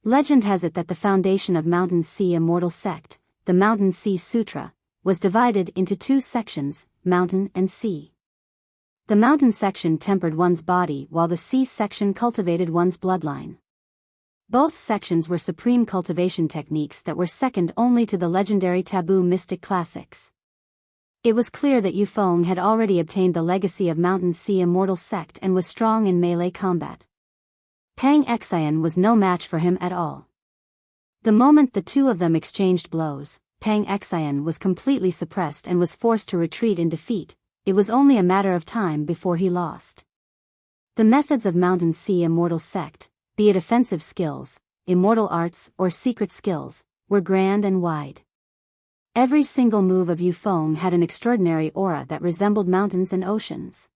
Legend has it that the foundation of Mountain Sea Immortal Sect, the Mountain Sea Sutra, was divided into 2 sections, mountain and sea. The mountain section tempered one's body while the sea section cultivated one's bloodline. Both sections were supreme cultivation techniques that were second only to the legendary taboo mystic classics. It was clear that Yu Feng had already obtained the legacy of Mountain Sea Immortal Sect and was strong in melee combat. Pang Xian was no match for him at all. The moment the 2 of them exchanged blows, Pang Xian was completely suppressed and was forced to retreat in defeat. It was only a matter of time before he lost. The methods of Mountain Sea Immortal Sect, be it offensive skills, immortal arts or secret skills, were grand and wide. Every single move of Yu Feng had an extraordinary aura that resembled mountains and oceans.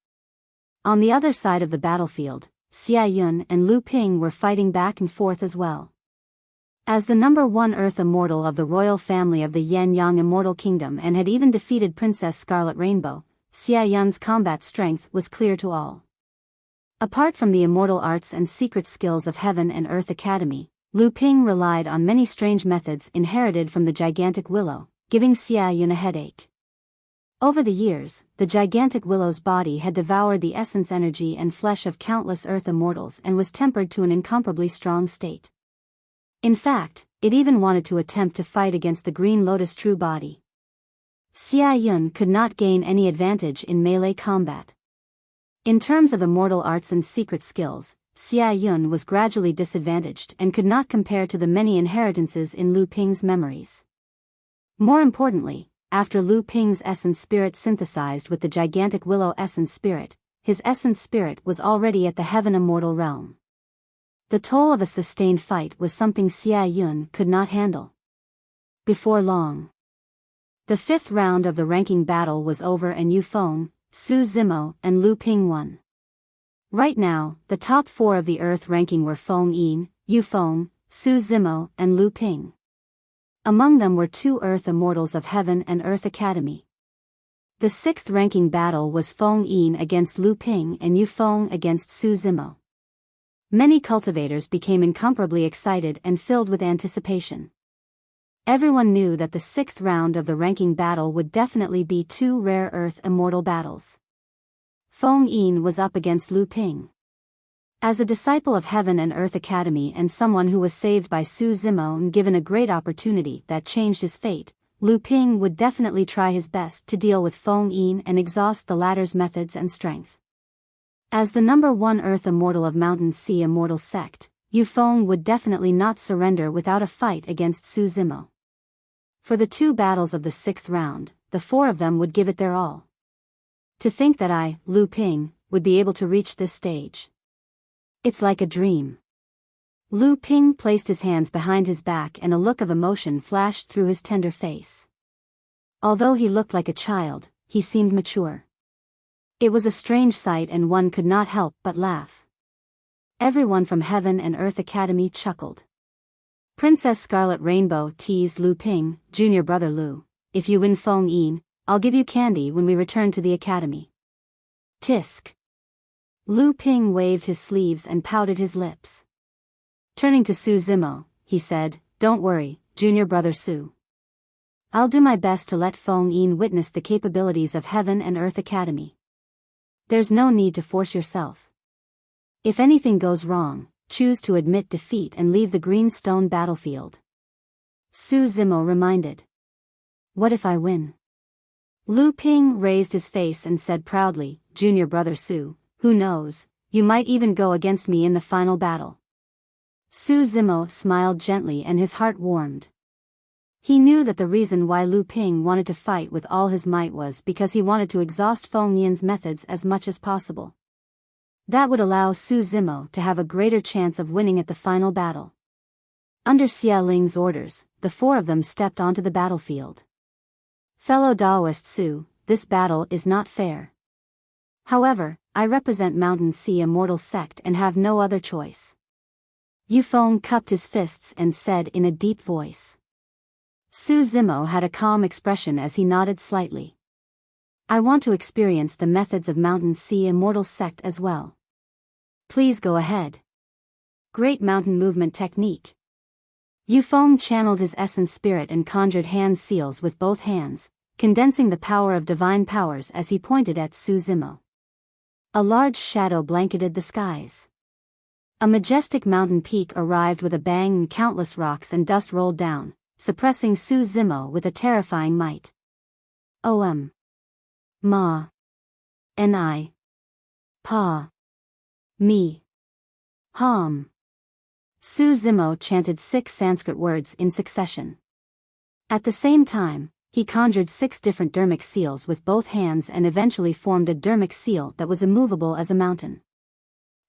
On the other side of the battlefield, Xia Yun and Lu Ping were fighting back and forth as well. As the number 1 Earth Immortal of the royal family of the Yan-Yang Immortal Kingdom and had even defeated Princess Scarlet Rainbow, Xia Yun's combat strength was clear to all. Apart from the immortal arts and secret skills of Heaven and Earth Academy, Lu Ping relied on many strange methods inherited from the gigantic willow, giving Xia Yun a headache. Over the years, the gigantic willow's body had devoured the essence energy and flesh of countless Earth Immortals and was tempered to an incomparably strong state. In fact, it even wanted to attempt to fight against the Green Lotus true body. Xia Yun could not gain any advantage in melee combat. In terms of immortal arts and secret skills, Xia Yun was gradually disadvantaged and could not compare to the many inheritances in Lu Ping's memories. More importantly, after Lu Ping's essence spirit synthesized with the gigantic willow essence spirit, his essence spirit was already at the Heaven Immortal realm. The toll of a sustained fight was something Xia Yun could not handle. Before long, the 5th round of the ranking battle was over and Yu Feng, Su Zimo and Lu Ping won. Right now, the top 4 of the Earth ranking were Feng Yin, Yu Feng, Su Zimo and Lu Ping. Among them were 2 Earth Immortals of Heaven and Earth Academy. The sixth-ranking battle was Feng Yin against Lu Ping and Yu Feng against Su Zimo. Many cultivators became incomparably excited and filled with anticipation. Everyone knew that the sixth round of the ranking battle would definitely be two rare earth immortal battles. Feng Yin was up against Lu Ping. As a disciple of Heaven and Earth Academy and someone who was saved by Su Zimo and given a great opportunity that changed his fate, Lu Ping would definitely try his best to deal with Feng Yin and exhaust the latter's methods and strength. As the number one Earth Immortal of Mountain Sea Immortal Sect, Yu Feng would definitely not surrender without a fight against Su Zimo. For the two battles of the sixth round, the four of them would give it their all. To think that I, Lu Ping, would be able to reach this stage. It's like a dream. Lu Ping placed his hands behind his back and a look of emotion flashed through his tender face. Although he looked like a child, he seemed mature. It was a strange sight and one could not help but laugh. Everyone from Heaven and Earth Academy chuckled. Princess Scarlet Rainbow teased Lu Ping, "Junior brother Lu, if you win Feng Yin, I'll give you candy when we return to the academy." Tisk. Lu Ping waved his sleeves and pouted his lips. Turning to Su Zimo, he said, "Don't worry, junior brother Su. I'll do my best to let Feng Yin witness the capabilities of Heaven and Earth Academy. There's no need to force yourself. If anything goes wrong, choose to admit defeat and leave the green stone battlefield." Su Zimo reminded. "What if I win?" Lu Ping raised his face and said proudly, "Junior brother Su, who knows, you might even go against me in the final battle." Su Zimo smiled gently and his heart warmed. He knew that the reason why Lu Ping wanted to fight with all his might was because he wanted to exhaust Feng Yin's methods as much as possible. That would allow Su Zimo to have a greater chance of winning at the final battle. Under Xia Ling's orders, the four of them stepped onto the battlefield. "Fellow Daoist Su, this battle is not fair. However, I represent Mountain Sea Immortal Sect and have no other choice." Yu Feng cupped his fists and said in a deep voice. Su Zimo had a calm expression as he nodded slightly. "I want to experience the methods of Mountain Sea Immortal Sect as well. Please go ahead." Great Mountain Movement Technique. Yu Feng channeled his essence spirit and conjured hand seals with both hands, condensing the power of divine powers as he pointed at Su Zimo. A large shadow blanketed the skies. A majestic mountain peak arrived with a bang and countless rocks and dust rolled down, suppressing Su Zimo with a terrifying might. "Om. Ma. Ni. Pa. Mi. Hum." Su Zimo chanted 6 Sanskrit words in succession. At the same time, he conjured 6 different dermic seals with both hands and eventually formed a dermic seal that was immovable as a mountain.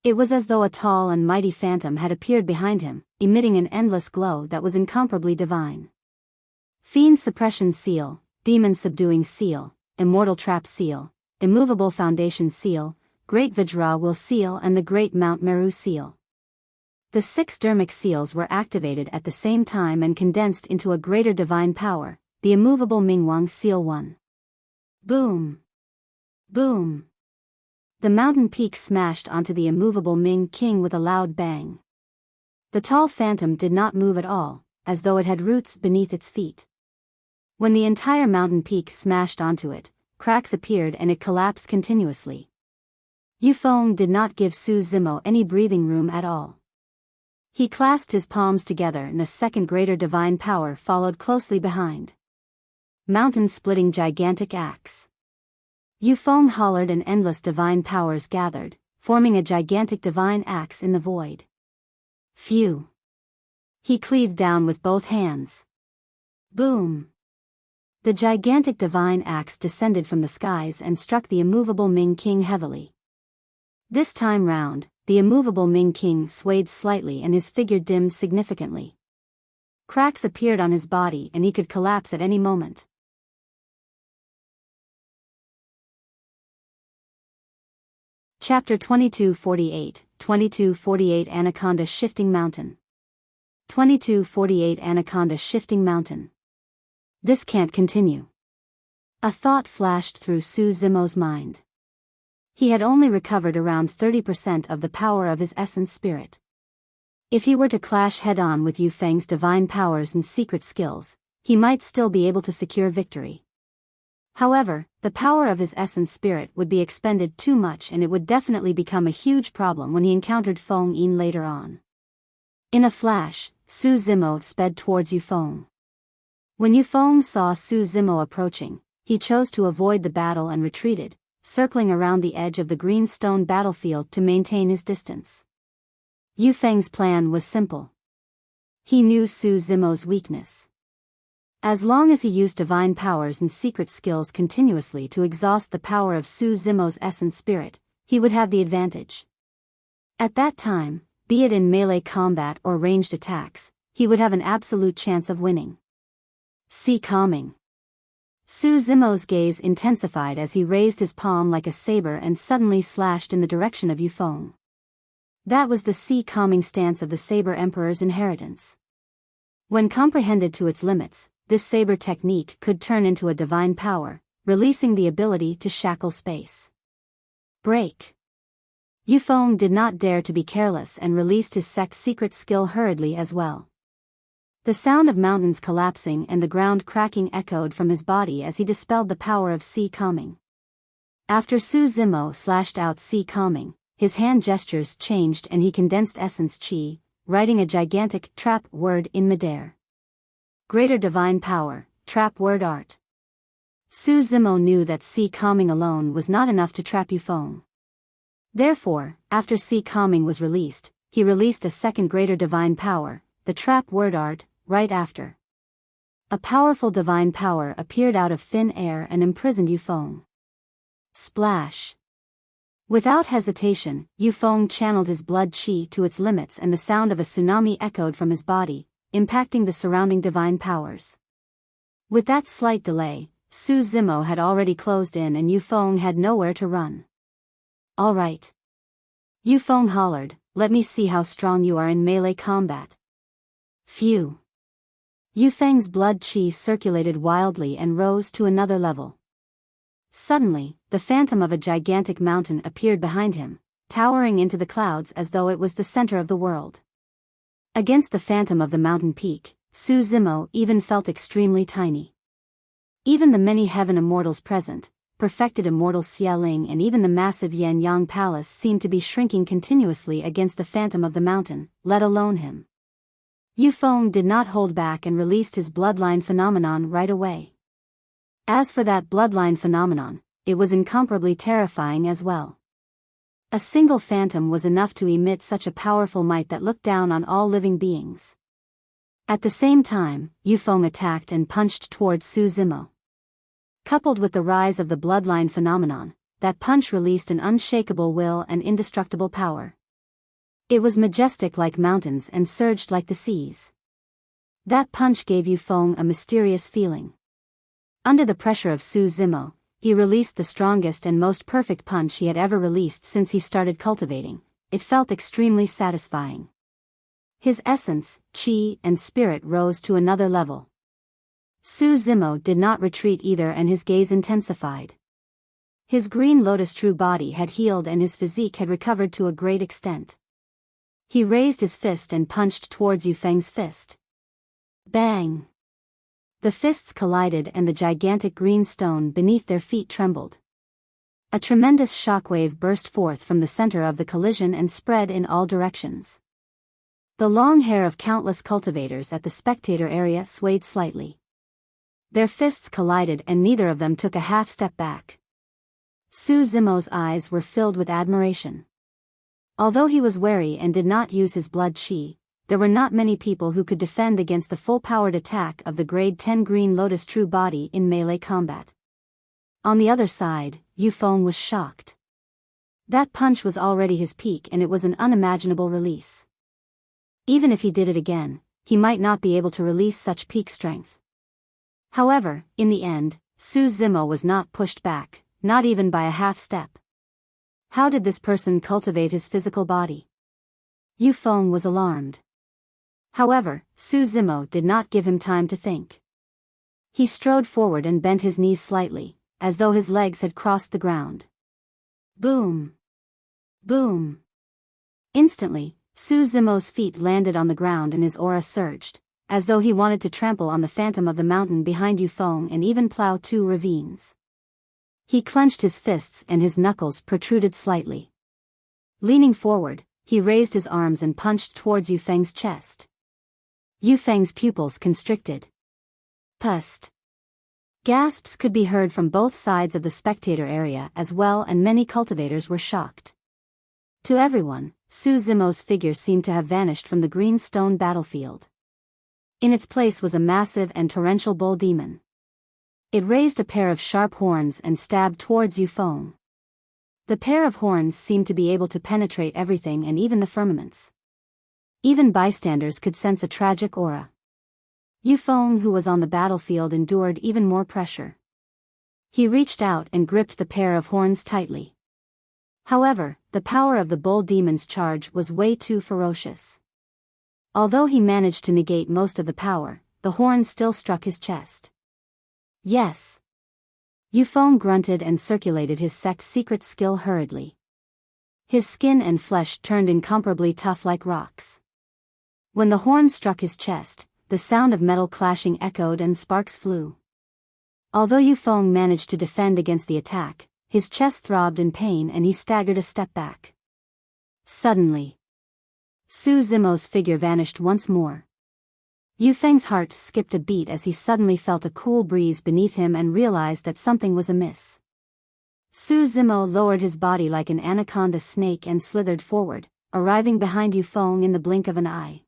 It was as though a tall and mighty phantom had appeared behind him, emitting an endless glow that was incomparably divine. Fiend Suppression Seal, Demon Subduing Seal, Immortal Trap Seal, Immovable Foundation Seal, Great Vajra Will Seal and the Great Mount Meru Seal. The 6 dermic seals were activated at the same time and condensed into a greater divine power, the immovable Mingwang Seal 1. Boom! Boom! The mountain peak smashed onto the immovable Ming King with a loud bang. The tall phantom did not move at all, as though it had roots beneath its feet. When the entire mountain peak smashed onto it, cracks appeared and it collapsed continuously. Yu Feng did not give Su Zimo any breathing room at all. He clasped his palms together and a second greater divine power followed closely behind. Mountain-splitting gigantic axe. Yu Feng hollered and endless divine powers gathered, forming a gigantic divine axe in the void. Phew! He cleaved down with both hands. Boom! The gigantic divine axe descended from the skies and struck the immovable Ming King heavily. This time round, the immovable Ming King swayed slightly and his figure dimmed significantly. Cracks appeared on his body and he could collapse at any moment. Chapter 2248, 2248 Anaconda Shifting Mountain. 2248 Anaconda Shifting Mountain. This can't continue. A thought flashed through Su Zimo's mind. He had only recovered around 30% of the power of his essence spirit. If he were to clash head-on with Yu Feng's divine powers and secret skills, he might still be able to secure victory. However, the power of his essence spirit would be expended too much, and it would definitely become a huge problem when he encountered Feng Yin later on. In a flash, Su Zimo sped towards Yu Feng. When Yu Feng saw Su Zimo approaching, he chose to avoid the battle and retreated, circling around the edge of the green stone battlefield to maintain his distance. Yu Feng's plan was simple. He knew Su Zimo's weakness. As long as he used divine powers and secret skills continuously to exhaust the power of Su Zimo's essence spirit, he would have the advantage. At that time, be it in melee combat or ranged attacks, he would have an absolute chance of winning. See calming. Su Zimo's gaze intensified as he raised his palm like a saber and suddenly slashed in the direction of Yu Feng. That was the sea calming stance of the Saber Emperor's inheritance. When comprehended to its limits, this saber technique could turn into a divine power, releasing the ability to shackle space. Break. Yu Feng did not dare to be careless and released his secret skill hurriedly as well. The sound of mountains collapsing and the ground cracking echoed from his body as he dispelled the power of sea calming. After Su Zimo slashed out sea calming, his hand gestures changed and he condensed essence chi, writing a gigantic trap word in midair. Greater divine power, trap word art. Su Zimo knew that sea calming alone was not enough to trap Yu Feng. Therefore, after sea calming was released, he released a second greater divine power, the trap word art, right after. A powerful divine power appeared out of thin air and imprisoned Yu Feng. Splash. Without hesitation, Yu Feng channeled his blood qi to its limits and the sound of a tsunami echoed from his body, impacting the surrounding divine powers. With that slight delay, Su Zimo had already closed in and Yu Feng had nowhere to run. All right. Yu Feng hollered, let me see how strong you are in melee combat. Phew. Yu Feng's blood qi circulated wildly and rose to another level. Suddenly, the phantom of a gigantic mountain appeared behind him, towering into the clouds as though it was the center of the world. Against the phantom of the mountain peak, Su Zimo even felt extremely tiny. Even the many heaven immortals present, perfected immortals Xia Ling and even the massive Yan Yang palace seemed to be shrinking continuously against the phantom of the mountain, let alone him. Yu Feng did not hold back and released his bloodline phenomenon right away. As for that bloodline phenomenon, it was incomparably terrifying as well. A single phantom was enough to emit such a powerful might that looked down on all living beings. At the same time, Yu Feng attacked and punched towards Su Zimo. Coupled with the rise of the bloodline phenomenon, that punch released an unshakable will and indestructible power. It was majestic like mountains and surged like the seas. That punch gave Yu Feng a mysterious feeling. Under the pressure of Su Zimo, he released the strongest and most perfect punch he had ever released since he started cultivating. It felt extremely satisfying. His essence, chi, and spirit rose to another level. Su Zimo did not retreat either and his gaze intensified. His green lotus true body had healed and his physique had recovered to a great extent. He raised his fist and punched towards Yu Feng's fist. Bang! The fists collided and the gigantic green stone beneath their feet trembled. A tremendous shockwave burst forth from the center of the collision and spread in all directions. The long hair of countless cultivators at the spectator area swayed slightly. Their fists collided and neither of them took a half step back. Su Zimo's eyes were filled with admiration. Although he was wary and did not use his blood qi, there were not many people who could defend against the full-powered attack of the grade 10 green lotus true body in melee combat. On the other side, Yu Feng was shocked. That punch was already his peak and it was an unimaginable release. Even if he did it again, he might not be able to release such peak strength. However, in the end, Su Zimo was not pushed back, not even by a half step. How did this person cultivate his physical body? Yu Feng was alarmed. However, Su Zimo did not give him time to think. He strode forward and bent his knees slightly, as though his legs had crossed the ground. Boom! Boom! Instantly, Su Zimo's feet landed on the ground and his aura surged, as though he wanted to trample on the phantom of the mountain behind Yufeng and even plow 2 ravines. He clenched his fists and his knuckles protruded slightly. Leaning forward, he raised his arms and punched towards Yufeng's chest. Yufeng's pupils constricted. Pust! Gasps could be heard from both sides of the spectator area as well, and many cultivators were shocked. To everyone, Su Zimo's figure seemed to have vanished from the green stone battlefield. In its place was a massive and torrential bull demon. It raised a pair of sharp horns and stabbed towards Yufeng. The pair of horns seemed to be able to penetrate everything and even the firmaments. Even bystanders could sense a tragic aura. Yufeng, who was on the battlefield, endured even more pressure. He reached out and gripped the pair of horns tightly. However, the power of the bull demon's charge was way too ferocious. Although he managed to negate most of the power, the horn still struck his chest. Yes! Yufeng grunted and circulated his secret skill hurriedly. His skin and flesh turned incomparably tough like rocks. When the horn struck his chest, the sound of metal clashing echoed and sparks flew. Although Yufeng managed to defend against the attack, his chest throbbed in pain and he staggered a step back. Suddenly, Su Zimo's figure vanished once more. Yufeng's heart skipped a beat as he suddenly felt a cool breeze beneath him and realized that something was amiss. Su Zimo lowered his body like an anaconda snake and slithered forward, arriving behind Yufeng in the blink of an eye.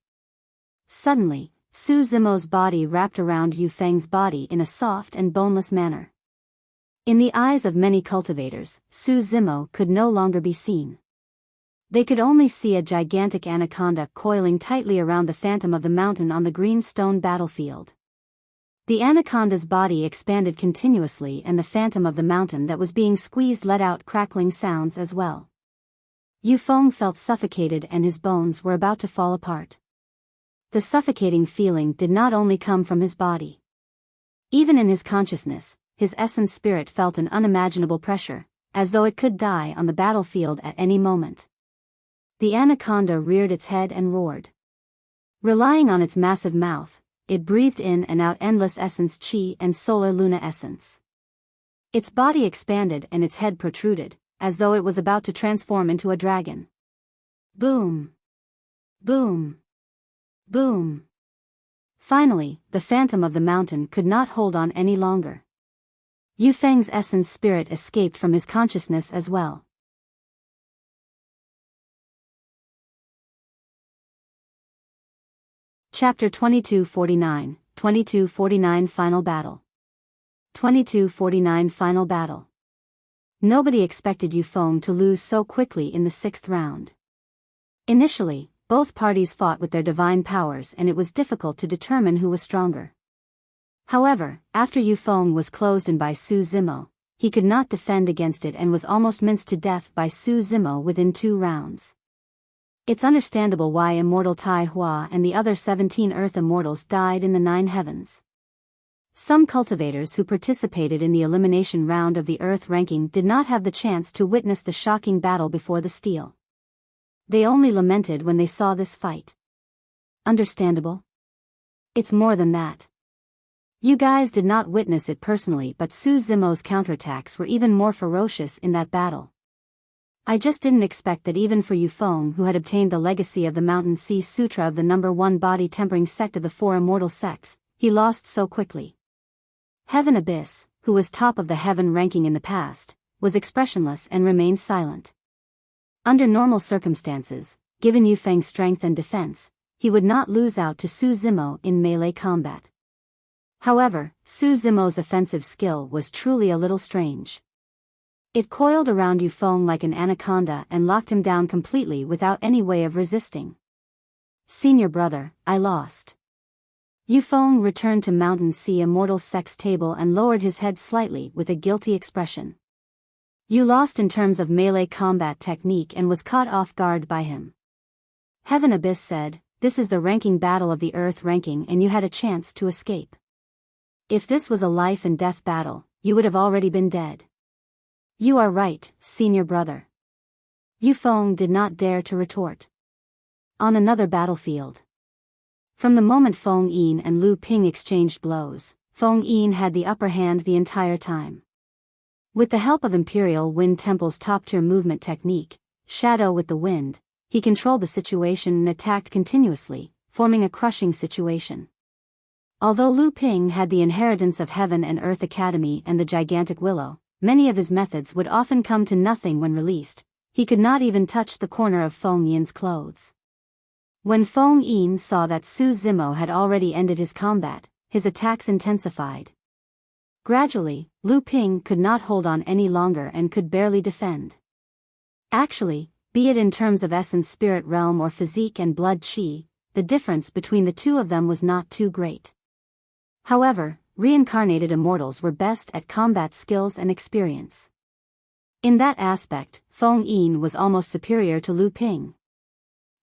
Suddenly, Su Zimo's body wrapped around Yufeng's body in a soft and boneless manner. In the eyes of many cultivators, Su Zimo could no longer be seen. They could only see a gigantic anaconda coiling tightly around the phantom of the mountain on the green stone battlefield. The anaconda's body expanded continuously and the phantom of the mountain that was being squeezed let out crackling sounds as well. Yufeng felt suffocated and his bones were about to fall apart. The suffocating feeling did not only come from his body. Even in his consciousness, his essence spirit felt an unimaginable pressure, as though it could die on the battlefield at any moment. The anaconda reared its head and roared. Relying on its massive mouth, it breathed in and out endless essence chi and solar luna essence. Its body expanded and its head protruded, as though it was about to transform into a dragon. Boom! Boom! Boom! Finally, the phantom of the mountain could not hold on any longer. Yufeng's essence spirit escaped from his consciousness as well. Chapter 2249, 2249 Final Battle. 2249 Final Battle. Nobody expected Yufeng to lose so quickly in the 6th round. Initially, both parties fought with their divine powers and it was difficult to determine who was stronger. However, after Yufeng was closed in by Su Zimo, he could not defend against it and was almost minced to death by Su Zimo within 2 rounds. It's understandable why Immortal Tai Hua and the other 17 Earth Immortals died in the 9 heavens. Some cultivators who participated in the elimination round of the Earth ranking did not have the chance to witness the shocking battle before the steel. They only lamented when they saw this fight. Understandable? It's more than that. You guys did not witness it personally, but Su Zimo's counterattacks were even more ferocious in that battle. I just didn't expect that even for Yufeng, who had obtained the legacy of the Mountain Sea Sutra of the number 1 body tempering sect of the 4 immortal sects, he lost so quickly. Heaven Abyss, who was top of the heaven ranking in the past, was expressionless and remained silent. Under normal circumstances, given Yufeng's strength and defense, he would not lose out to Su Zimo in melee combat. However, Su Zimo's offensive skill was truly a little strange. It coiled around Yufeng like an anaconda and locked him down completely without any way of resisting. Senior brother, I lost. Yufeng returned to Mountain Sea Immortal Sect's table and lowered his head slightly with a guilty expression. You lost in terms of melee combat technique and was caught off guard by him. Heaven Abyss said, this is the ranking battle of the Earth ranking and you had a chance to escape. If this was a life and death battle, you would have already been dead. You are right, senior brother. Yu Feng did not dare to retort. On another battlefield. From the moment Feng Yin and Lu Ping exchanged blows, Feng Yin had the upper hand the entire time. With the help of Imperial Wind Temple's top-tier movement technique, Shadow with the Wind, he controlled the situation and attacked continuously, forming a crushing situation. Although Lu Ping had the inheritance of Heaven and Earth Academy and the gigantic willow, many of his methods would often come to nothing when released. He could not even touch the corner of Feng Yin's clothes. When Feng Yin saw that Su Zimo had already ended his combat, his attacks intensified. Gradually, Lu Ping could not hold on any longer and could barely defend. Actually, be it in terms of essence spirit realm or physique and blood chi, the difference between the two of them was not too great. However, reincarnated immortals were best at combat skills and experience. In that aspect, Feng Yin was almost superior to Lu Ping.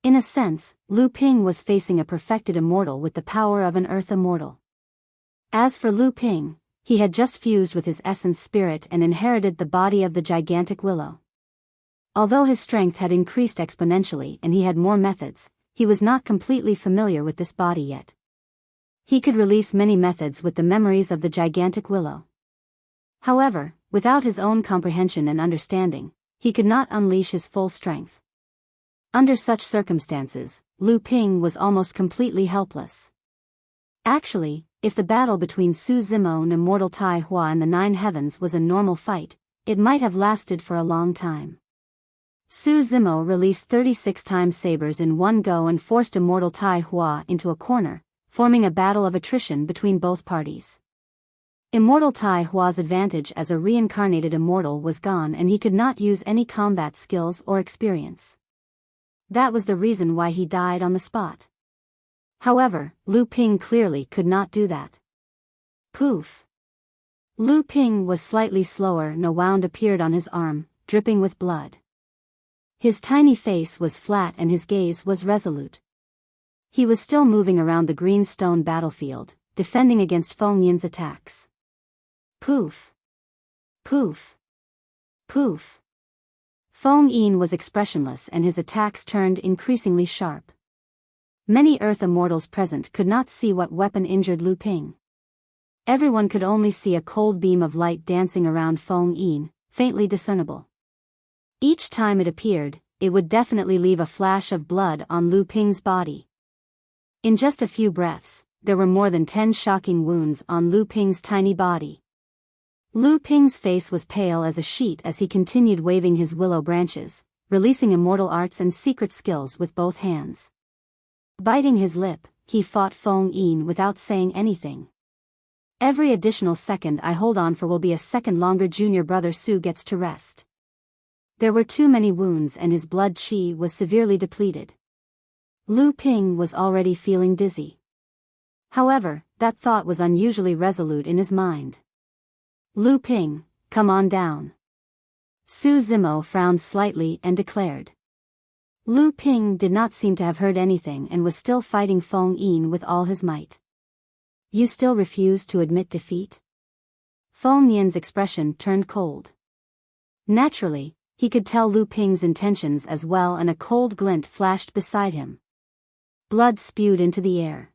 In a sense, Lu Ping was facing a perfected immortal with the power of an earth immortal. As for Lu Ping, he had just fused with his essence spirit and inherited the body of the gigantic willow. Although his strength had increased exponentially and he had more methods, he was not completely familiar with this body yet. He could release many methods with the memories of the gigantic willow. However, without his own comprehension and understanding, he could not unleash his full strength. Under such circumstances, Lu Ping was almost completely helpless. Actually, if the battle between Su Zimo and Immortal Tai Hua and the Nine Heavens was a normal fight, it might have lasted for a long time. Su Zimo released 36 times sabers in one go and forced Immortal Tai Hua into a corner, forming a battle of attrition between both parties. Immortal Tai Hua's advantage as a reincarnated immortal was gone and he could not use any combat skills or experience. That was the reason why he died on the spot. However, Lu Ping clearly could not do that. Poof! Lu Ping was slightly slower and a wound appeared on his arm, dripping with blood. His tiny face was flat and his gaze was resolute. He was still moving around the green stone battlefield, defending against Feng Yin's attacks. Poof! Poof! Poof! Feng Yin was expressionless and his attacks turned increasingly sharp. Many Earth immortals present could not see what weapon injured Lu Ping. Everyone could only see a cold beam of light dancing around Feng Yin, faintly discernible. Each time it appeared, it would definitely leave a flash of blood on Lu Ping's body. In just a few breaths, there were more than 10 shocking wounds on Lu Ping's tiny body. Lu Ping's face was pale as a sheet as he continued waving his willow branches, releasing immortal arts and secret skills with both hands. Biting his lip, he fought Feng Yin without saying anything. Every additional second I hold on for will be a second longer junior brother Su gets to rest. There were too many wounds and his blood chi was severely depleted. Lu Ping was already feeling dizzy. However, that thought was unusually resolute in his mind. Lu Ping, come on down. Su Zimo frowned slightly and declared. Lu Ping did not seem to have heard anything and was still fighting Feng Yin with all his might. You still refuse to admit defeat? Feng Yin's expression turned cold. Naturally, he could tell Lu Ping's intentions as well and a cold glint flashed beside him. Blood spewed into the air.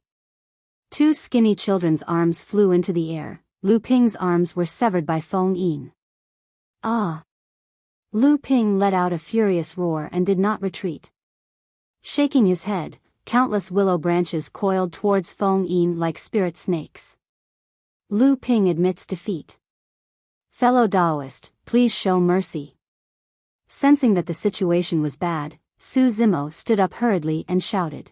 Two skinny children's arms flew into the air. Lu Ping's arms were severed by Feng Yin. Ah! Lu Ping let out a furious roar and did not retreat. Shaking his head, countless willow branches coiled towards Feng Yin like spirit snakes. Lu Ping admits defeat. Fellow Taoist, please show mercy. Sensing that the situation was bad, Su Zimo stood up hurriedly and shouted.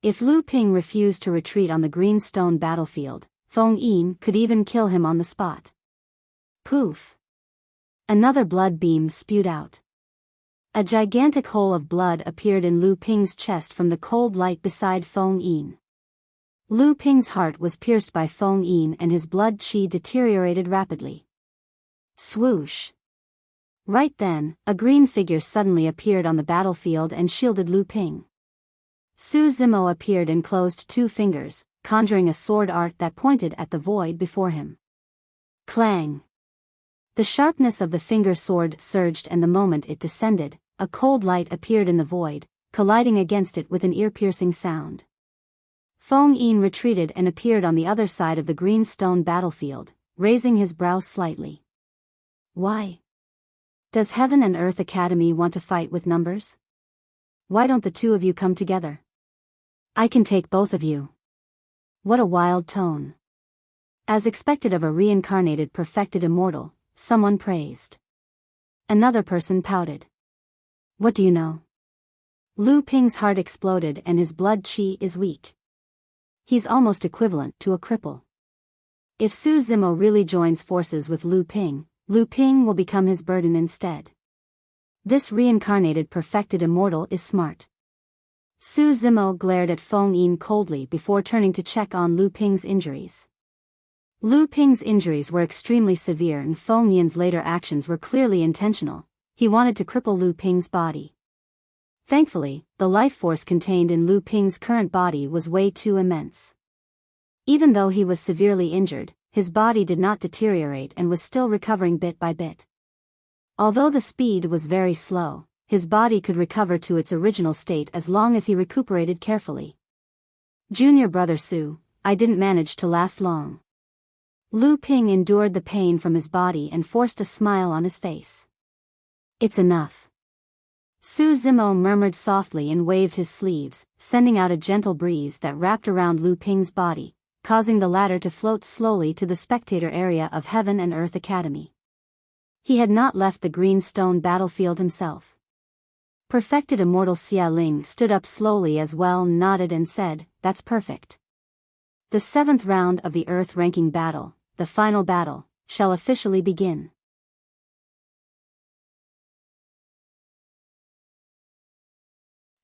If Lu Ping refused to retreat on the green stone battlefield, Feng Yin could even kill him on the spot. Poof! Another blood beam spewed out. A gigantic hole of blood appeared in Lu Ping's chest from the cold light beside Feng Yin. Lu Ping's heart was pierced by Feng Yin and his blood chi deteriorated rapidly. Swoosh! Right then, a green figure suddenly appeared on the battlefield and shielded Lu Ping. Su Zimo appeared and closed two fingers, conjuring a sword art that pointed at the void before him. Clang! The sharpness of the finger sword surged, and the moment it descended, a cold light appeared in the void, colliding against it with an ear-piercing sound. Feng Yin retreated and appeared on the other side of the green stone battlefield, raising his brows slightly. Why? Does Heaven and Earth Academy want to fight with numbers? Why don't the two of you come together? I can take both of you. What a wild tone. As expected of a reincarnated perfected immortal, someone praised. Another person pouted. What do you know? Lu Ping's heart exploded and his blood qi is weak. He's almost equivalent to a cripple. If Su Zimo really joins forces with Lu Ping will become his burden instead. This reincarnated perfected immortal is smart. Su Zimo glared at Feng Yin coldly before turning to check on Lu Ping's injuries. Lu Ping's injuries were extremely severe and Feng Yin's later actions were clearly intentional. He wanted to cripple Lu Ping's body. Thankfully, the life force contained in Lu Ping's current body was way too immense. Even though he was severely injured, his body did not deteriorate and was still recovering bit by bit. Although the speed was very slow, his body could recover to its original state as long as he recuperated carefully. Junior brother Su, I didn't manage to last long. Lu Ping endured the pain from his body and forced a smile on his face. It's enough. Su Zimo murmured softly and waved his sleeves, sending out a gentle breeze that wrapped around Lu Ping's body, causing the latter to float slowly to the spectator area of Heaven and Earth Academy. He had not left the green stone battlefield himself. Perfected immortal Xia Ling stood up slowly as well, nodded and said, "That's perfect." The 7th round of the Earth ranking battle, the final battle, shall officially begin.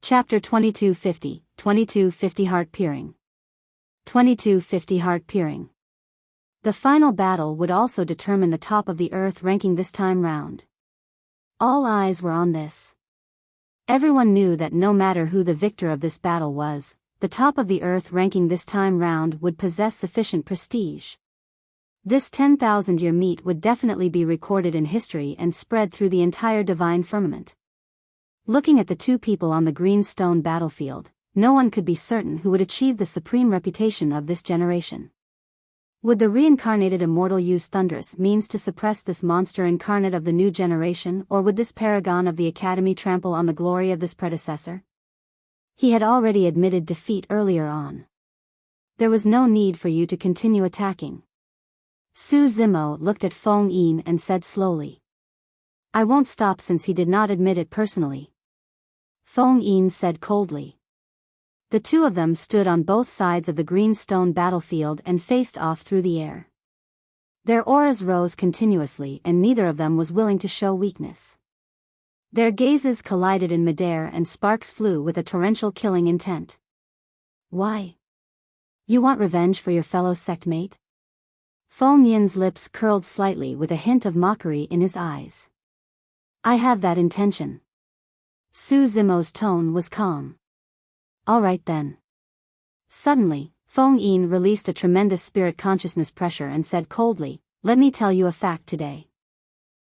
Chapter 2250, 2250 Heart Peering. 2250 Heart Peering. The final battle would also determine the top of the Earth ranking this time round. All eyes were on this. Everyone knew that no matter who the victor of this battle was, the top of the Earth ranking this time round would possess sufficient prestige. This 10,000-year meet would definitely be recorded in history and spread through the entire divine firmament. Looking at the two people on the green stone battlefield, no one could be certain who would achieve the supreme reputation of this generation. Would the reincarnated immortal use thunderous means to suppress this monster incarnate of the new generation, or would this paragon of the Academy trample on the glory of this predecessor? He had already admitted defeat earlier on. There was no need for you to continue attacking. Su Zimo looked at Feng Yin and said slowly. I won't stop since he did not admit it personally. Feng Yin said coldly. The two of them stood on both sides of the green stone battlefield and faced off through the air. Their auras rose continuously and neither of them was willing to show weakness. Their gazes collided in midair and sparks flew with a torrential killing intent. Why? You want revenge for your fellow sectmate? Feng Yin's lips curled slightly with a hint of mockery in his eyes. I have that intention. Su Zimo's tone was calm. All right then. Suddenly, Feng Yin released a tremendous spirit consciousness pressure and said coldly, let me tell you a fact today.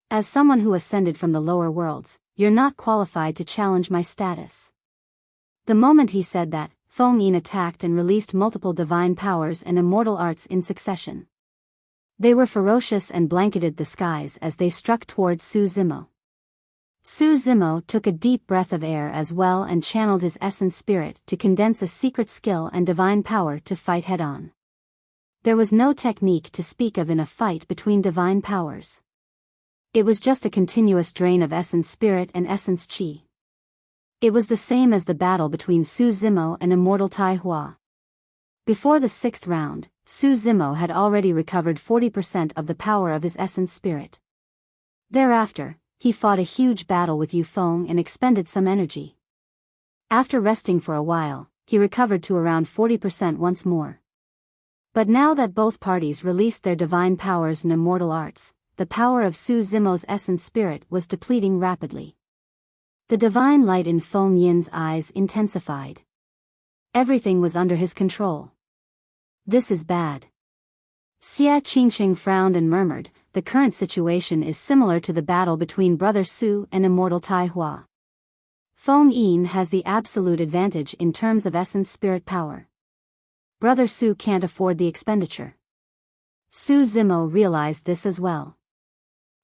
As someone who ascended from the lower worlds, you're not qualified to challenge my status. The moment he said that, Feng Yin attacked and released multiple divine powers and immortal arts in succession. They were ferocious and blanketed the skies as they struck towards Su Zimo. Su Zimo took a deep breath of air as well and channeled his essence spirit to condense a secret skill and divine power to fight head-on. There was no technique to speak of in a fight between divine powers. It was just a continuous drain of essence spirit and essence qi. It was the same as the battle between Su Zimo and immortal Tai Hua. Before the 6th round, Su Zimo had already recovered 40% of the power of his essence spirit. Thereafter, he fought a huge battle with Yu Feng and expended some energy. After resting for a while, he recovered to around 40% once more. But now that both parties released their divine powers and immortal arts, the power of Su Zimo's essence spirit was depleting rapidly. The divine light in Feng Yin's eyes intensified. Everything was under his control. This is bad. Xia Qingqing frowned and murmured, the current situation is similar to the battle between Brother Su and Immortal Tai Hua. Feng Yin has the absolute advantage in terms of essence spirit power. Brother Su can't afford the expenditure. Su Zimo realized this as well.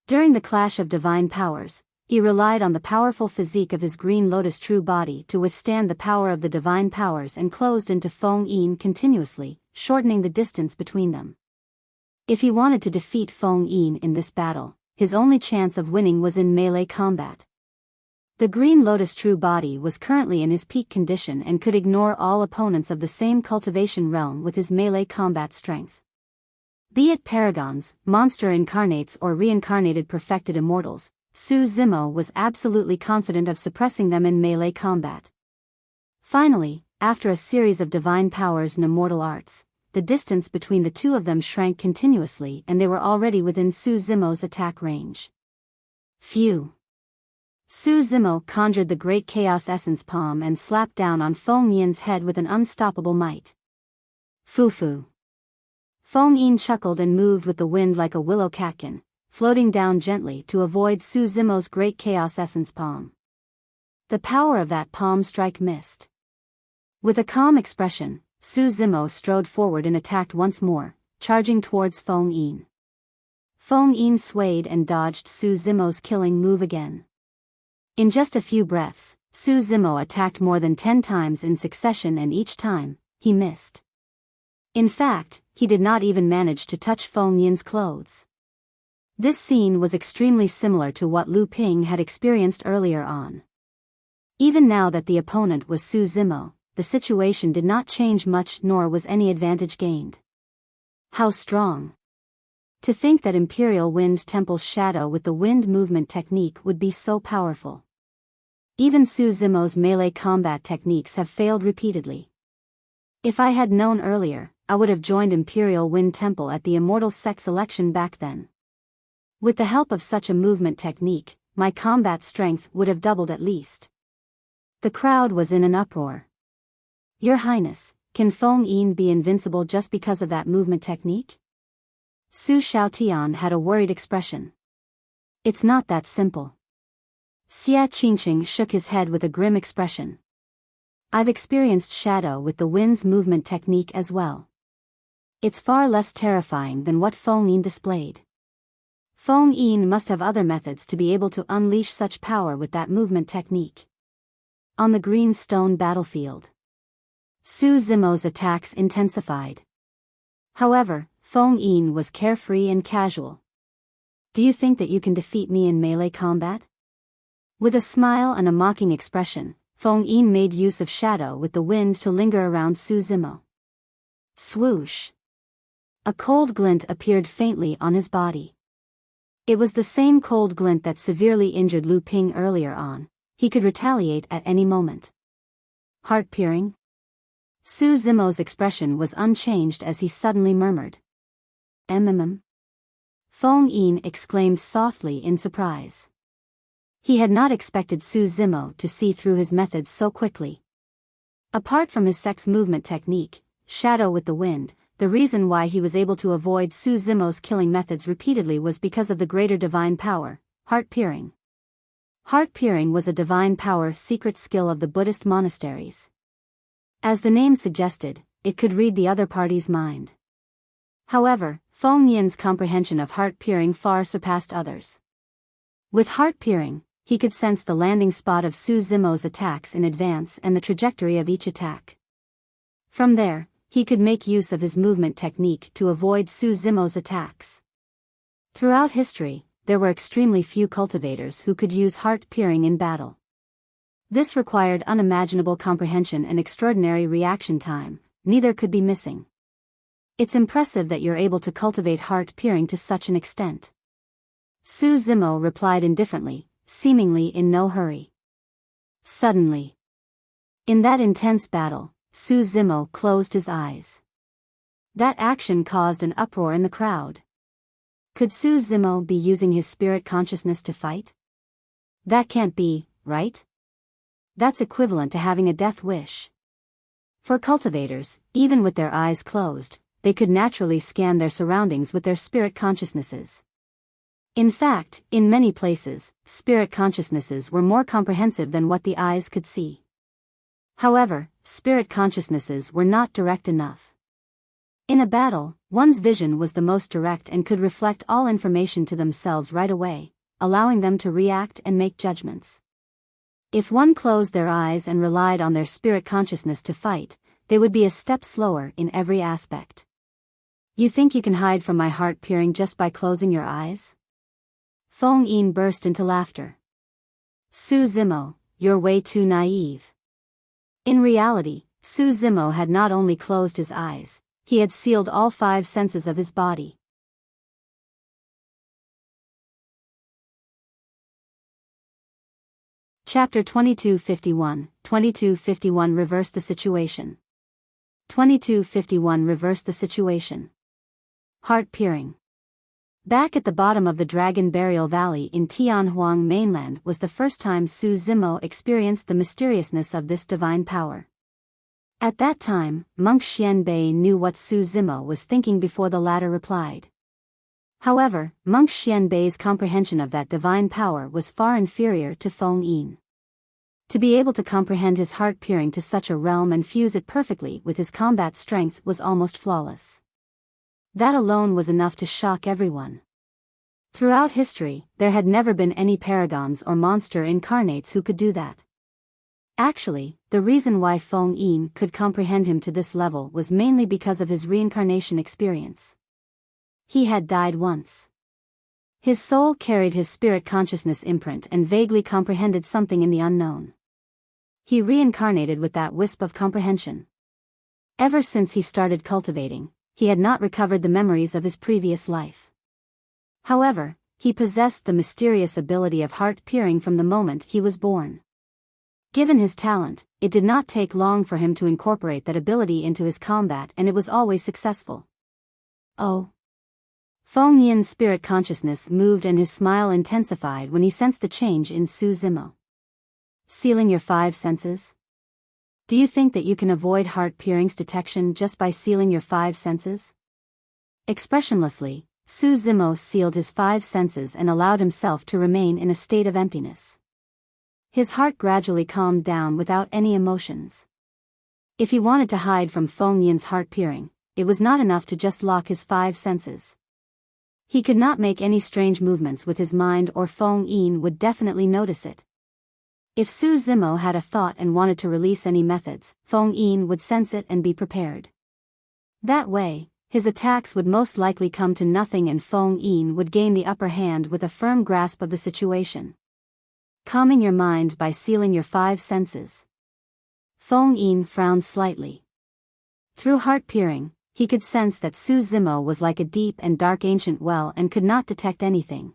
During the clash of divine powers, he relied on the powerful physique of his green lotus true body to withstand the power of the divine powers and closed into Feng Yin continuously, shortening the distance between them. If he wanted to defeat Feng Yin in this battle, his only chance of winning was in melee combat. The green lotus true body was currently in his peak condition and could ignore all opponents of the same cultivation realm with his melee combat strength. Be it paragons, monster incarnates or reincarnated perfected immortals, Su Zimo was absolutely confident of suppressing them in melee combat. Finally, after a series of divine powers and immortal arts, the distance between the two of them shrank continuously and they were already within Su Zimo's attack range. Phew! Su Zimo conjured the great chaos essence palm and slapped down on Feng Yin's head with an unstoppable might. Foo-foo! Feng Yin chuckled and moved with the wind like a willow catkin, floating down gently to avoid Su Zimo's great chaos essence palm. The power of that palm strike missed. With a calm expression, Su Zimo strode forward and attacked once more, charging towards Feng Yin. Feng Yin swayed and dodged Su Zimo's killing move again. In just a few breaths, Su Zimo attacked more than 10 times in succession and each time, he missed. In fact, he did not even manage to touch Feng Yin's clothes. This scene was extremely similar to what Lu Ping had experienced earlier on. Even now that the opponent was Su Zimo, the situation did not change much nor was any advantage gained. How strong! To think that Imperial Wind Temple's shadow with the wind movement technique would be so powerful. Even Su Zimo's melee combat techniques have failed repeatedly. If I had known earlier, I would have joined Imperial Wind Temple at the Immortal Sex election back then. With the help of such a movement technique, my combat strength would have doubled at least. The crowd was in an uproar. Your Highness, can Feng Yin be invincible just because of that movement technique? Su Xiaotian had a worried expression. It's not that simple. Xia Qingqing shook his head with a grim expression. I've experienced shadow with the wind's movement technique as well. It's far less terrifying than what Feng Yin displayed. Feng Yin must have other methods to be able to unleash such power with that movement technique. On the green stone battlefield, Su Zimo's attacks intensified. However, Feng Yin was carefree and casual. Do you think that you can defeat me in melee combat? With a smile and a mocking expression, Feng Yin made use of shadow with the wind to linger around Su Zimo. Swoosh! A cold glint appeared faintly on his body. It was the same cold glint that severely injured Lu Ping earlier on. He could retaliate at any moment. Heart-peering? Su Zimo's expression was unchanged as he suddenly murmured. Feng Yin exclaimed softly in surprise. He had not expected Su Zimo to see through his methods so quickly. Apart from his sex movement technique, shadow with the wind, the reason why he was able to avoid Su Zimo's killing methods repeatedly was because of the greater divine power, heart-peering. Heart-peering was a divine power secret skill of the Buddhist monasteries. As the name suggested, it could read the other party's mind. However, Feng Yin's comprehension of heart-peering far surpassed others. With heart-peering, he could sense the landing spot of Su Zimo's attacks in advance and the trajectory of each attack. From there, he could make use of his movement technique to avoid Su Zimo's attacks. Throughout history, there were extremely few cultivators who could use heart-peering in battle. This required unimaginable comprehension and extraordinary reaction time, neither could be missing. It's impressive that you're able to cultivate heart-peering to such an extent. Su Zimo replied indifferently, seemingly in no hurry. Suddenly, in that intense battle, Su Zimo closed his eyes. That action caused an uproar in the crowd. Could Su Zimo be using his spirit consciousness to fight? That can't be, right? That's equivalent to having a death wish. For cultivators, even with their eyes closed, they could naturally scan their surroundings with their spirit consciousnesses. In fact, in many places, spirit consciousnesses were more comprehensive than what the eyes could see. However, spirit consciousnesses were not direct enough. In a battle, one's vision was the most direct and could reflect all information to themselves right away, allowing them to react and make judgments. If one closed their eyes and relied on their spirit consciousness to fight, they would be a step slower in every aspect. You think you can hide from my heart peering just by closing your eyes? Feng Yin burst into laughter. Su Zimo, you're way too naive. In reality, Su Zimo had not only closed his eyes, he had sealed all 5 senses of his body. Chapter 2251, 2251 Reverse the situation. 2251 Reverse the situation. Heart peering. Back at the bottom of the Dragon Burial Valley in Tianhuang mainland was the first time Su Zimo experienced the mysteriousness of this divine power. At that time, Monk Xianbei knew what Su Zimo was thinking before the latter replied. However, Monk Xianbei's comprehension of that divine power was far inferior to Feng Yin. To be able to comprehend his heart peering to such a realm and fuse it perfectly with his combat strength was almost flawless. That alone was enough to shock everyone. Throughout history, there had never been any paragons or monster incarnates who could do that. Actually, the reason why Feng Yin could comprehend him to this level was mainly because of his reincarnation experience. He had died once. His soul carried his spirit consciousness imprint and vaguely comprehended something in the unknown. He reincarnated with that wisp of comprehension. Ever since he started cultivating, he had not recovered the memories of his previous life. However, he possessed the mysterious ability of heart peering from the moment he was born. Given his talent, it did not take long for him to incorporate that ability into his combat, and it was always successful. Oh. Feng Yin's spirit consciousness moved and his smile intensified when he sensed the change in Su Zimo. Sealing your 5 senses? Do you think that you can avoid heart peering's detection just by sealing your 5 senses? Expressionlessly, Su Zimo sealed his 5 senses and allowed himself to remain in a state of emptiness. His heart gradually calmed down without any emotions. If he wanted to hide from Feng Yin's heart peering, it was not enough to just lock his 5 senses. He could not make any strange movements with his mind or Feng Yin would definitely notice it. If Su Zimo had a thought and wanted to release any methods, Feng Yin would sense it and be prepared. That way, his attacks would most likely come to nothing and Feng Yin would gain the upper hand with a firm grasp of the situation. Calming your mind by sealing your 5 senses. Feng Yin frowned slightly. Through heart peering, he could sense that Su Zimo was like a deep and dark ancient well and could not detect anything.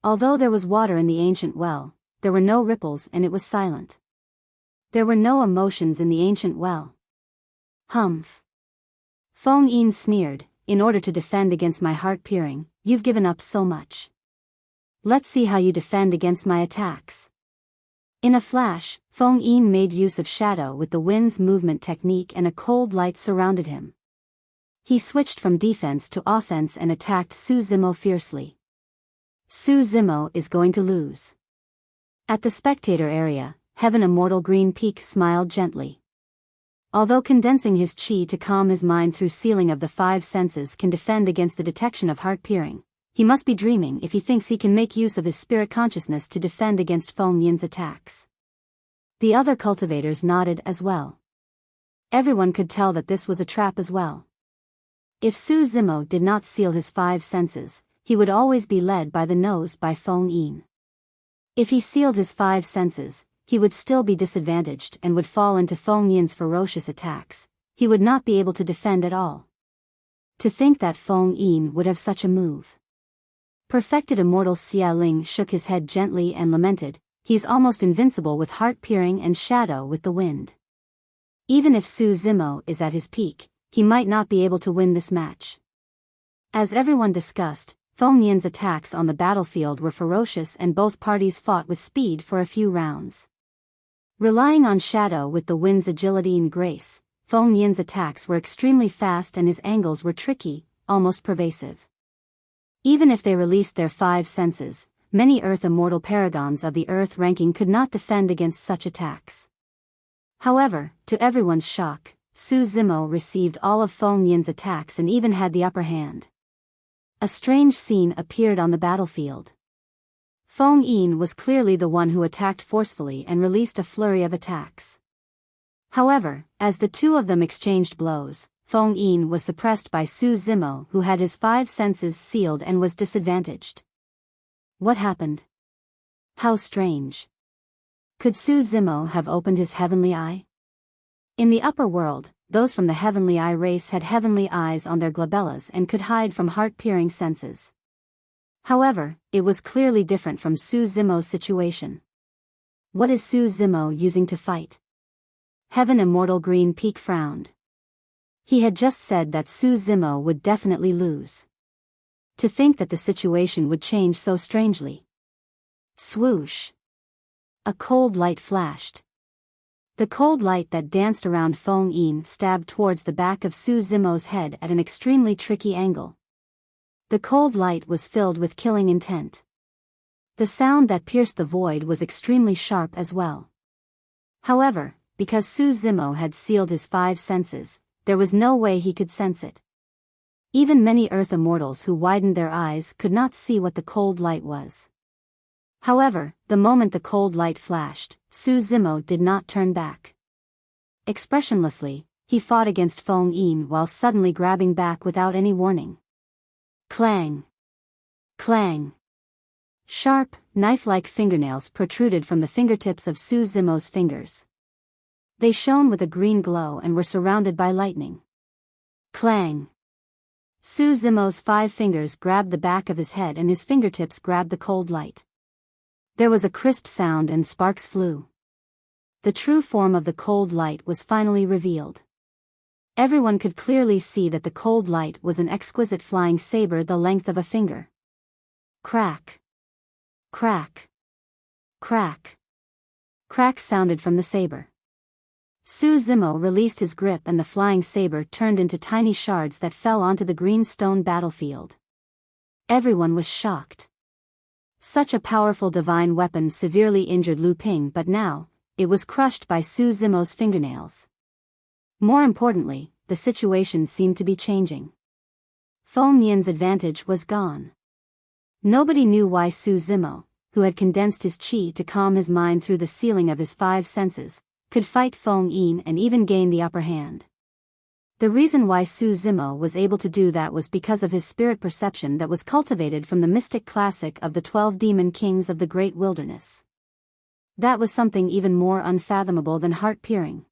Although there was water in the ancient well, there were no ripples and it was silent. There were no emotions in the ancient well. Humph. Feng Yin sneered, in order to defend against my heart peering, you've given up so much. Let's see how you defend against my attacks. In a flash, Feng Yin made use of shadow with the wind's movement technique and a cold light surrounded him. He switched from defense to offense and attacked Su Zimo fiercely. Su Zimo is going to lose. At the spectator area, Heaven Immortal Green Peak smiled gently. Although condensing his chi to calm his mind through sealing of the 5 senses can defend against the detection of heart peering, he must be dreaming if he thinks he can make use of his spirit consciousness to defend against Feng Yin's attacks. The other cultivators nodded as well. Everyone could tell that this was a trap as well. If Su Zimo did not seal his 5 senses, he would always be led by the nose by Feng Yin. If he sealed his 5 senses, he would still be disadvantaged and would fall into Feng Yin's ferocious attacks. He would not be able to defend at all. To think that Feng Yin would have such a move. Perfected Immortal Xia Ling shook his head gently and lamented, he's almost invincible with heart peering and shadow with the wind. Even if Su Zimo is at his peak, he might not be able to win this match. As everyone discussed, Feng Yin's attacks on the battlefield were ferocious and both parties fought with speed for a few rounds. Relying on shadow with the wind's agility and grace, Feng Yin's attacks were extremely fast and his angles were tricky, almost pervasive. Even if they released their 5 senses, many Earth immortal paragons of the Earth ranking could not defend against such attacks. However, to everyone's shock, Su Zimo received all of Feng Yin's attacks and even had the upper hand. A strange scene appeared on the battlefield. Feng Yin was clearly the one who attacked forcefully and released a flurry of attacks. However, as the two of them exchanged blows, Feng Yin was suppressed by Su Zimo, who had his 5 senses sealed and was disadvantaged. What happened? How strange. Could Su Zimo have opened his heavenly eye? In the upper world, those from the heavenly eye race had heavenly eyes on their glabellas and could hide from heart-piercing senses. However, it was clearly different from Su Zimo's situation. What is Su Zimo using to fight? Heaven Immortal Green Peak frowned. He had just said that Su Zimo would definitely lose. To think that the situation would change so strangely. Swoosh. A cold light flashed. The cold light that danced around Feng Yin stabbed towards the back of Su Zimo's head at an extremely tricky angle. The cold light was filled with killing intent. The sound that pierced the void was extremely sharp as well. However, because Su Zimo had sealed his 5 senses, there was no way he could sense it. Even many Earth immortals who widened their eyes could not see what the cold light was. However, the moment the cold light flashed, Su Zimo did not turn back. Expressionlessly, he fought against Feng Yin while suddenly grabbing back without any warning. Clang! Clang! Sharp, knife-like fingernails protruded from the fingertips of Su Zimo's fingers. They shone with a green glow and were surrounded by lightning. Clang! Su Zimo's 5 fingers grabbed the back of his head and his fingertips grabbed the cold light. There was a crisp sound and sparks flew. The true form of the cold light was finally revealed. Everyone could clearly see that the cold light was an exquisite flying saber the length of a finger. Crack! Crack! Crack! Crack sounded from the saber. Su Zimo released his grip and the flying saber turned into tiny shards that fell onto the green stone battlefield. Everyone was shocked. Such a powerful divine weapon severely injured Lu Ping, but now, it was crushed by Su Zimo's fingernails. More importantly, the situation seemed to be changing. Feng Yin's advantage was gone. Nobody knew why Su Zimo, who had condensed his qi to calm his mind through the sealing of his 5 senses, could fight Feng Yin and even gain the upper hand. The reason why Su Zimo was able to do that was because of his spirit perception that was cultivated from the mystic classic of the 12 demon kings of the great wilderness. That was something even more unfathomable than heart-piercing.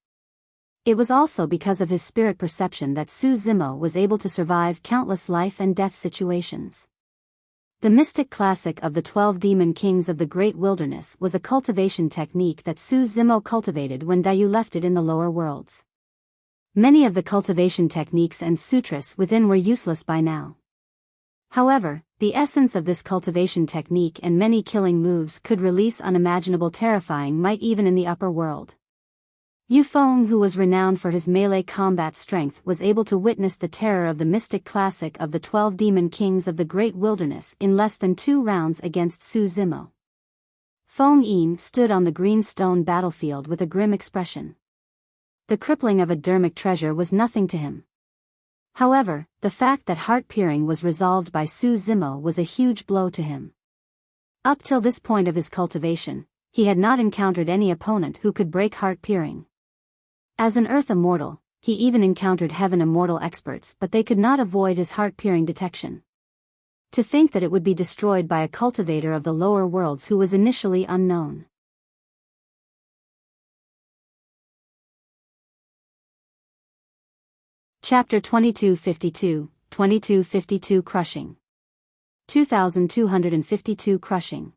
It was also because of his spirit perception that Su Zimo was able to survive countless life and death situations. The mystic classic of the 12 demon kings of the great wilderness was a cultivation technique that Su Zimo cultivated when Dayu left it in the lower worlds. Many of the cultivation techniques and sutras within were useless by now. However, the essence of this cultivation technique and many killing moves could release unimaginable terrifying might even in the upper world. Yu Feng, who was renowned for his melee combat strength, was able to witness the terror of the mystic classic of the 12 demon kings of the great wilderness in less than 2 rounds against Su Zimo. Feng Yin stood on the green stone battlefield with a grim expression. The crippling of a dermic treasure was nothing to him. However, the fact that heart-piercing was resolved by Su Zimo was a huge blow to him. Up till this point of his cultivation, he had not encountered any opponent who could break heart-piercing. As an Earth immortal, he even encountered Heaven immortal experts, but they could not avoid his heart-piercing detection. To think that it would be destroyed by a cultivator of the lower worlds who was initially unknown. Chapter 2252, 2252 Crushing. 2252 Crushing.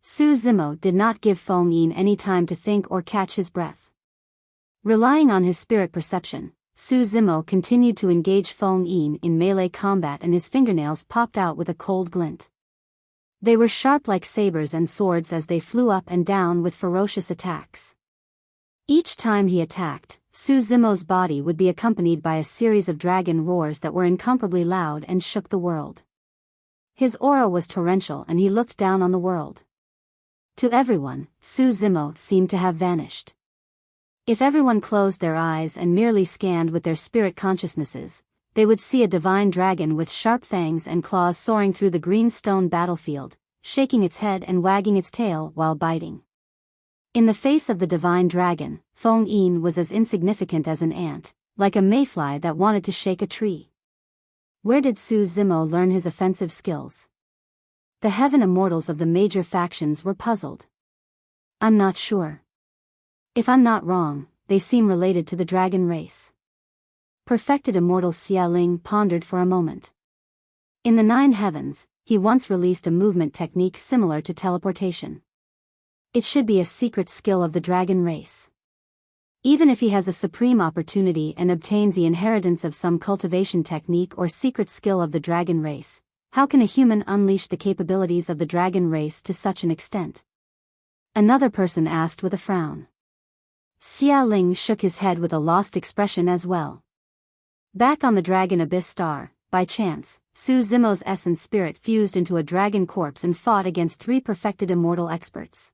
Su Zimo did not give Feng Yin any time to think or catch his breath. Relying on his spirit perception, Su Zimo continued to engage Feng Yin in melee combat and his fingernails popped out with a cold glint. They were sharp like sabers and swords as they flew up and down with ferocious attacks. Each time he attacked, Su Zimo's body would be accompanied by a series of dragon roars that were incomparably loud and shook the world. His aura was torrential and he looked down on the world. To everyone, Su Zimo seemed to have vanished. If everyone closed their eyes and merely scanned with their spirit consciousnesses, they would see a divine dragon with sharp fangs and claws soaring through the green stone battlefield, shaking its head and wagging its tail while biting. In the face of the divine dragon, Feng Yin was as insignificant as an ant, like a mayfly that wanted to shake a tree. Where did Su Zimo learn his offensive skills? The heaven immortals of the major factions were puzzled. I'm not sure. If I'm not wrong, they seem related to the dragon race. Perfected immortal Xia Ling pondered for a moment. In the 9 heavens, he once released a movement technique similar to teleportation. It should be a secret skill of the dragon race. Even if he has a supreme opportunity and obtained the inheritance of some cultivation technique or secret skill of the dragon race, how can a human unleash the capabilities of the dragon race to such an extent? Another person asked with a frown. Xia Ling shook his head with a lost expression as well. Back on the Dragon Abyss Star, by chance, Su Zimo's essence spirit fused into a dragon corpse and fought against 3 perfected immortal experts.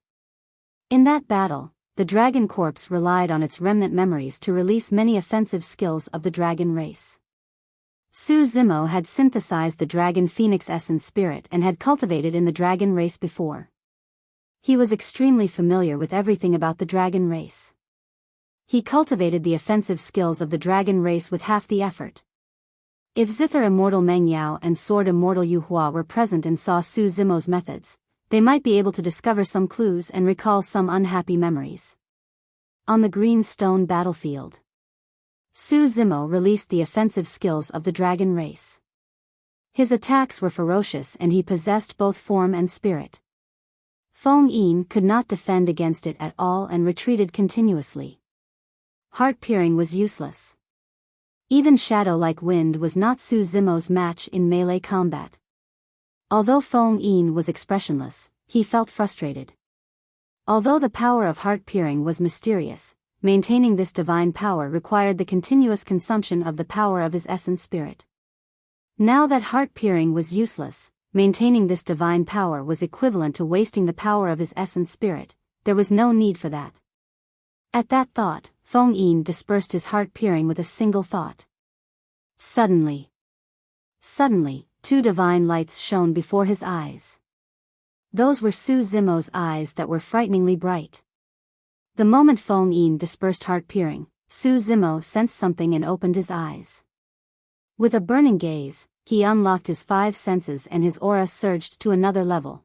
In that battle, the dragon corpse relied on its remnant memories to release many offensive skills of the dragon race. Su Zimo had synthesized the dragon phoenix essence spirit and had cultivated in the dragon race before. He was extremely familiar with everything about the dragon race. He cultivated the offensive skills of the dragon race with half the effort. If Zither Immortal Meng Yao and Sword Immortal Yu Hua were present and saw Su Zimo's methods, they might be able to discover some clues and recall some unhappy memories. On the green stone battlefield, Su Zimo released the offensive skills of the dragon race. His attacks were ferocious and he possessed both form and spirit. Feng Yin could not defend against it at all and retreated continuously. Heart-peering was useless. Even shadow-like wind was not Su Zimo's match in melee combat. Although Feng Yin was expressionless, he felt frustrated. Although the power of heart-peering was mysterious, maintaining this divine power required the continuous consumption of the power of his essence spirit. Now that heart-peering was useless, maintaining this divine power was equivalent to wasting the power of his essence spirit. There was no need for that. At that thought, Feng Yin dispersed his heart-peering with a single thought. Suddenly, 2 divine lights shone before his eyes. Those were Su Zimo's eyes that were frighteningly bright. The moment Feng Yin dispersed heart-peering, Su Zimo sensed something and opened his eyes. With a burning gaze, he unlocked his 5 senses and his aura surged to another level.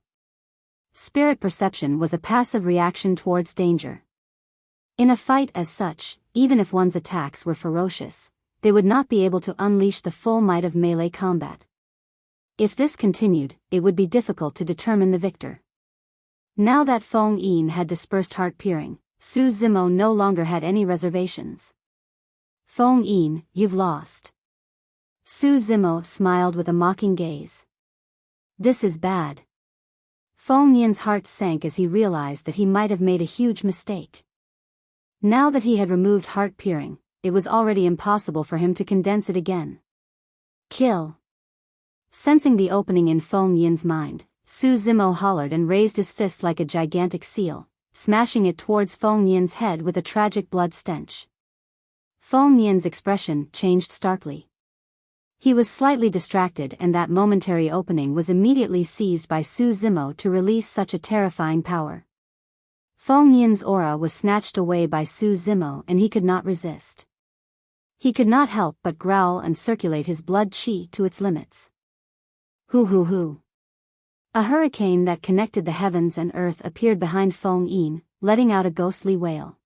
Spirit perception was a passive reaction towards danger. In a fight as such, even if one's attacks were ferocious, they would not be able to unleash the full might of melee combat. If this continued, it would be difficult to determine the victor. Now that Feng Yin had dispersed heart-peering, Su Zimo no longer had any reservations. Feng Yin, you've lost. Su Zimo smiled with a mocking gaze. This is bad. Feng Yin's heart sank as he realized that he might have made a huge mistake. Now that he had removed heart-peering, it was already impossible for him to condense it again. Kill. Sensing the opening in Feng Yin's mind, Su Zimo hollered and raised his fist like a gigantic seal, smashing it towards Feng Yin's head with a tragic blood stench. Feng Yin's expression changed starkly. He was slightly distracted and that momentary opening was immediately seized by Su Zimo to release such a terrifying power. Feng Yin's aura was snatched away by Su Zimo and he could not resist. He could not help but growl and circulate his blood qi to its limits. Hoo hoo hoo. A hurricane that connected the heavens and earth appeared behind Feng Yin, letting out a ghostly wail.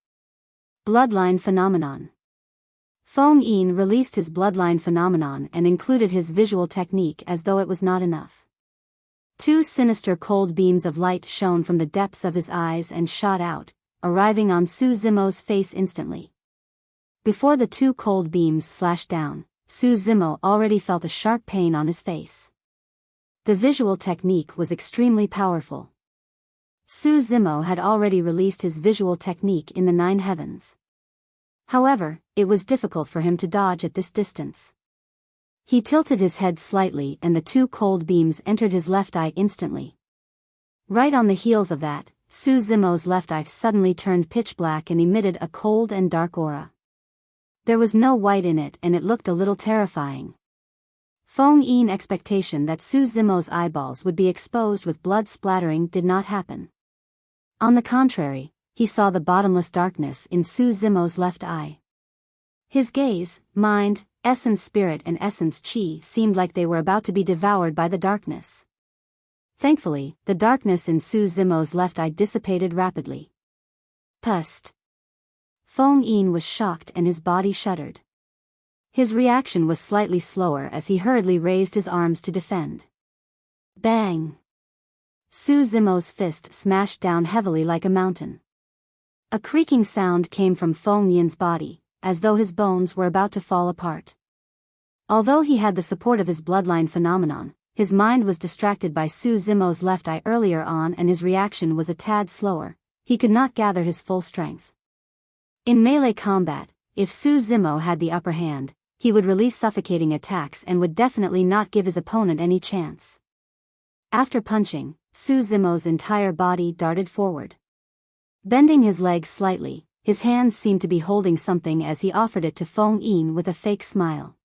Bloodline phenomenon. Feng Yin released his bloodline phenomenon and included his visual technique as though it was not enough. 2 sinister cold beams of light shone from the depths of his eyes and shot out, arriving on Su Zimo's face instantly. Before the 2 cold beams slashed down, Su Zimo already felt a sharp pain on his face. The visual technique was extremely powerful. Su Zimo had already released his visual technique in the 9 heavens. However, it was difficult for him to dodge at this distance. He tilted his head slightly and the two cold beams entered his left eye instantly. Right on the heels of that, Su Zimo's left eye suddenly turned pitch black and emitted a cold and dark aura. There was no white in it and it looked a little terrifying. Feng Yin's expectation that Su Zimo's eyeballs would be exposed with blood splattering did not happen. On the contrary, he saw the bottomless darkness in Su Zimo's left eye. His gaze, mind, essence spirit and essence chi seemed like they were about to be devoured by the darkness. Thankfully, the darkness in Su Zimo's left eye dissipated rapidly. Pust. Feng Yin was shocked and his body shuddered. His reaction was slightly slower as he hurriedly raised his arms to defend. Bang! Su Zimo's fist smashed down heavily like a mountain. A creaking sound came from Feng Yin's body, as though his bones were about to fall apart. Although he had the support of his bloodline phenomenon, his mind was distracted by Su Zimo's left eye earlier on and his reaction was a tad slower. He could not gather his full strength. In melee combat, if Su Zimo had the upper hand, he would release suffocating attacks and would definitely not give his opponent any chance. After punching, Su Zimo's entire body darted forward. Bending his legs slightly, his hands seemed to be holding something as he offered it to Feng Yin with a fake smile.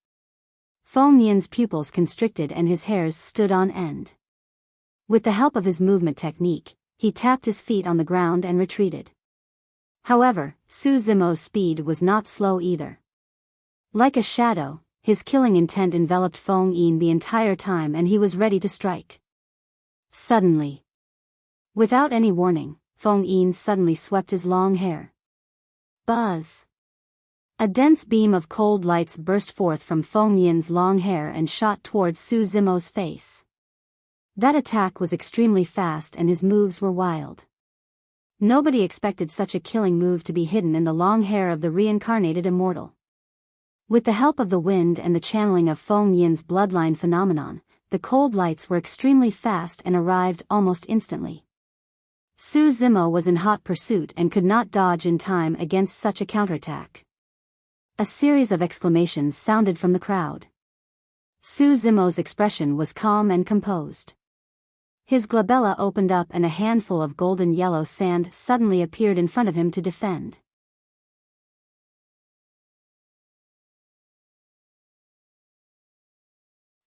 Feng Yin's pupils constricted and his hairs stood on end. With the help of his movement technique, he tapped his feet on the ground and retreated. However, Su Zimo's speed was not slow either. Like a shadow, his killing intent enveloped Feng Yin the entire time and he was ready to strike. Suddenly, without any warning, Feng Yin suddenly swept his long hair. Buzz! A dense beam of cold lights burst forth from Feng Yin's long hair and shot towards Su Zimo's face. That attack was extremely fast and his moves were wild. Nobody expected such a killing move to be hidden in the long hair of the reincarnated immortal. With the help of the wind and the channeling of Feng Yin's bloodline phenomenon, the cold lights were extremely fast and arrived almost instantly. Su Zimo was in hot pursuit and could not dodge in time against such a counterattack. A series of exclamations sounded from the crowd. Su Zimo's expression was calm and composed. His glabella opened up and a handful of golden yellow sand suddenly appeared in front of him to defend.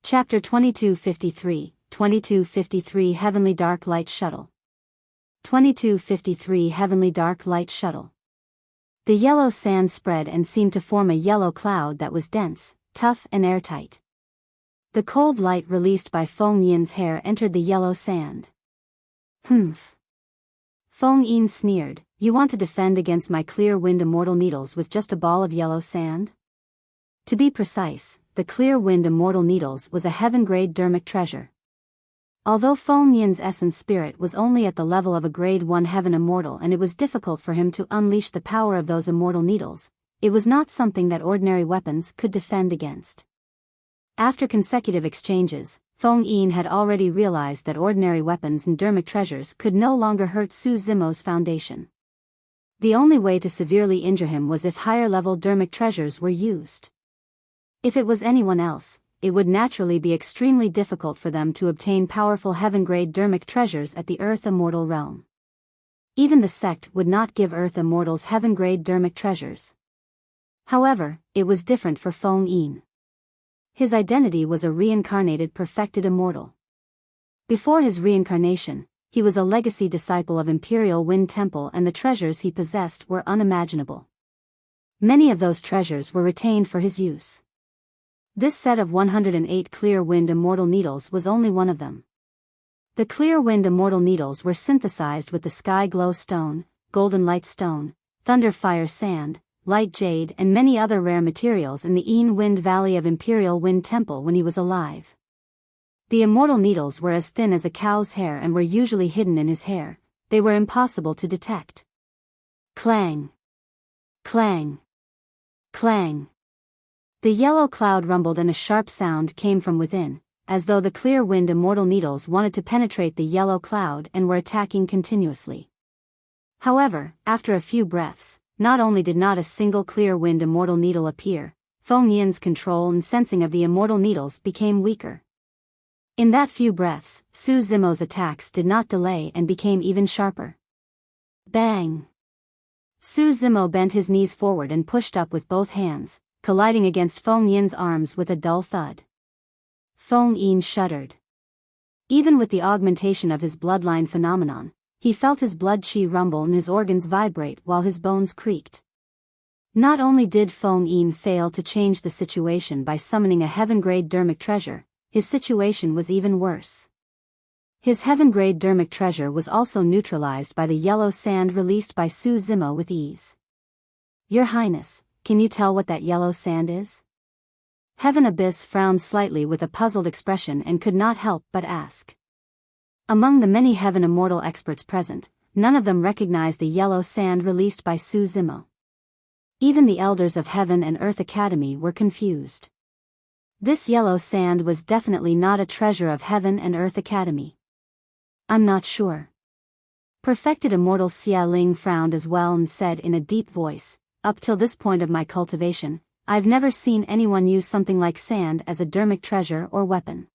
Chapter 2253, 2253 Heavenly Dark Light Shuttle. 2253 Heavenly Dark Light Shuttle. The yellow sand spread and seemed to form a yellow cloud that was dense, tough and airtight. The cold light released by Feng Yin's hair entered the yellow sand. Humph. Feng Yin sneered, "You want to defend against my clear wind immortal needles with just a ball of yellow sand?" To be precise, the clear wind immortal needles was a heaven-grade dermic treasure. Although Feng Yin's essence spirit was only at the level of a grade 1 heaven immortal and it was difficult for him to unleash the power of those immortal needles, it was not something that ordinary weapons could defend against. After consecutive exchanges, Feng Yin had already realized that ordinary weapons and dermic treasures could no longer hurt Su Zimo's foundation. The only way to severely injure him was if higher-level dermic treasures were used. If it was anyone else, it would naturally be extremely difficult for them to obtain powerful heaven-grade dermic treasures at the Earth Immortal realm. Even the sect would not give Earth Immortals heaven-grade dermic treasures. However, it was different for Feng Yin. His identity was a reincarnated perfected immortal. Before his reincarnation, he was a legacy disciple of Imperial Wind Temple and the treasures he possessed were unimaginable. Many of those treasures were retained for his use. This set of 108 clear wind immortal needles was only one of them. The clear wind immortal needles were synthesized with the sky glow stone, golden light stone, thunder fire sand, light jade and many other rare materials in the Yin Wind Valley of Imperial Wind Temple when he was alive. The immortal needles were as thin as a cow's hair and were usually hidden in his hair. They were impossible to detect. Clang! Clang! Clang! The yellow cloud rumbled and a sharp sound came from within, as though the clear wind immortal needles wanted to penetrate the yellow cloud and were attacking continuously. However, after a few breaths, not only did not a single clear wind immortal needle appear, Feng Yin's control and sensing of the immortal needles became weaker. In that few breaths, Su Zimo's attacks did not delay and became even sharper. Bang! Su Zimo bent his knees forward and pushed up with both hands, colliding against Feng Yin's arms with a dull thud. Feng Yin shuddered. Even with the augmentation of his bloodline phenomenon, he felt his blood qi rumble and his organs vibrate while his bones creaked. Not only did Feng Yin fail to change the situation by summoning a heaven-grade dermic treasure, his situation was even worse. His heaven-grade dermic treasure was also neutralized by the yellow sand released by Su Zimo with ease. Your Highness, can you tell what that yellow sand is? Heaven Abyss frowned slightly with a puzzled expression and could not help but ask. Among the many heaven immortal experts present, none of them recognized the yellow sand released by Su Zimo. Even the elders of Heaven and Earth Academy were confused. This yellow sand was definitely not a treasure of Heaven and Earth Academy. I'm not sure. Perfected immortal Xia Ling frowned as well and said in a deep voice, up till this point of my cultivation, I've never seen anyone use something like sand as a dermic treasure or weapon.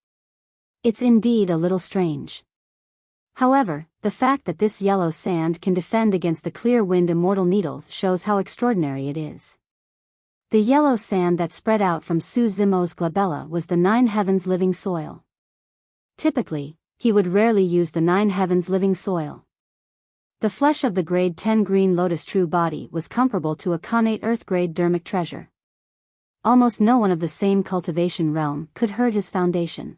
It's indeed a little strange. However, the fact that this yellow sand can defend against the clear wind immortal needles shows how extraordinary it is. The yellow sand that spread out from Su Zimo's glabella was the Nine Heavens living soil. Typically, he would rarely use the Nine Heavens living soil. The flesh of the grade 10 green lotus true body was comparable to a connate earth grade dermic treasure. Almost no one of the same cultivation realm could hurt his foundation.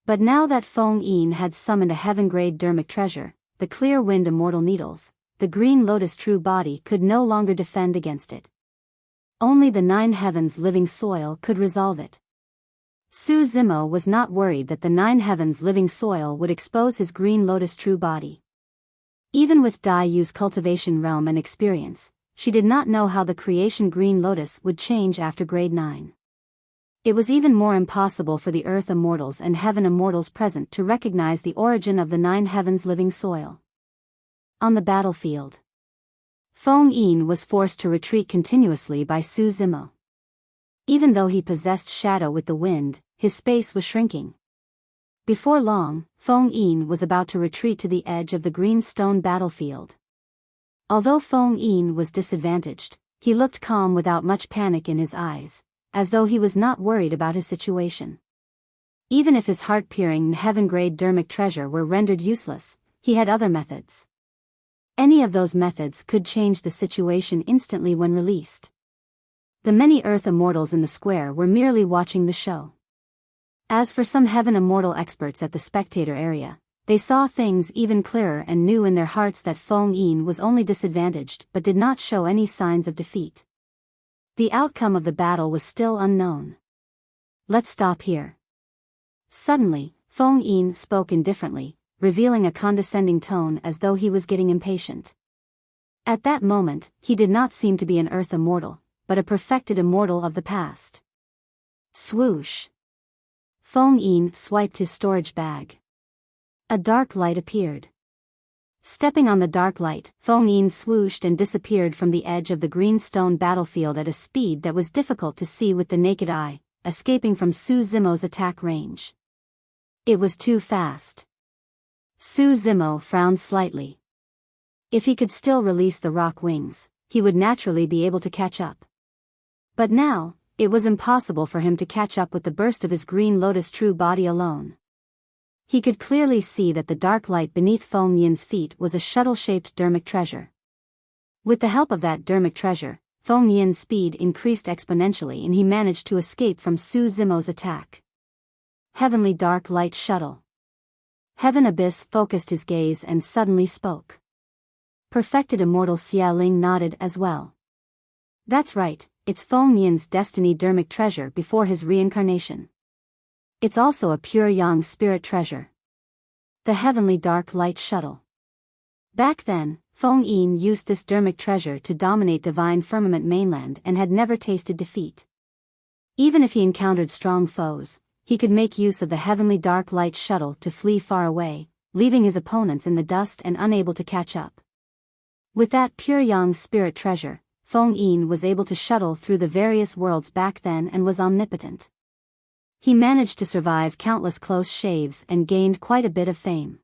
But now that Feng Yin had summoned a heaven-grade dermic treasure, the clear wind immortal needles, the green lotus true body could no longer defend against it. Only the Nine Heavens living soil could resolve it. Su Zimo was not worried that the Nine Heavens living soil would expose his green lotus true body. Even with Dai Yu's cultivation realm and experience, she did not know how the creation green lotus would change after grade 9. It was even more impossible for the earth immortals and heaven immortals present to recognize the origin of the Nine Heavens living soil. On the battlefield, Feng Yin was forced to retreat continuously by Su Zimo. Even though he possessed shadow with the wind, his space was shrinking. Before long, Feng Yin was about to retreat to the edge of the green stone battlefield. Although Feng Yin was disadvantaged, he looked calm without much panic in his eyes, as though he was not worried about his situation. Even if his heart-piercing heaven-grade dermic treasure were rendered useless, he had other methods. Any of those methods could change the situation instantly when released. The many earth immortals in the square were merely watching the show. As for some heaven immortal experts at the spectator area, they saw things even clearer and knew in their hearts that Feng Yin was only disadvantaged but did not show any signs of defeat. The outcome of the battle was still unknown. Let's stop here. Suddenly, Feng Yin spoke indifferently, revealing a condescending tone as though he was getting impatient. At that moment, he did not seem to be an earth immortal, but a perfected immortal of the past. Swoosh! Feng Yin swiped his storage bag. A dark light appeared. Stepping on the dark light, Feng Yin swooshed and disappeared from the edge of the green stone battlefield at a speed that was difficult to see with the naked eye, escaping from Su Zimo's attack range. It was too fast. Su Zimo frowned slightly. If he could still release the rock wings, he would naturally be able to catch up. But now, it was impossible for him to catch up with the burst of his green lotus true body alone. He could clearly see that the dark light beneath Feng Yin's feet was a shuttle-shaped dermic treasure. With the help of that dermic treasure, Feng Yin's speed increased exponentially and he managed to escape from Su Zimo's attack. Heavenly Dark Light Shuttle. Heaven Abyss focused his gaze and suddenly spoke. Perfected immortal Xia Ling nodded as well. That's right, it's Feng Yin's destiny dermic treasure before his reincarnation. It's also a pure yang spirit treasure. The Heavenly Dark Light Shuttle. Back then, Feng Yin used this dermic treasure to dominate divine firmament mainland and had never tasted defeat. Even if he encountered strong foes, he could make use of the Heavenly Dark Light Shuttle to flee far away, leaving his opponents in the dust and unable to catch up. With that pure yang spirit treasure, Feng Yin was able to shuttle through the various worlds back then and was omnipotent. He managed to survive countless close shaves and gained quite a bit of fame.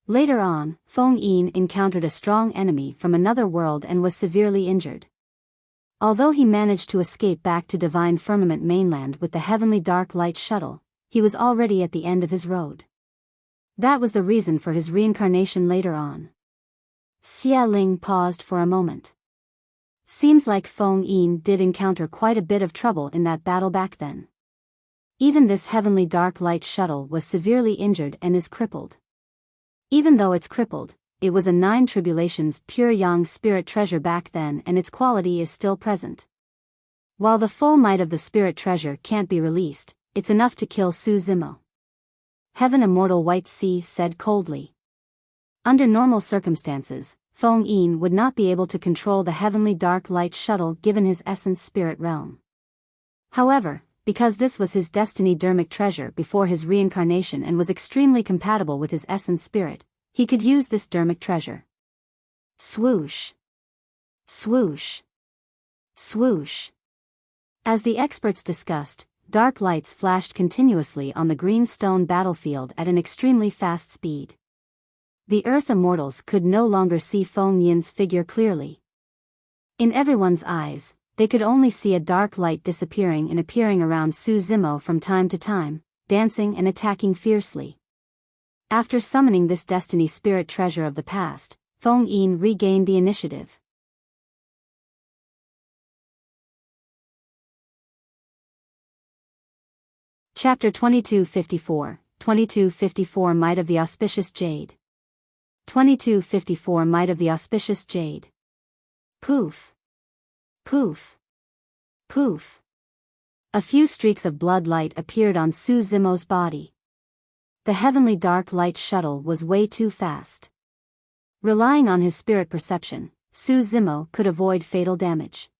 Later on, Feng Yin encountered a strong enemy from another world and was severely injured. Although he managed to escape back to Divine Firmament mainland with the Heavenly Dark Light shuttle, he was already at the end of his road. That was the reason for his reincarnation later on. Xia Ling paused for a moment. Seems like Feng Yin did encounter quite a bit of trouble in that battle back then. Even this Heavenly Dark Light shuttle was severely injured and is crippled. Even though it's crippled, it was a 9 tribulations pure yang spirit treasure back then and its quality is still present. While the full might of the spirit treasure can't be released, it's enough to kill Su Zimo. Heaven Immortal White Sea said coldly. Under normal circumstances, Feng Yin would not be able to control the Heavenly Dark Light shuttle given his essence spirit realm. However, because this was his destiny dermic treasure before his reincarnation and was extremely compatible with his essence spirit, he could use this dermic treasure. Swoosh. Swoosh. Swoosh. As the experts discussed, dark lights flashed continuously on the green stone battlefield at an extremely fast speed. The Earth Immortals could no longer see Feng Yin's figure clearly. In everyone's eyes, they could only see a dark light disappearing and appearing around Su Zimo from time to time, dancing and attacking fiercely. After summoning this destiny spirit treasure of the past, Feng Yin regained the initiative. Chapter 2254, 2254 Might of the Auspicious Jade. 2254 Might of the Auspicious Jade. Poof. Poof. Poof. A few streaks of blood light appeared on Su Zimo's body. The Heavenly Dark Light shuttle was way too fast. Relying on his spirit perception, Su Zimo could avoid fatal damage.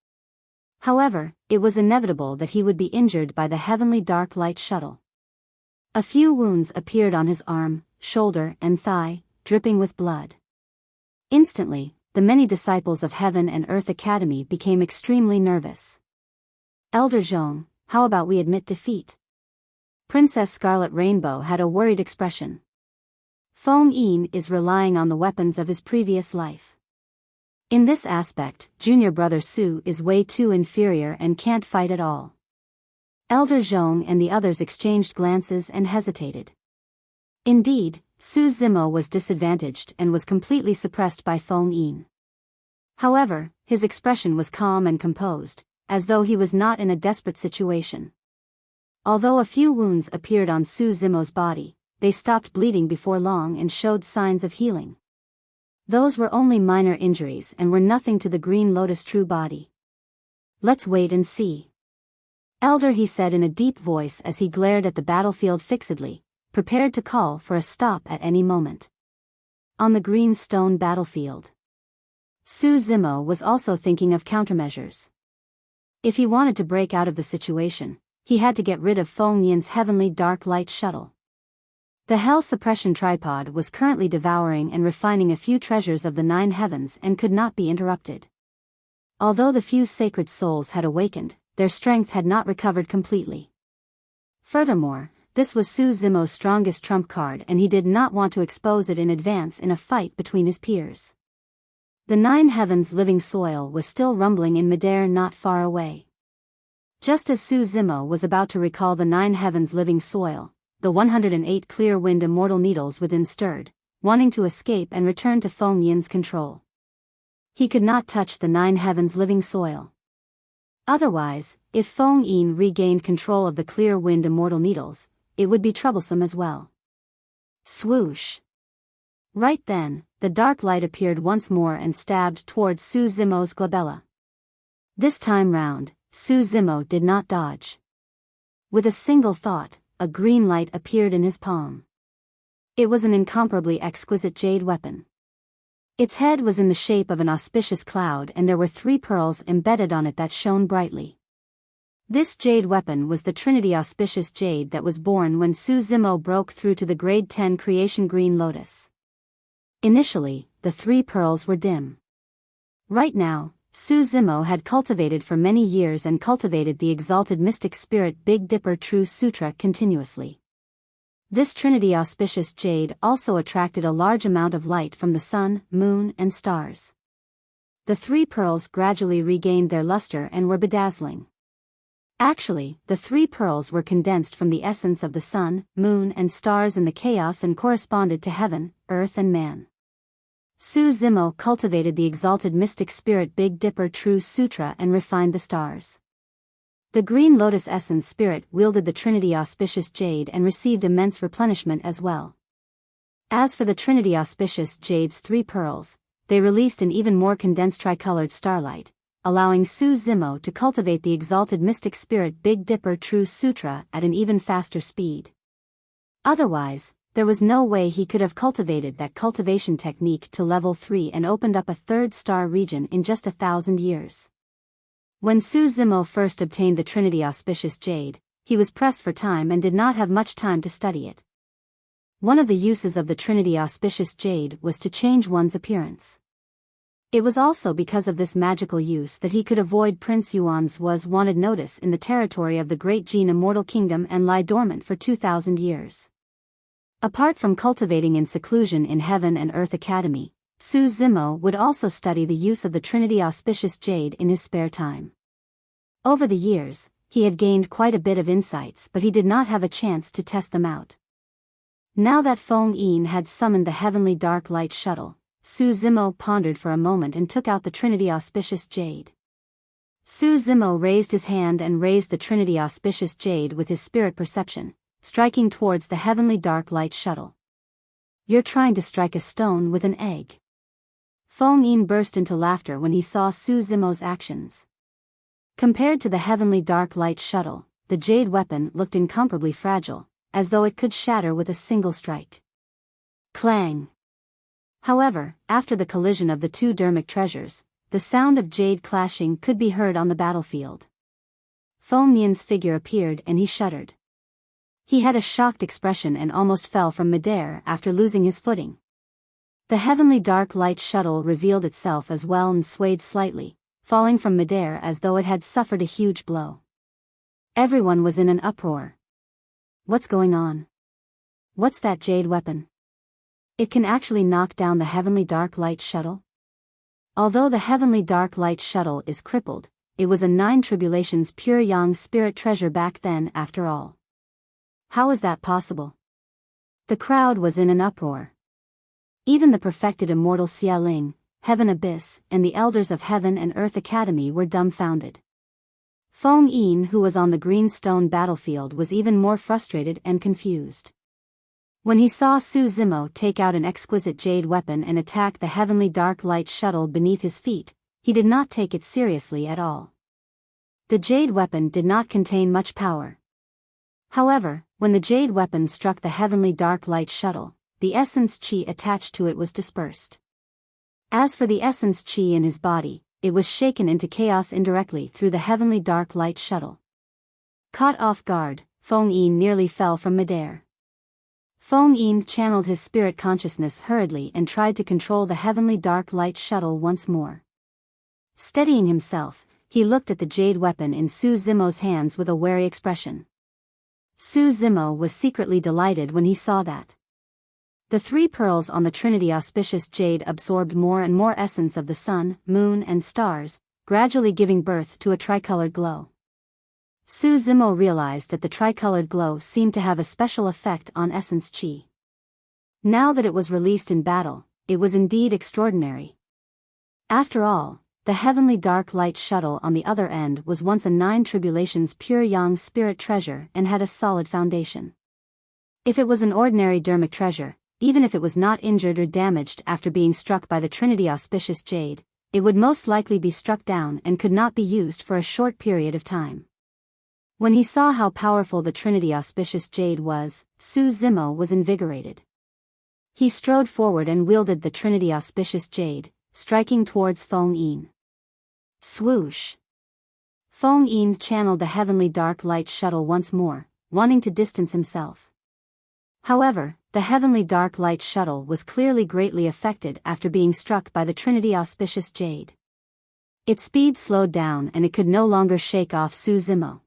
However, it was inevitable that he would be injured by the Heavenly Dark Light shuttle. A few wounds appeared on his arm, shoulder, and thigh, dripping with blood. Instantly, the many disciples of Heaven and Earth Academy became extremely nervous. Elder Zhong, how about we admit defeat? Princess Scarlet Rainbow had a worried expression. Feng Yin is relying on the weapons of his previous life. In this aspect, junior brother Su is way too inferior and can't fight at all. Elder Zhong and the others exchanged glances and hesitated. Indeed, Su Zimo was disadvantaged and was completely suppressed by Feng Yin. However, his expression was calm and composed, as though he was not in a desperate situation. Although a few wounds appeared on Su Zimo's body, they stopped bleeding before long and showed signs of healing. Those were only minor injuries and were nothing to the Green Lotus true body. Let's wait and see. Elder, he said in a deep voice as he glared at the battlefield fixedly, prepared to call for a stop at any moment. On the green stone battlefield, Su Zimo was also thinking of countermeasures. If he wanted to break out of the situation, he had to get rid of Feng Yin's Heavenly Dark Light shuttle. The Hell Suppression Tripod was currently devouring and refining a few treasures of the 9 heavens and could not be interrupted. Although the few sacred souls had awakened, their strength had not recovered completely. Furthermore, this was Su Zimo's strongest trump card and he did not want to expose it in advance in a fight between his peers. The 9 heavens living soil was still rumbling in midair not far away. Just as Su Zimo was about to recall the 9 heavens living soil, the 108 clear wind immortal needles within stirred, wanting to escape and return to Feng Yin's control. He could not touch the 9 heavens living soil. Otherwise, if Feng Yin regained control of the clear wind immortal needles, it would be troublesome as well. Swoosh. Right then, the dark light appeared once more and stabbed towards Su Zimo's glabella. This time round, Su Zimo did not dodge. With a single thought, a green light appeared in his palm. It was an incomparably exquisite jade weapon. Its head was in the shape of an auspicious cloud and there were 3 pearls embedded on it that shone brightly. This jade weapon was the Trinity Auspicious Jade that was born when Su Zimo broke through to the Grade 10 Creation Green Lotus. Initially, the 3 pearls were dim. Right now, Su Zimo had cultivated for many years and cultivated the exalted mystic spirit Big Dipper True Sutra continuously. This Trinity auspicious jade also attracted a large amount of light from the sun, moon, and stars. The three pearls gradually regained their luster and were bedazzling. Actually, the three pearls were condensed from the essence of the sun, moon, and stars in the chaos and corresponded to heaven, earth, and man. Su Zimo cultivated the exalted mystic spirit Big Dipper True Sutra and refined the stars. The green lotus essence spirit wielded the Trinity auspicious jade and received immense replenishment as well. As for the Trinity auspicious jade's three pearls, they released an even more condensed tricolored starlight, allowing Su Zimo to cultivate the exalted mystic spirit Big Dipper True Sutra at an even faster speed. Otherwise, there was no way he could have cultivated that cultivation technique to level 3 and opened up a third star region in just 1,000 years. When Su Zimo first obtained the Trinity auspicious jade, he was pressed for time and did not have much time to study it. One of the uses of the Trinity auspicious jade was to change one's appearance. It was also because of this magical use that he could avoid Prince Yuan's wanted notice in the territory of the Great Jin Immortal Kingdom and lie dormant for 2,000 years. Apart from cultivating in seclusion in Heaven and Earth Academy, Su Zimo would also study the use of the Trinity auspicious jade in his spare time. Over the years, he had gained quite a bit of insights, but he did not have a chance to test them out. Now that Feng Yin had summoned the heavenly dark light shuttle, Su Zimo pondered for a moment and took out the Trinity auspicious jade. Su Zimo raised his hand and raised the Trinity auspicious jade with his spirit perception, striking towards the heavenly dark light shuttle. "You're trying to strike a stone with an egg." Feng Yin burst into laughter when he saw Su Zimo's actions. Compared to the heavenly dark light shuttle, the jade weapon looked incomparably fragile, as though it could shatter with a single strike. Clang! However, after the collision of the two dermic treasures, the sound of jade clashing could be heard on the battlefield. Feng Yin's figure appeared and he shuddered. He had a shocked expression and almost fell from midair after losing his footing. The heavenly dark light shuttle revealed itself as well and swayed slightly, falling from midair as though it had suffered a huge blow. Everyone was in an uproar. What's going on? What's that jade weapon? It can actually knock down the heavenly dark light shuttle? Although the heavenly dark light shuttle is crippled, it was a 9 tribulations pure yang spirit treasure back then after all. How is that possible? The crowd was in an uproar. Even the perfected immortal Xia Ling, Heaven Abyss, and the elders of Heaven and Earth Academy were dumbfounded. Feng Yin, who was on the green stone battlefield, was even more frustrated and confused. When he saw Su Zimo take out an exquisite jade weapon and attack the heavenly dark light shuttle beneath his feet, he did not take it seriously at all. The jade weapon did not contain much power. However, when the jade weapon struck the heavenly dark light shuttle, the essence qi attached to it was dispersed. As for the essence qi in his body, it was shaken into chaos indirectly through the heavenly dark light shuttle. Caught off guard, Feng Yin nearly fell from midair. Feng Yin channeled his spirit consciousness hurriedly and tried to control the heavenly dark light shuttle once more. Steadying himself, he looked at the jade weapon in Su Zimo's hands with a wary expression. Su Zimo was secretly delighted when he saw that. The 3 pearls on the Trinity auspicious jade absorbed more and more essence of the sun, moon, and stars, gradually giving birth to a tricolored glow. Su Zimo realized that the tricolored glow seemed to have a special effect on essence qi. Now that it was released in battle, it was indeed extraordinary. After all, the heavenly dark light shuttle on the other end was once a 9 tribulations pure yang spirit treasure and had a solid foundation. If it was an ordinary dermic treasure, even if it was not injured or damaged after being struck by the Trinity auspicious jade, it would most likely be struck down and could not be used for a short period of time. When he saw how powerful the Trinity auspicious jade was, Su Zimo was invigorated. He strode forward and wielded the Trinity auspicious jade, striking towards Feng Yin. Swoosh! Feng Yin channeled the heavenly dark light shuttle once more, wanting to distance himself. However, the heavenly dark light shuttle was clearly greatly affected after being struck by the Trinity auspicious jade. Its speed slowed down and it could no longer shake off Su Zimo.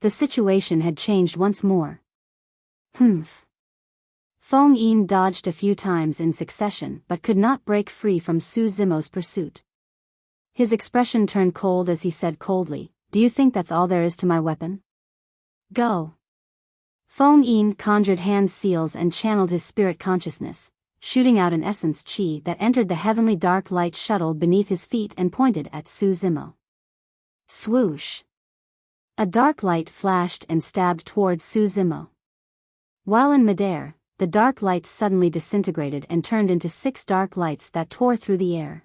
The situation had changed once more. Humph. Feng Yin dodged a few times in succession but could not break free from Su Zimo's pursuit. His expression turned cold as he said coldly, "Do you think that's all there is to my weapon? Go." Feng Yin conjured hand seals and channeled his spirit consciousness, shooting out an essence chi that entered the heavenly dark light shuttle beneath his feet and pointed at Su Zimo. Swoosh! A dark light flashed and stabbed toward Su Zimo. While in midair, the dark light suddenly disintegrated and turned into 6 dark lights that tore through the air.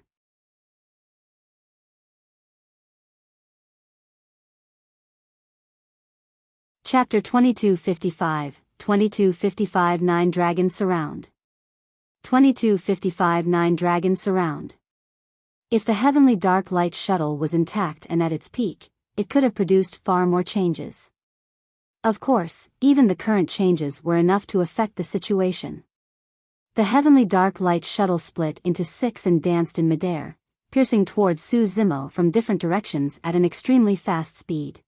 Chapter 2255, 2255 9 Dragon Surround. 2255 9 Dragon Surround. If the heavenly dark light shuttle was intact and at its peak, it could have produced far more changes. Of course, even the current changes were enough to affect the situation. The heavenly dark light shuttle split into 6 and danced in midair, piercing toward Su Zimo from different directions at an extremely fast speed.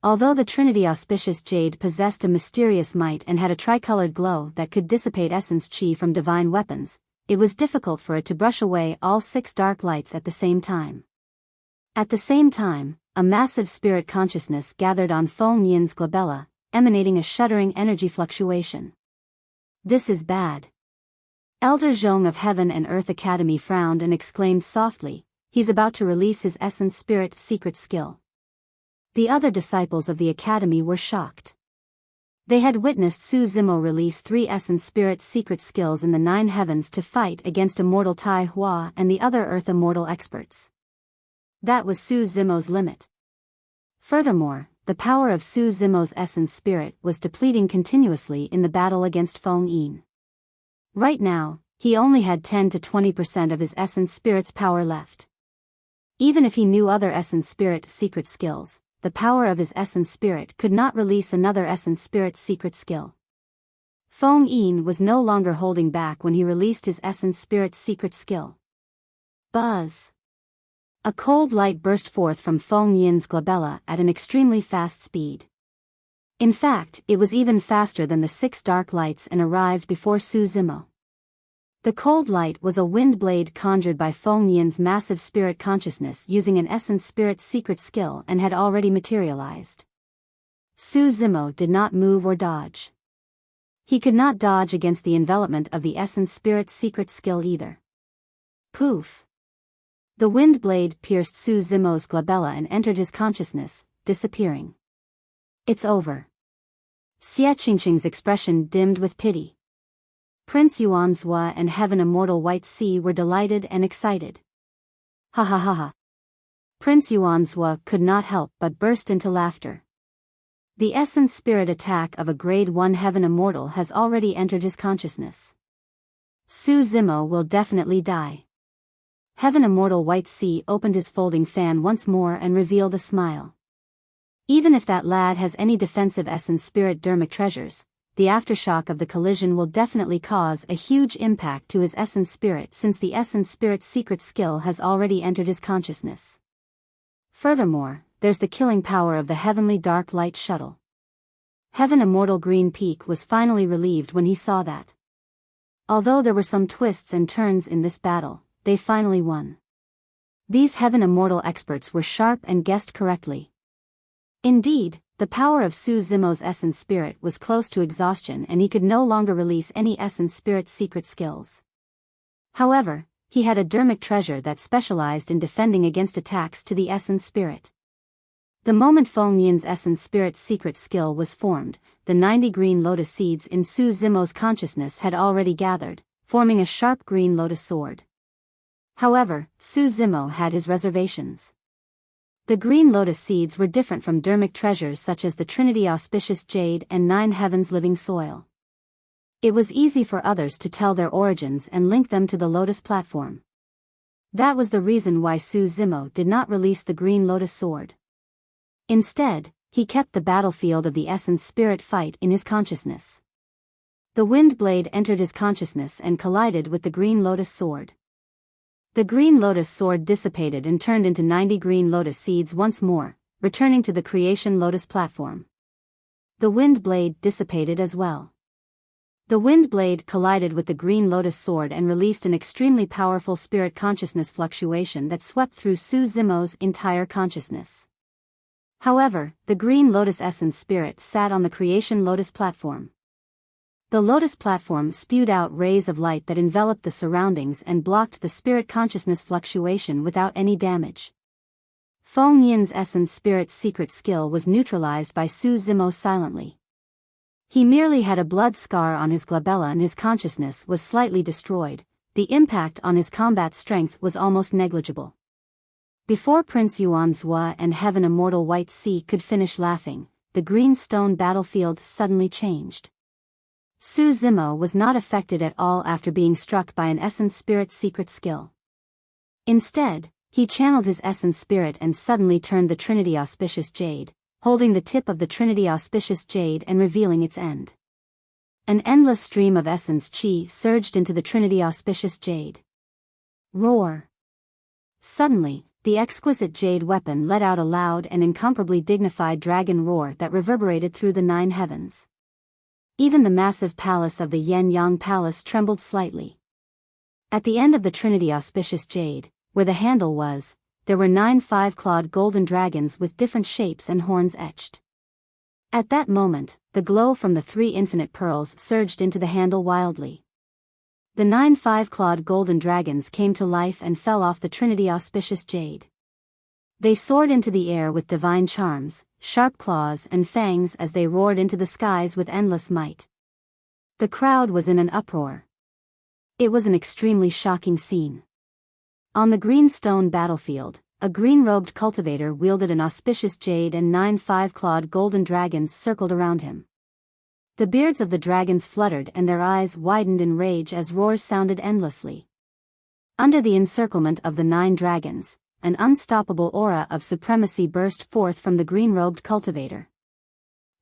Although the Trinity Auspicious Jade possessed a mysterious might and had a tricolored glow that could dissipate essence chi from divine weapons, it was difficult for it to brush away all 6 dark lights at the same time. At the same time, a massive spirit consciousness gathered on Feng Yin's glabella, emanating a shuddering energy fluctuation. This is bad. Elder Zhong of Heaven and Earth Academy frowned and exclaimed softly, "He's about to release his essence spirit secret skill." The other disciples of the academy were shocked. They had witnessed Su Zimo release 3 essence spirit secret skills in the 9 heavens to fight against immortal Tai Hua and the other Earth immortal experts. That was Su Zimo's limit. Furthermore, the power of Su Zimo's essence spirit was depleting continuously in the battle against Feng Yin. Right now, he only had 10 to 20% of his essence spirit's power left. Even if he knew other essence spirit secret skills, the power of his essence spirit could not release another essence spirit secret skill. Feng Yin was no longer holding back when he released his essence spirit secret skill. Buzz! A cold light burst forth from Feng Yin's glabella at an extremely fast speed. In fact, it was even faster than the 6 dark lights and arrived before Su Zimo. The cold light was a wind blade conjured by Feng Yin's massive spirit consciousness using an essence spirit secret skill and had already materialized. Su Zimo did not move or dodge. He could not dodge against the envelopment of the essence spirit secret skill either. Poof! The wind blade pierced Su Zimo's glabella and entered his consciousness, disappearing. It's over. Xie Qingqing's expression dimmed with pity. Prince Yuanzhua and Heaven Immortal White Sea were delighted and excited. Ha ha ha ha. Prince Yuanzhua could not help but burst into laughter. The essence spirit attack of a grade 1 Heaven Immortal has already entered his consciousness. Su Zimo will definitely die. Heaven Immortal White Sea opened his folding fan once more and revealed a smile. Even if that lad has any defensive essence spirit dermic treasures, the aftershock of the collision will definitely cause a huge impact to his essence spirit since the essence spirit's secret skill has already entered his consciousness. Furthermore, there's the killing power of the heavenly dark light shuttle. Heaven Immortal Green Peak was finally relieved when he saw that. Although there were some twists and turns in this battle, they finally won. These Heaven Immortal experts were sharp and guessed correctly. Indeed, the power of Su Zimo's essence spirit was close to exhaustion and he could no longer release any essence spirit secret skills. However, he had a dermic treasure that specialized in defending against attacks to the essence spirit. The moment Feng Yin's essence spirit secret skill was formed, the 90 green lotus seeds in Su Zimo's consciousness had already gathered, forming a sharp green lotus sword. However, Su Zimo had his reservations. The green lotus seeds were different from dermic treasures such as the Trinity Auspicious Jade and 9 Heavens Living Soil. It was easy for others to tell their origins and link them to the lotus platform. That was the reason why Su Zimo did not release the green lotus sword. Instead, he kept the battlefield of the essence spirit fight in his consciousness. The wind blade entered his consciousness and collided with the green lotus sword. The green lotus sword dissipated and turned into 90 green lotus seeds once more, returning to the creation lotus platform. The wind blade dissipated as well. The wind blade collided with the green lotus sword and released an extremely powerful spirit consciousness fluctuation that swept through Su Zimo's entire consciousness. However, the green lotus essence spirit sat on the creation lotus platform. The lotus platform spewed out rays of light that enveloped the surroundings and blocked the spirit consciousness fluctuation without any damage. Feng Yin's essence spirit secret skill was neutralized by Su Zimo silently. He merely had a blood scar on his glabella and his consciousness was slightly destroyed. The impact on his combat strength was almost negligible. Before Prince Yuan Zhua and Heaven Immortal White Sea could finish laughing, the green stone battlefield suddenly changed. Su Zimo was not affected at all after being struck by an essence spirit secret skill. Instead, he channeled his essence spirit and suddenly turned the Trinity Auspicious Jade, holding the tip of the Trinity Auspicious Jade and revealing its end. An endless stream of essence chi surged into the Trinity Auspicious Jade. Roar! Suddenly, the exquisite jade weapon let out a loud and incomparably dignified dragon roar that reverberated through the 9 heavens. Even the massive palace of the Yen-Yang Palace trembled slightly. At the end of the Trinity Auspicious Jade, where the handle was, there were 9 5-clawed golden dragons with different shapes and horns etched. At that moment, the glow from the 3 infinite pearls surged into the handle wildly. The 9 5-clawed golden dragons came to life and fell off the Trinity Auspicious Jade. They soared into the air with divine charms, sharp claws and fangs as they roared into the skies with endless might. The crowd was in an uproar. It was an extremely shocking scene. On the green stone battlefield, a green-robed cultivator wielded an auspicious jade and 9 5-clawed golden dragons circled around him. The beards of the dragons fluttered and their eyes widened in rage as roars sounded endlessly. Under the encirclement of the 9 dragons, an unstoppable aura of supremacy burst forth from the green-robed cultivator.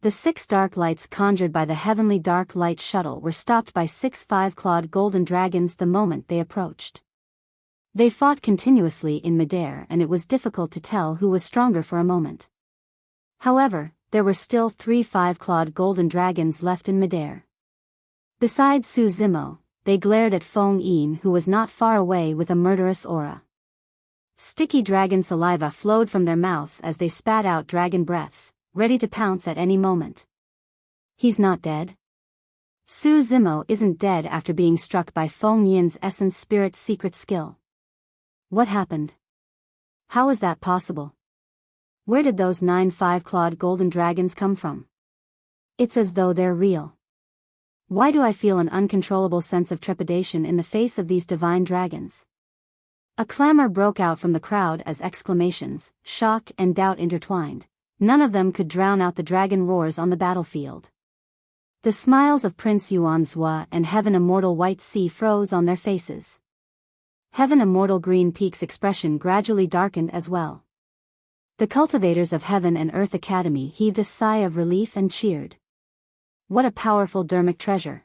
The 6 dark lights conjured by the heavenly dark light shuttle were stopped by 6 5-clawed golden dragons the moment they approached. They fought continuously in midair and it was difficult to tell who was stronger for a moment. However, there were still 3 5-clawed golden dragons left in midair. Besides Su Zimo, they glared at Feng Yin who was not far away with a murderous aura. Sticky dragon saliva flowed from their mouths as they spat out dragon breaths, ready to pounce at any moment. He's not dead? Su Zimo isn't dead after being struck by Feng Yin's essence spirit secret skill. What happened? How is that possible? Where did those 9 5-clawed golden dragons come from? It's as though they're real. Why do I feel an uncontrollable sense of trepidation in the face of these divine dragons? A clamor broke out from the crowd as exclamations, shock and doubt intertwined. None of them could drown out the dragon roars on the battlefield. The smiles of Prince Yuan Zhua and Heaven Immortal White Sea froze on their faces. Heaven Immortal Green Peak's expression gradually darkened as well. The cultivators of Heaven and Earth Academy heaved a sigh of relief and cheered. What a powerful dermic treasure.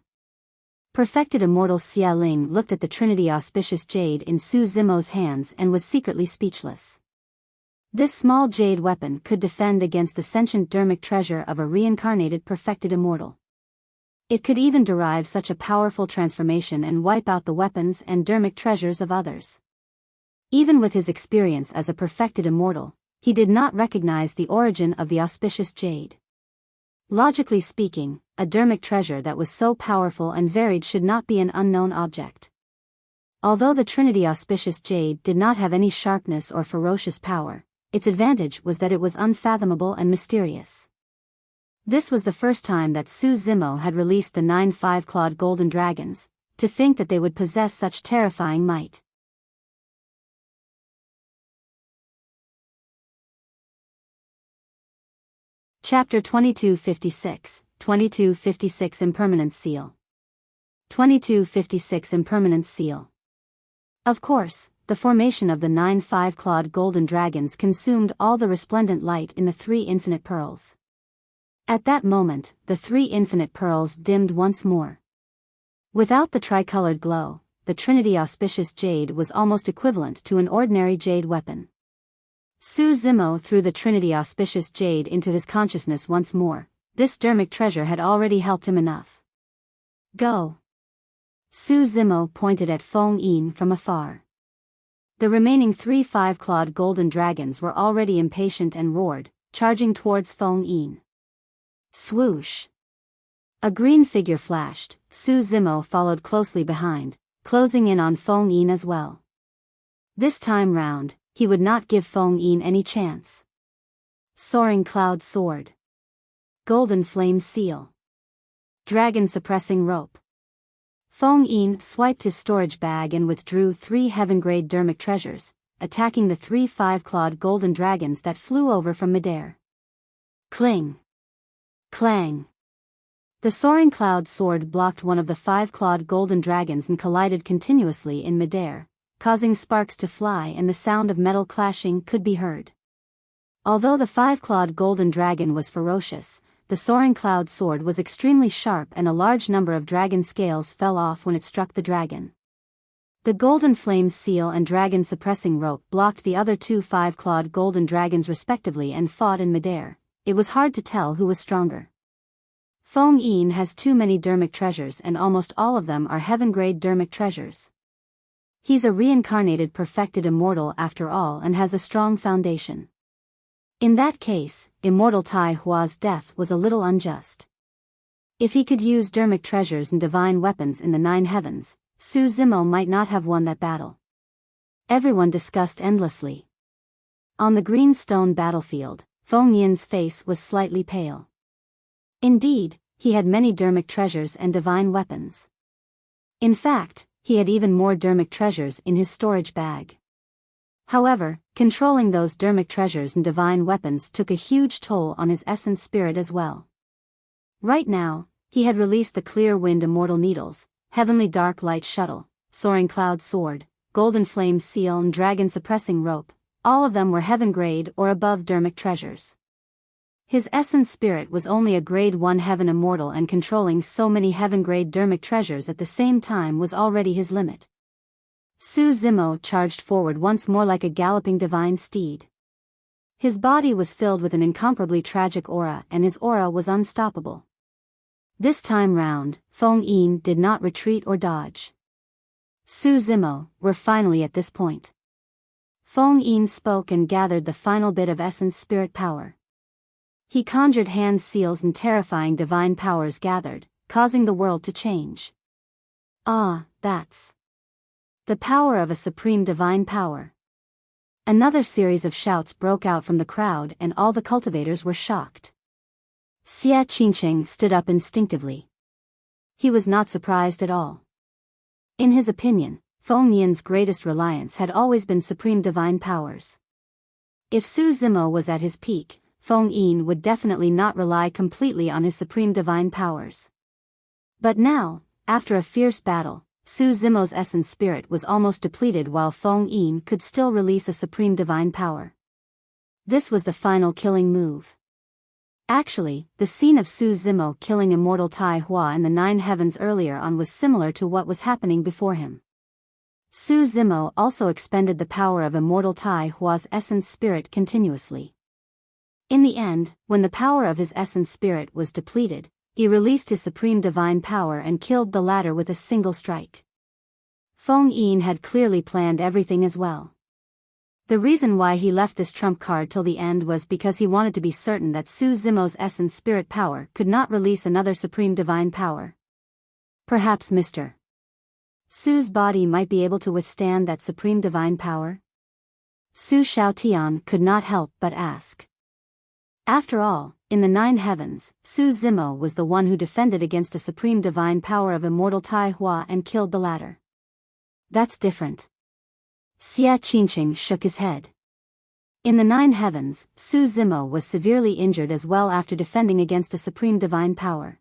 Perfected Immortal Xia Ling looked at the Trinity Auspicious Jade in Su Zimo's hands and was secretly speechless. This small jade weapon could defend against the sentient dermic treasure of a reincarnated perfected immortal. It could even derive such a powerful transformation and wipe out the weapons and dermic treasures of others. Even with his experience as a perfected immortal, he did not recognize the origin of the auspicious jade. Logically speaking, a dermic treasure that was so powerful and varied should not be an unknown object. Although the Trinity Auspicious Jade did not have any sharpness or ferocious power, its advantage was that it was unfathomable and mysterious. This was the first time that Su Zimo had released the 9 5-clawed golden dragons. To think that they would possess such terrifying might. Chapter 2256, 2256 Impermanence Seal. 2256 Impermanence Seal. Of course, the formation of the 9 5-clawed golden dragons consumed all the resplendent light in the 3 infinite pearls. At that moment, the 3 infinite pearls dimmed once more. Without the tricolored glow, the Trinity Auspicious Jade was almost equivalent to an ordinary jade weapon. Su Zimo threw the Trinity Auspicious Jade into his consciousness once more. This dermic treasure had already helped him enough. Go! Su Zimo pointed at Feng Yin from afar. The remaining 3 5-clawed golden dragons were already impatient and roared, charging towards Feng Yin. Swoosh! A green figure flashed. Su Zimo followed closely behind, closing in on Feng Yin as well. This time round, he would not give Feng Yin any chance. Soaring Cloud Sword. Golden Flame Seal. Dragon Suppressing Rope. Feng Yin swiped his storage bag and withdrew 3 heaven-grade dermic treasures, attacking the 3 5-clawed golden dragons that flew over from midair. Cling! Clang! The soaring cloud sword blocked one of the 5-clawed golden dragons and collided continuously in midair, causing sparks to fly and the sound of metal clashing could be heard. Although the 5-clawed golden dragon was ferocious, the soaring cloud sword was extremely sharp and a large number of dragon scales fell off when it struck the dragon. The golden flame seal and dragon suppressing rope blocked the other 2 5-clawed golden dragons respectively and fought in midair. It was hard to tell who was stronger. Feng Yin has too many dermic treasures and almost all of them are heaven-grade dermic treasures. He's a reincarnated perfected immortal after all and has a strong foundation. In that case, immortal Tai Hua's death was a little unjust. If he could use dermic treasures and divine weapons in the 9 heavens, Su Zimo might not have won that battle. Everyone discussed endlessly. On the green stone battlefield, Feng Yin's face was slightly pale. Indeed, he had many dermic treasures and divine weapons. In fact, he had even more dermic treasures in his storage bag. However, controlling those dermic treasures and divine weapons took a huge toll on his essence spirit as well. Right now, he had released the clear wind immortal needles, heavenly dark light shuttle, soaring cloud sword, golden flame seal and dragon suppressing rope. All of them were heaven grade or above dermic treasures. His essence spirit was only a grade 1 heaven immortal and controlling so many heaven grade dermic treasures at the same time was already his limit. Su Zimo charged forward once more like a galloping divine steed. His body was filled with an incomparably tragic aura and his aura was unstoppable. This time round, Feng Yin did not retreat or dodge. Su Zimo, we're finally at this point. Feng Yin spoke and gathered the final bit of essence spirit power. He conjured hand seals and terrifying divine powers gathered, causing the world to change. Ah, that's the power of a supreme divine power. Another series of shouts broke out from the crowd and all the cultivators were shocked. Xia Qingqing stood up instinctively. He was not surprised at all. In his opinion, Feng Yin's greatest reliance had always been supreme divine powers. If Su Zimo was at his peak, Feng Yin would definitely not rely completely on his supreme divine powers. But now, after a fierce battle, Su Zimo's essence spirit was almost depleted while Feng Yin could still release a supreme divine power. This was the final killing move. Actually, the scene of Su Zimo killing immortal Tai Hua in the 9 heavens earlier on was similar to what was happening before him. Su Zimo also expended the power of immortal Tai Hua's essence spirit continuously. In the end, when the power of his essence spirit was depleted, he released his supreme divine power and killed the latter with a single strike. Feng Yin had clearly planned everything as well. The reason why he left this trump card till the end was because he wanted to be certain that Su Zimo's essence spirit power could not release another supreme divine power. Perhaps Mr. Su's body might be able to withstand that supreme divine power? Su Shaotian could not help but ask. After all, in the 9 heavens, Su Zimo was the one who defended against a supreme divine power of immortal Tai Hua and killed the latter. That's different. Xia Qingqing shook his head. In the 9 heavens, Su Zimo was severely injured as well after defending against a supreme divine power.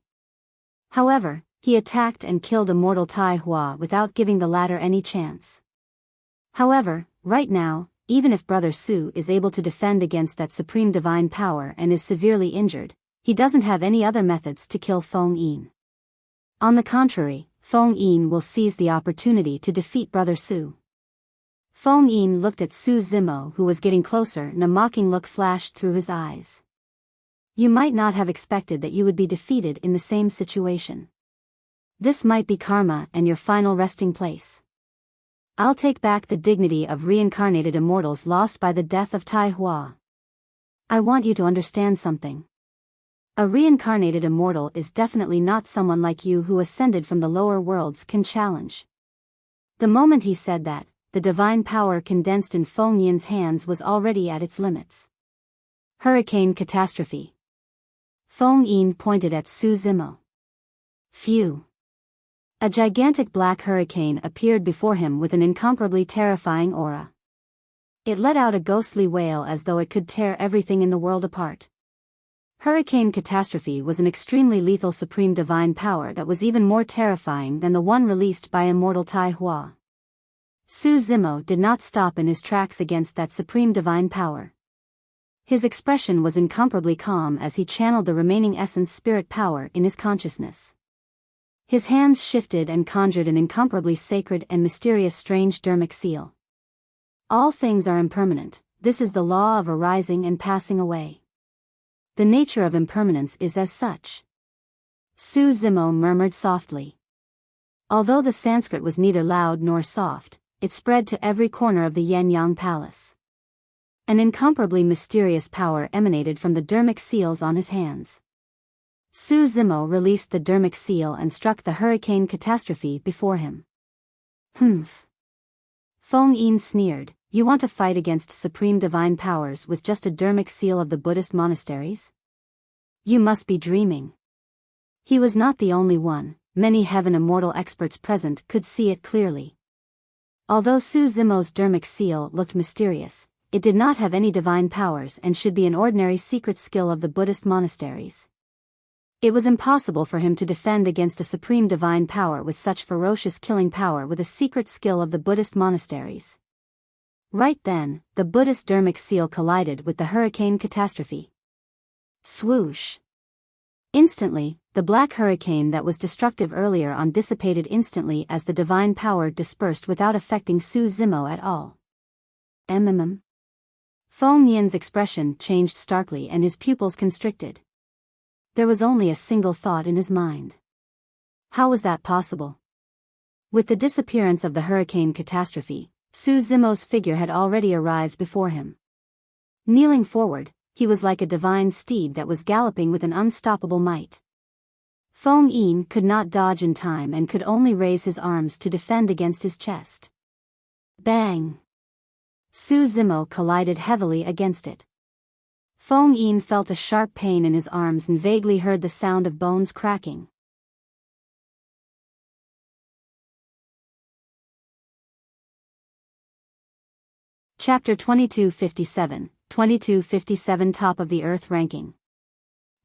However, he attacked and killed immortal Tai Hua without giving the latter any chance. However, right now, even if Brother Su is able to defend against that supreme divine power and is severely injured, he doesn't have any other methods to kill Feng Yin. On the contrary, Feng Yin will seize the opportunity to defeat Brother Su. Feng Yin looked at Su Zimo, who was getting closer, and a mocking look flashed through his eyes. You might not have expected that you would be defeated in the same situation. This might be karma and your final resting place. I'll take back the dignity of reincarnated immortals lost by the death of Tai Hua. I want you to understand something. A reincarnated immortal is definitely not someone like you who ascended from the lower worlds can challenge. The moment he said that, the divine power condensed in Feng Yin's hands was already at its limits. Hurricane catastrophe. Feng Yin pointed at Su Zimo. Phew. A gigantic black hurricane appeared before him with an incomparably terrifying aura. It let out a ghostly wail as though it could tear everything in the world apart. Hurricane catastrophe was an extremely lethal supreme divine power that was even more terrifying than the one released by immortal Tai Hua. Su Zimo did not stop in his tracks against that supreme divine power. His expression was incomparably calm as he channeled the remaining essence spirit power in his consciousness. His hands shifted and conjured an incomparably sacred and mysterious strange dermic seal. All things are impermanent, this is the law of arising and passing away. The nature of impermanence is as such. Su Zimo murmured softly. Although the Sanskrit was neither loud nor soft, it spread to every corner of the Yen-Yang palace. An incomparably mysterious power emanated from the dermic seals on his hands. Su Zimo released the dermic seal and struck the hurricane catastrophe before him. Humph. Feng Yin sneered, you want to fight against supreme divine powers with just a dermic seal of the Buddhist monasteries? You must be dreaming. He was not the only one, many heaven immortal experts present could see it clearly. Although Su Zimo's dermic seal looked mysterious, it did not have any divine powers and should be an ordinary secret skill of the Buddhist monasteries. It was impossible for him to defend against a supreme divine power with such ferocious killing power with a secret skill of the Buddhist monasteries. Right then, the Buddhist dermic seal collided with the hurricane catastrophe. Swoosh! Instantly, the black hurricane that was destructive earlier on dissipated instantly as the divine power dispersed without affecting Su Zimo at all. Feng Yin's expression changed starkly and his pupils constricted. There was only a single thought in his mind. How was that possible? With the disappearance of the hurricane catastrophe, Su Zimo's figure had already arrived before him. Kneeling forward, he was like a divine steed that was galloping with an unstoppable might. Feng Yin could not dodge in time and could only raise his arms to defend against his chest. Bang! Su Zimo collided heavily against it. Feng Yin felt a sharp pain in his arms and vaguely heard the sound of bones cracking. Chapter 2257, 2257 Top of the Earth Ranking.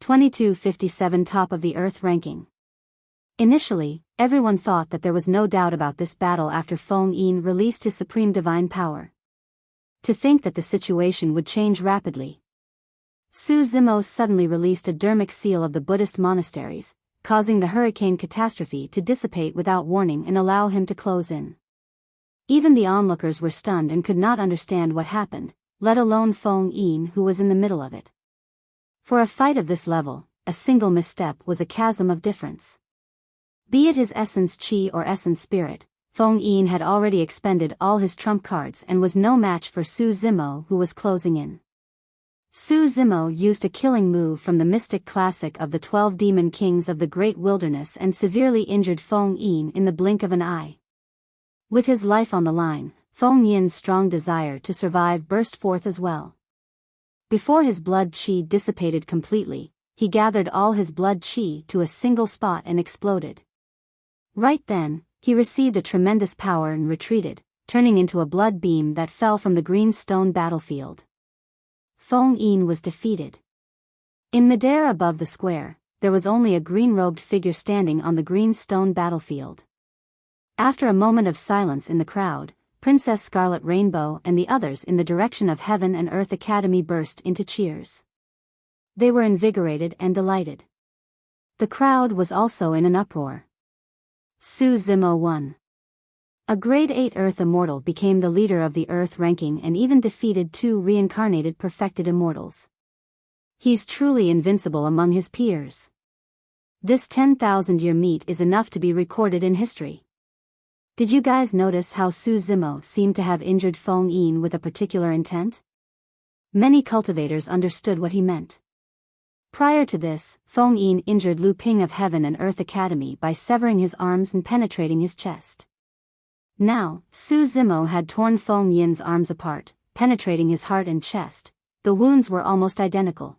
2257 Top of the Earth Ranking. Initially, everyone thought that there was no doubt about this battle after Feng Yin released his supreme divine power. To think that the situation would change rapidly. Su Zimo suddenly released a dermic seal of the Buddhist monasteries, causing the hurricane catastrophe to dissipate without warning and allow him to close in. Even the onlookers were stunned and could not understand what happened, let alone Feng Yin who was in the middle of it. For a fight of this level, a single misstep was a chasm of difference. Be it his essence chi or essence spirit, Feng Yin had already expended all his trump cards and was no match for Su Zimo who was closing in. Su Zimo used a killing move from the mystic classic of the 12 demon kings of the great wilderness and severely injured Feng Yin in the blink of an eye. With his life on the line, Feng Yin's strong desire to survive burst forth as well. Before his blood qi dissipated completely, he gathered all his blood qi to a single spot and exploded. Right then, he received a tremendous power and retreated, turning into a blood beam that fell from the green stone battlefield. Feng Yin was defeated. In midair above the square, there was only a green-robed figure standing on the green stone battlefield. After a moment of silence in the crowd, Princess Scarlet Rainbow and the others in the direction of Heaven and Earth Academy burst into cheers. They were invigorated and delighted. The crowd was also in an uproar. Su Zimo 1. A grade 8 Earth Immortal became the leader of the Earth ranking and even defeated 2 reincarnated perfected immortals. He's truly invincible among his peers. This 10,000-year meet is enough to be recorded in history. Did you guys notice how Su Zimo seemed to have injured Feng Yin with a particular intent? Many cultivators understood what he meant. Prior to this, Feng Yin injured Lu Ping of Heaven and Earth Academy by severing his arms and penetrating his chest. Now, Su Zimo had torn Feng Yin's arms apart, penetrating his heart and chest. The wounds were almost identical.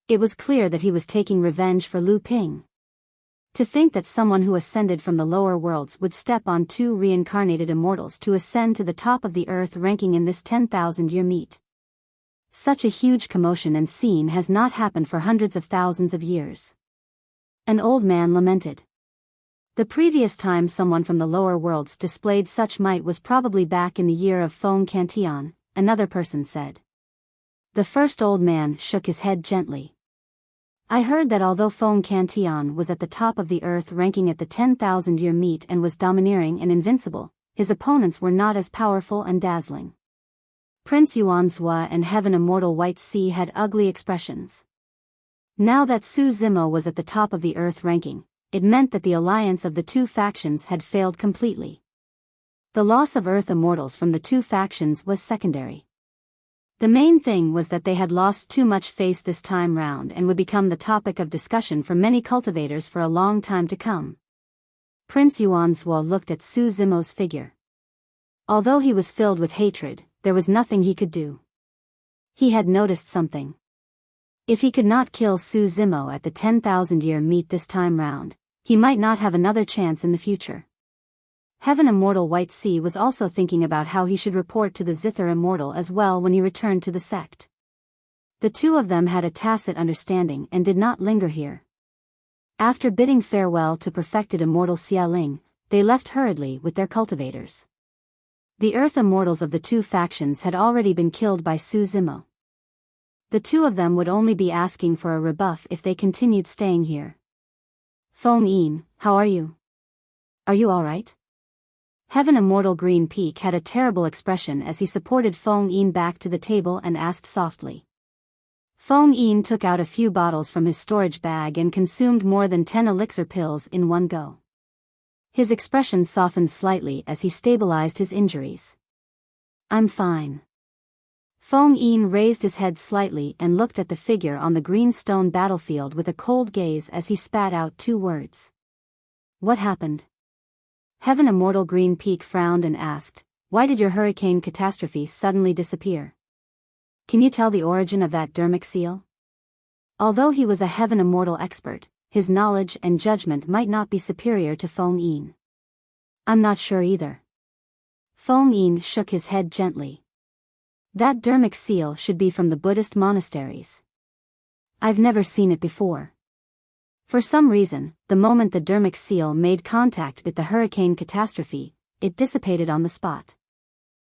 It was clear that he was taking revenge for Lu Ping. To think that someone who ascended from the lower worlds would step on 2 reincarnated immortals to ascend to the top of the Earth ranking in this 10,000-year meet. Such a huge commotion and scene has not happened for hundreds of thousands of years. An old man lamented. The previous time someone from the lower worlds displayed such might was probably back in the year of Feng Cantion, another person said. The first old man shook his head gently. I heard that although Feng Cantion was at the top of the Earth ranking at the 10,000-year meet and was domineering and invincible, his opponents were not as powerful and dazzling. Prince Yuanzhua and Heaven Immortal White Sea had ugly expressions. Now that Su Zimo was at the top of the Earth ranking, it meant that the alliance of the 2 factions had failed completely. The loss of Earth Immortals from the 2 factions was secondary. The main thing was that they had lost too much face this time round and would become the topic of discussion for many cultivators for a long time to come. Prince Yuanzhua looked at Su Zimo's figure. Although he was filled with hatred, there was nothing he could do. He had noticed something. If he could not kill Su Zimo at the 10,000-year meet this time round, he might not have another chance in the future. Heaven Immortal White Sea was also thinking about how he should report to the Zither Immortal as well when he returned to the sect. The 2 of them had a tacit understanding and did not linger here. After bidding farewell to perfected Immortal Xialing, they left hurriedly with their cultivators. The Earth Immortals of the 2 factions had already been killed by Su Zimo. The 2 of them would only be asking for a rebuff if they continued staying here. Feng Yin, how are you? Are you alright? Heaven Immortal Green Peak had a terrible expression as he supported Feng Yin back to the table and asked softly. Feng Yin took out a few bottles from his storage bag and consumed more than 10 elixir pills in one go. His expression softened slightly as he stabilized his injuries. I'm fine. Feng Yin raised his head slightly and looked at the figure on the green stone battlefield with a cold gaze as he spat out 2 words. What happened? Heaven Immortal Green Peak frowned and asked, why did your hurricane catastrophe suddenly disappear? Can you tell the origin of that dermic seal? Although he was a Heaven Immortal expert, his knowledge and judgment might not be superior to Feng Yin. I'm not sure either. Feng Yin shook his head gently. That dermic seal should be from the Buddhist monasteries. I've never seen it before. For some reason, the moment the dermic seal made contact with the hurricane catastrophe, it dissipated on the spot.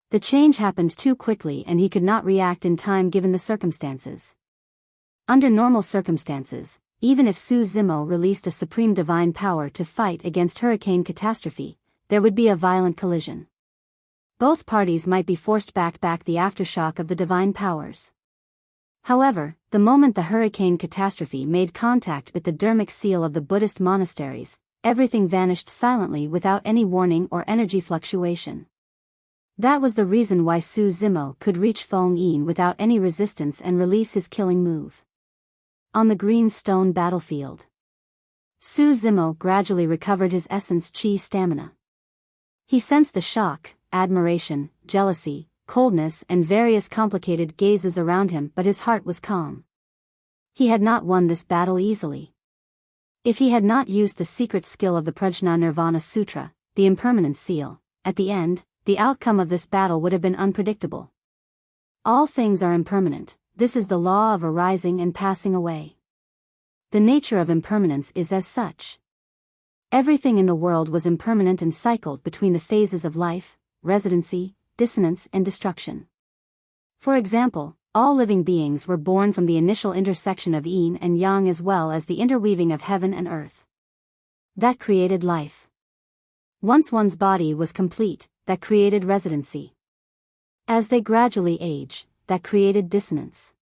The change happened too quickly and he could not react in time given the circumstances. Under normal circumstances, even if Su Zimo released a supreme divine power to fight against hurricane catastrophe, there would be a violent collision. Both parties might be forced back the aftershock of the divine powers. However, the moment the hurricane catastrophe made contact with the dermic seal of the Buddhist monasteries, everything vanished silently without any warning or energy fluctuation. That was the reason why Su Zimo could reach Feng Yin without any resistance and release his killing move. On the green stone battlefield, Su Zimo gradually recovered his essence chi stamina. He sensed the shock, admiration, jealousy, coldness and various complicated gazes around him, but his heart was calm. He had not won this battle easily. If he had not used the secret skill of the Prajna Nirvana Sutra, the impermanence seal, at the end, the outcome of this battle would have been unpredictable. All things are impermanent, this is the law of arising and passing away. The nature of impermanence is as such. Everything in the world was impermanent and cycled between the phases of life, residency, dissonance and destruction. For example, all living beings were born from the initial intersection of yin and yang as well as the interweaving of heaven and earth. That created life. Once one's body was complete, that created residency. As they gradually age, that created dissonance.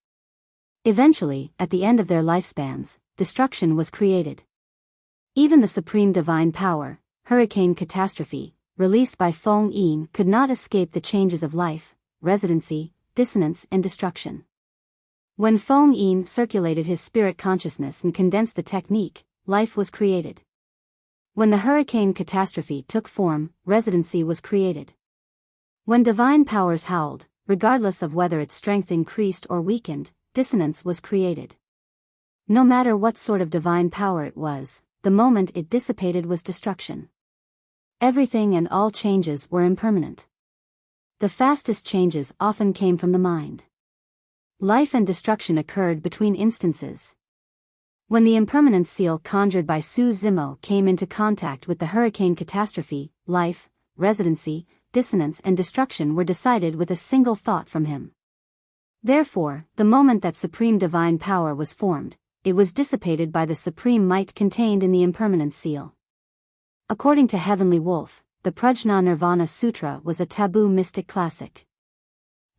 Eventually, at the end of their lifespans, destruction was created. Even the supreme divine power, hurricane catastrophe, released by Feng Yin could not escape the changes of life, residency, dissonance and destruction. When Feng Yin circulated his spirit consciousness and condensed the technique, life was created. When the hurricane catastrophe took form, residency was created. When divine powers howled, regardless of whether its strength increased or weakened, dissonance was created. No matter what sort of divine power it was, the moment it dissipated was destruction. Everything and all changes were impermanent. The fastest changes often came from the mind. Life and destruction occurred between instances. When the impermanence seal conjured by Su Zimo came into contact with the hurricane catastrophe, life, residency, dissonance and destruction were decided with a single thought from him. Therefore, the moment that supreme divine power was formed, it was dissipated by the supreme might contained in the impermanence seal. According to Heavenly Wolf, the Prajna Nirvana Sutra was a taboo mystic classic.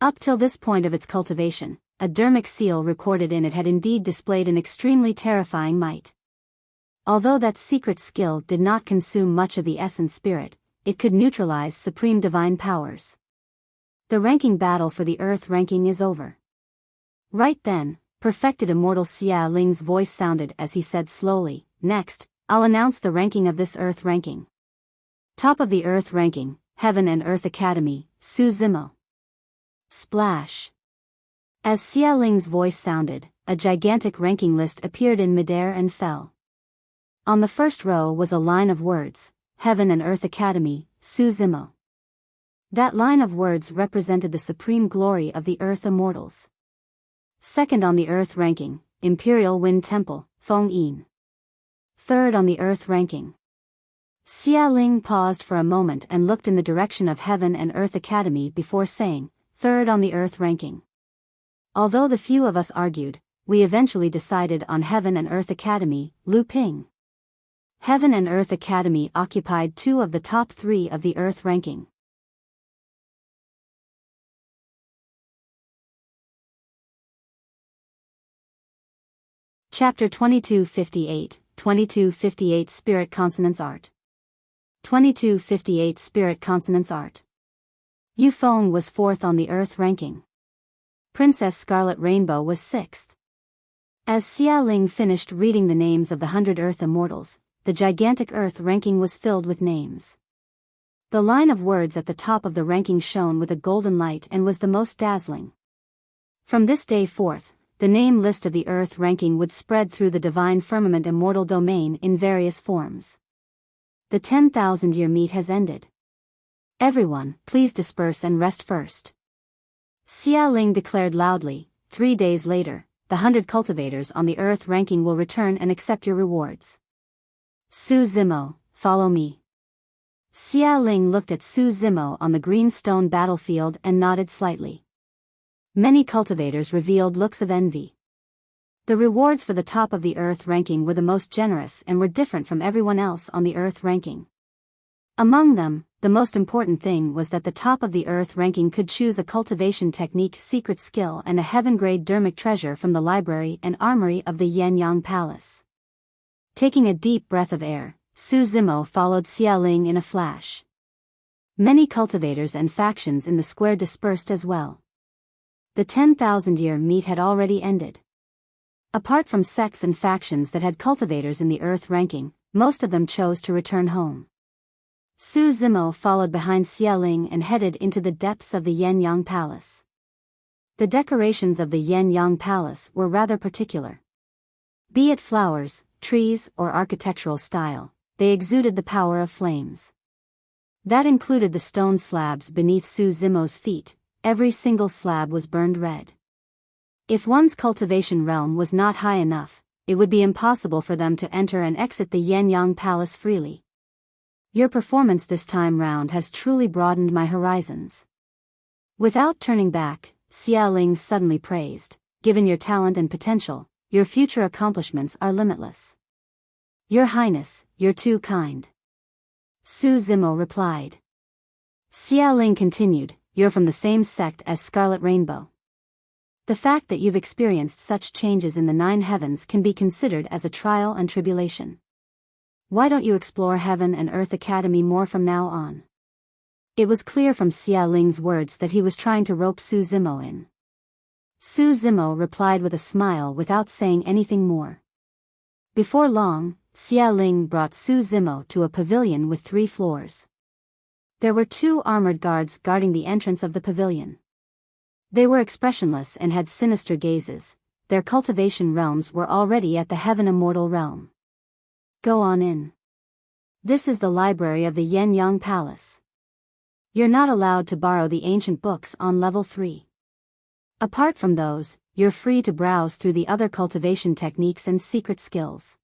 Up till this point of its cultivation, a dharmic seal recorded in it had indeed displayed an extremely terrifying might. Although that secret skill did not consume much of the essence spirit, it could neutralize supreme divine powers. The ranking battle for the earth ranking is over. Right then, perfected immortal Xia Ling's voice sounded as he said slowly, "Next, I'll announce the ranking of this earth ranking. Top of the earth ranking, Heaven and Earth Academy, Su Zimo." Splash. As Xia Ling's voice sounded, a gigantic ranking list appeared in midair and fell. On the first row was a line of words, Heaven and Earth Academy, Su Zimo. That line of words represented the supreme glory of the earth immortals. Second on the earth ranking, Imperial Wind Temple, Feng Yin. Third on the earth ranking. Xia Ling paused for a moment and looked in the direction of Heaven and Earth Academy before saying, "Third on the earth ranking." Although the few of us argued, we eventually decided on Heaven and Earth Academy, Lu Ping. Heaven and Earth Academy occupied 2 of the top 3 of the earth ranking. Chapter 2258, 2258 Spirit Consonance Art. 2258 Spirit Consonance Art. Yu Feng was 4th on the earth ranking. Princess Scarlet Rainbow was 6th. As Xia Ling finished reading the names of the 100 earth immortals, the gigantic earth ranking was filled with names. The line of words at the top of the ranking shone with a golden light and was the most dazzling. From this day forth, the name list of the earth ranking would spread through the divine firmament immortal domain in various forms. The 10,000-year meet has ended. Everyone, please disperse and rest first. Xia Ling declared loudly. 3 days later, the 100 cultivators on the earth ranking will return and accept your rewards. Su Zimo, follow me. Xia Ling looked at Su Zimo on the green stone battlefield and nodded slightly. Many cultivators revealed looks of envy. The rewards for the top of the earth ranking were the most generous and were different from everyone else on the earth ranking. Among them, the most important thing was that the top of the earth ranking could choose a cultivation technique secret skill and a heaven-grade dharmic treasure from the library and armory of the Yan-Yang Palace. Taking a deep breath of air, Su Zimo followed Xia Ling in a flash. Many cultivators and factions in the square dispersed as well. The 10,000-year meet had already ended. Apart from sects and factions that had cultivators in the earth ranking, most of them chose to return home. Su Zimo followed behind Xia Ling and headed into the depths of the Yan-Yang Palace. The decorations of the Yan-Yang Palace were rather particular. Be it flowers, trees, or architectural style, they exuded the power of flames. That included the stone slabs beneath Su Zimo's feet. Every single slab was burned red. If one's cultivation realm was not high enough, it would be impossible for them to enter and exit the Yan-Yang Palace freely. Your performance this time round has truly broadened my horizons. Without turning back, Xia Ling suddenly praised, given your talent and potential, your future accomplishments are limitless. Your Highness, you're too kind. Su Zimo replied. Xia Ling continued, you're from the same sect as Scarlet Rainbow. The fact that you've experienced such changes in the 9 heavens can be considered as a trial and tribulation. Why don't you explore Heaven and Earth Academy more from now on? It was clear from Xia Ling's words that he was trying to rope Su Zimo in. Su Zimo replied with a smile without saying anything more. Before long, Xia Ling brought Su Zimo to a pavilion with 3 floors. There were 2 armored guards guarding the entrance of the pavilion. They were expressionless and had sinister gazes. Their cultivation realms were already at the Heaven Immortal realm. Go on in. This is the library of the Yen Yang Palace. You're not allowed to borrow the ancient books on level 3. Apart from those, you're free to browse through the other cultivation techniques and secret skills.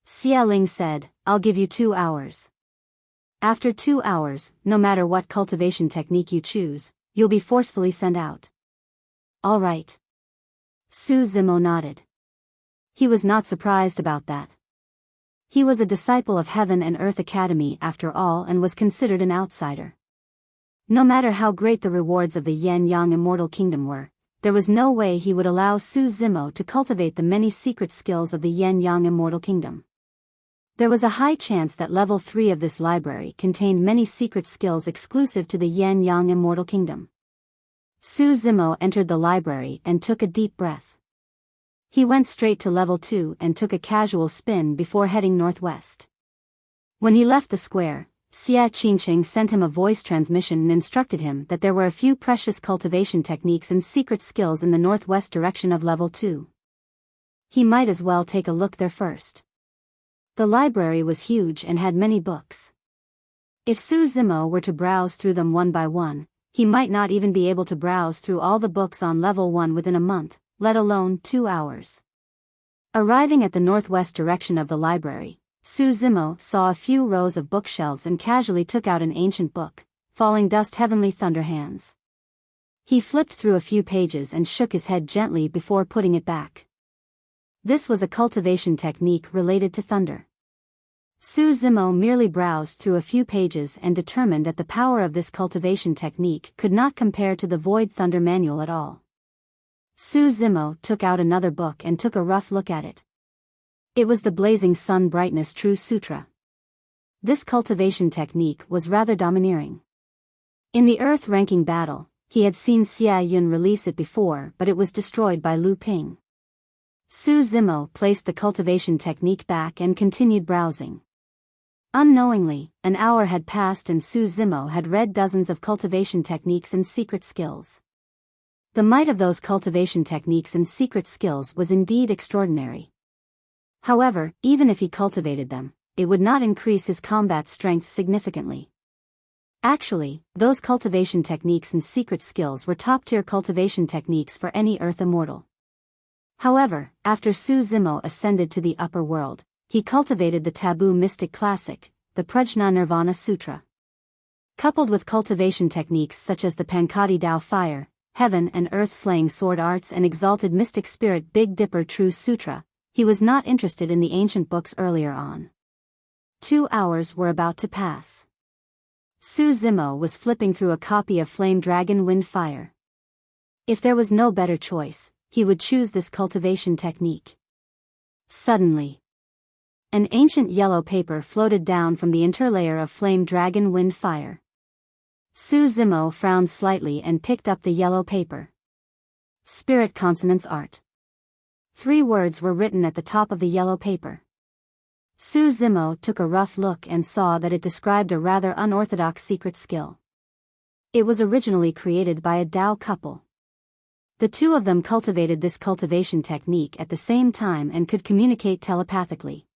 Xia Ling said, I'll give you 2 hours. After 2 hours, no matter what cultivation technique you choose, you'll be forcefully sent out. All right. Su Zimo nodded. He was not surprised about that. He was a disciple of Heaven and Earth Academy after all and was considered an outsider. No matter how great the rewards of the Yen Yang Immortal Kingdom were, there was no way he would allow Su Zimo to cultivate the many secret skills of the Yen Yang Immortal Kingdom. There was a high chance that level 3 of this library contained many secret skills exclusive to the Yen Yang Immortal Kingdom. Su Zimo entered the library and took a deep breath. He went straight to level 2 and took a casual spin before heading northwest. When he left the square, Xia Qingqing sent him a voice transmission and instructed him that there were a few precious cultivation techniques and secret skills in the northwest direction of level 2. He might as well take a look there first. The library was huge and had many books. If Su Zimo were to browse through them one by one, he might not even be able to browse through all the books on level 1 within a month, let alone 2 hours. Arriving at the northwest direction of the library, Su Zimo saw a few rows of bookshelves and casually took out an ancient book, Falling Dust Heavenly Thunder Hands. He flipped through a few pages and shook his head gently before putting it back. This was a cultivation technique related to thunder. Su Zimo merely browsed through a few pages and determined that the power of this cultivation technique could not compare to the Void Thunder Manual at all. Su Zimo took out another book and took a rough look at it. It was the Blazing Sun Brightness True Sutra. This cultivation technique was rather domineering. In the Earth-ranking battle, he had seen Xia Yun release it before, but it was destroyed by Lu Ping. Su Zimo placed the cultivation technique back and continued browsing. Unknowingly, an hour had passed and Su Zimo had read dozens of cultivation techniques and secret skills. The might of those cultivation techniques and secret skills was indeed extraordinary. However, even if he cultivated them, it would not increase his combat strength significantly. Actually, those cultivation techniques and secret skills were top-tier cultivation techniques for any Earth Immortal. However, after Su Zimo ascended to the upper world, he cultivated the taboo mystic classic, the Prajna Nirvana Sutra. Coupled with cultivation techniques such as the Pankati Dao Fire, Heaven and Earth Slaying Sword Arts and Exalted Mystic Spirit Big Dipper True Sutra, he was not interested in the ancient books earlier on. 2 hours were about to pass. Su Zimo was flipping through a copy of Flame Dragon Wind Fire. If there was no better choice, he would choose this cultivation technique. Suddenly, an ancient yellow paper floated down from the interlayer of Flame Dragon Wind Fire. Su Zimo frowned slightly and picked up the yellow paper. Spirit Consonance Art. 3 words were written at the top of the yellow paper. Su Zimo took a rough look and saw that it described a rather unorthodox secret skill. It was originally created by a Dao couple. The 2 of them cultivated this cultivation technique at the same time and could communicate telepathically.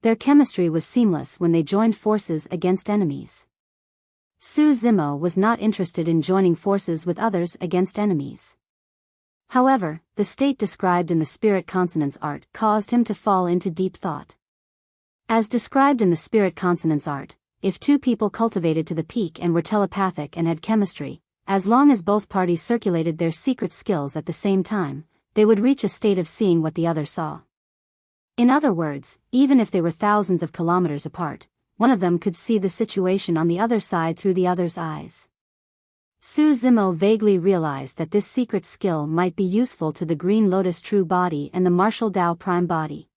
Their chemistry was seamless when they joined forces against enemies. Su Zimo was not interested in joining forces with others against enemies. However, the state described in the Spirit Consonance Art caused him to fall into deep thought. As described in the Spirit Consonance Art, if 2 people cultivated to the peak and were telepathic and had chemistry, as long as both parties circulated their secret skills at the same time, they would reach a state of seeing what the other saw. In other words, even if they were thousands of kilometers apart, one of them could see the situation on the other side through the other's eyes. Su Zimo vaguely realized that this secret skill might be useful to the Green Lotus True Body and the Martial Tao Prime Body.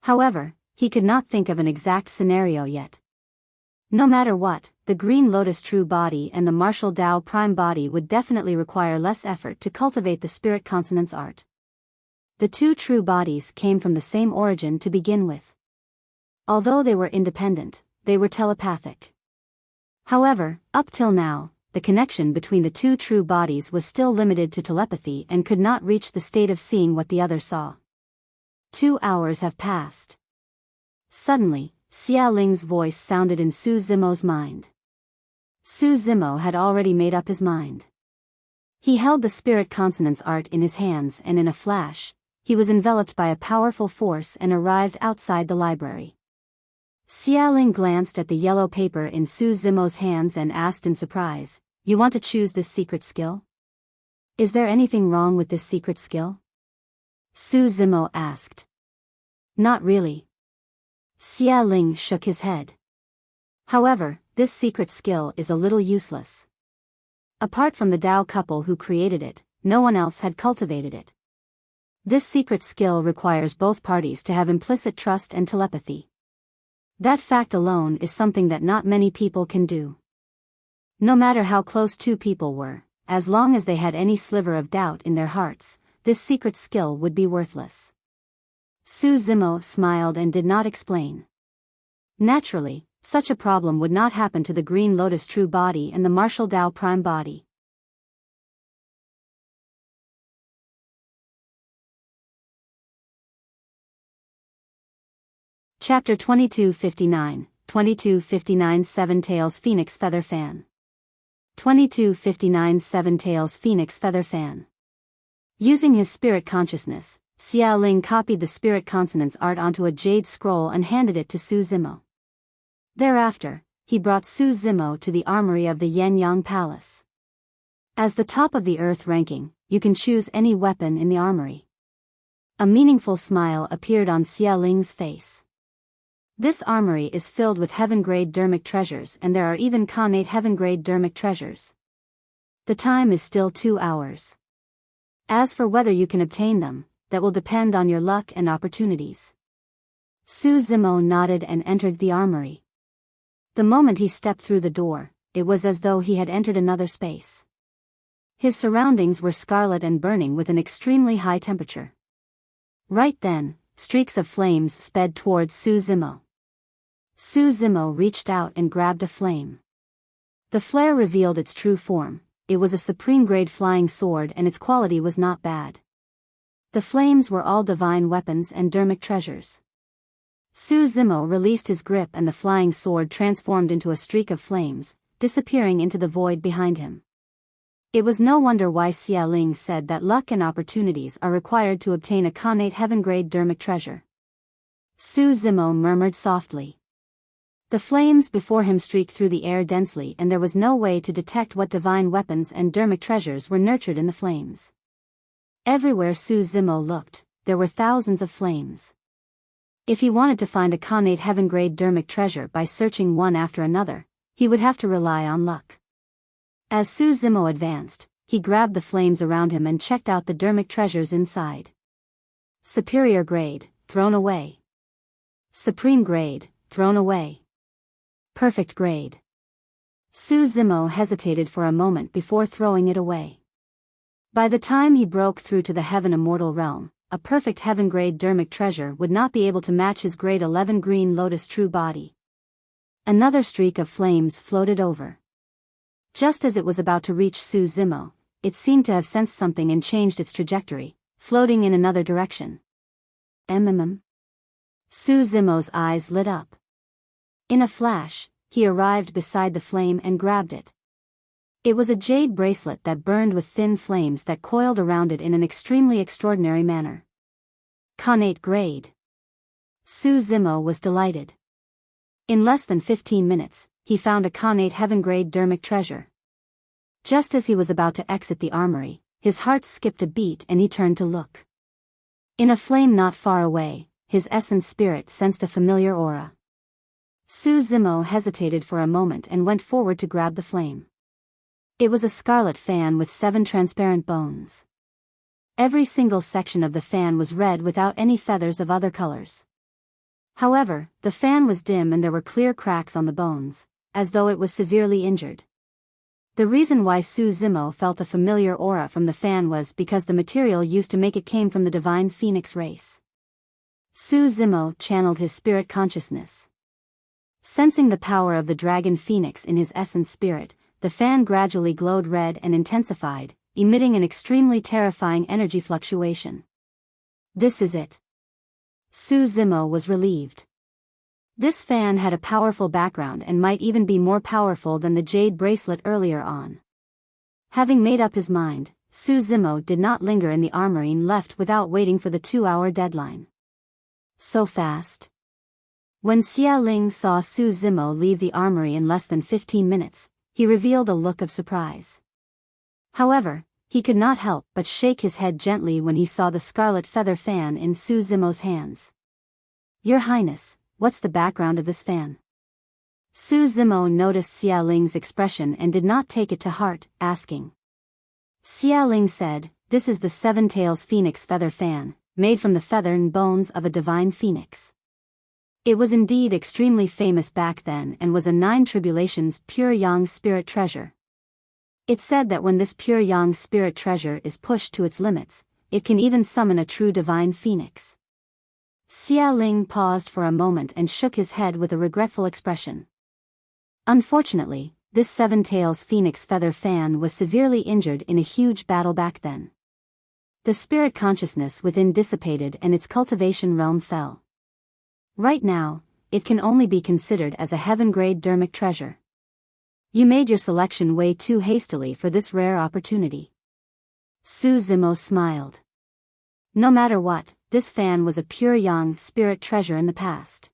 However, he could not think of an exact scenario yet. No matter what, the Green Lotus True Body and the Martial Tao Prime Body would definitely require less effort to cultivate the spirit consonance art. The two true bodies came from the same origin to begin with. Although they were independent, they were telepathic. However, up till now, the connection between the two true bodies was still limited to telepathy and could not reach the state of seeing what the other saw. 2 hours have passed. Suddenly, Xia Ling's voice sounded in Su Zimo's mind. Su Zimo had already made up his mind. He held the spirit consonance art in his hands, and in a flash, he was enveloped by a powerful force and arrived outside the library. Xia Ling glanced at the yellow paper in Su Zimo's hands and asked in surprise, "You want to choose this secret skill? Is there anything wrong with this secret skill?" Su Zimo asked. "Not really." Xia Ling shook his head. "However, this secret skill is a little useless. Apart from the Tao couple who created it, no one else had cultivated it. This secret skill requires both parties to have implicit trust and telepathy. That fact alone is something that not many people can do. No matter how close two people were, as long as they had any sliver of doubt in their hearts, this secret skill would be worthless." Su Zimo smiled and did not explain. Naturally, such a problem would not happen to the Green Lotus True Body and the Martial Tao Prime Body. Chapter 2259, 2259 Seven Tails Phoenix Feather Fan. 2259 Seven Tails Phoenix Feather Fan. Using his spirit consciousness, Xia Ling copied the spirit consonance art onto a jade scroll and handed it to Su Zimo. Thereafter, he brought Su Zimo to the armory of the Yan-Yang Palace. As the top of the earth ranking, you can choose any weapon in the armory. A meaningful smile appeared on Xia Ling's face. This armory is filled with heaven-grade dermic treasures, and there are even connate heaven-grade dermic treasures. The time is still 2 hours. As for whether you can obtain them, that will depend on your luck and opportunities. Su Zimo nodded and entered the armory. The moment he stepped through the door, it was as though he had entered another space. His surroundings were scarlet and burning with an extremely high temperature. Right then, streaks of flames sped towards Su Zimo. Su Zimo reached out and grabbed a flame. The flare revealed its true form. It was a supreme-grade flying sword, and its quality was not bad. The flames were all divine weapons and dermic treasures. Su Zimo released his grip and the flying sword transformed into a streak of flames, disappearing into the void behind him. It was no wonder why Xia Ling said that luck and opportunities are required to obtain a connate heaven-grade dermic treasure. Su Zimo murmured softly. The flames before him streaked through the air densely, and there was no way to detect what divine weapons and dermic treasures were nurtured in the flames. Everywhere Su Zimo looked, there were thousands of flames. If he wanted to find a connate heaven-grade dermic treasure by searching one after another, he would have to rely on luck. As Su Zimo advanced, he grabbed the flames around him and checked out the dermic treasures inside. Superior grade, thrown away. Supreme grade, thrown away. Perfect grade. Su Zimo hesitated for a moment before throwing it away. By the time he broke through to the Heaven Immortal realm, a perfect heaven-grade dermic treasure would not be able to match his grade 11 Green Lotus True Body. Another streak of flames floated over. Just as it was about to reach Su Zimo, it seemed to have sensed something and changed its trajectory, floating in another direction. Su Zimo's eyes lit up. In a flash, he arrived beside the flame and grabbed it. It was a jade bracelet that burned with thin flames that coiled around it in an extremely extraordinary manner. Connate grade. Su Zimo was delighted. In less than 15 minutes, he found a connate heaven-grade dermic treasure. Just as he was about to exit the armory, his heart skipped a beat and he turned to look. In a flame not far away, his essence spirit sensed a familiar aura. Su Zimo hesitated for a moment and went forward to grab the flame. It was a scarlet fan with 7 transparent bones. Every single section of the fan was red without any feathers of other colors. However, the fan was dim and there were clear cracks on the bones, as though it was severely injured. The reason why Su Zimo felt a familiar aura from the fan was because the material used to make it came from the divine phoenix race. Su Zimo channeled his spirit consciousness. Sensing the power of the dragon phoenix in his essence spirit, the fan gradually glowed red and intensified, emitting an extremely terrifying energy fluctuation. This is it. Su Zimo was relieved. This fan had a powerful background and might even be more powerful than the jade bracelet earlier on. Having made up his mind, Su Zimo did not linger in the armory and left without waiting for the 2-hour deadline. So fast. When Xia Ling saw Su Zimo leave the armory in less than 15 minutes, he revealed a look of surprise. However, he could not help but shake his head gently when he saw the scarlet feather fan in Su Zimo's hands. "Your Highness, what's the background of this fan?" Su Zimo noticed Xia Ling's expression and did not take it to heart, asking. Xia Ling said, "This is the 7 Tails Phoenix feather fan, made from the feather and bones of a divine phoenix." It was indeed extremely famous back then and was a 9 tribulations pure yang spirit treasure. It said that when this pure yang spirit treasure is pushed to its limits, it can even summon a true divine phoenix. Xia Ling paused for a moment and shook his head with a regretful expression. Unfortunately, this 7 Tails Phoenix feather fan was severely injured in a huge battle back then. The spirit consciousness within dissipated and its cultivation realm fell. Right now, it can only be considered as a heaven-grade dermic treasure. You made your selection way too hastily for this rare opportunity. Su Zimo smiled. No matter what, this fan was a pure yang spirit treasure in the past.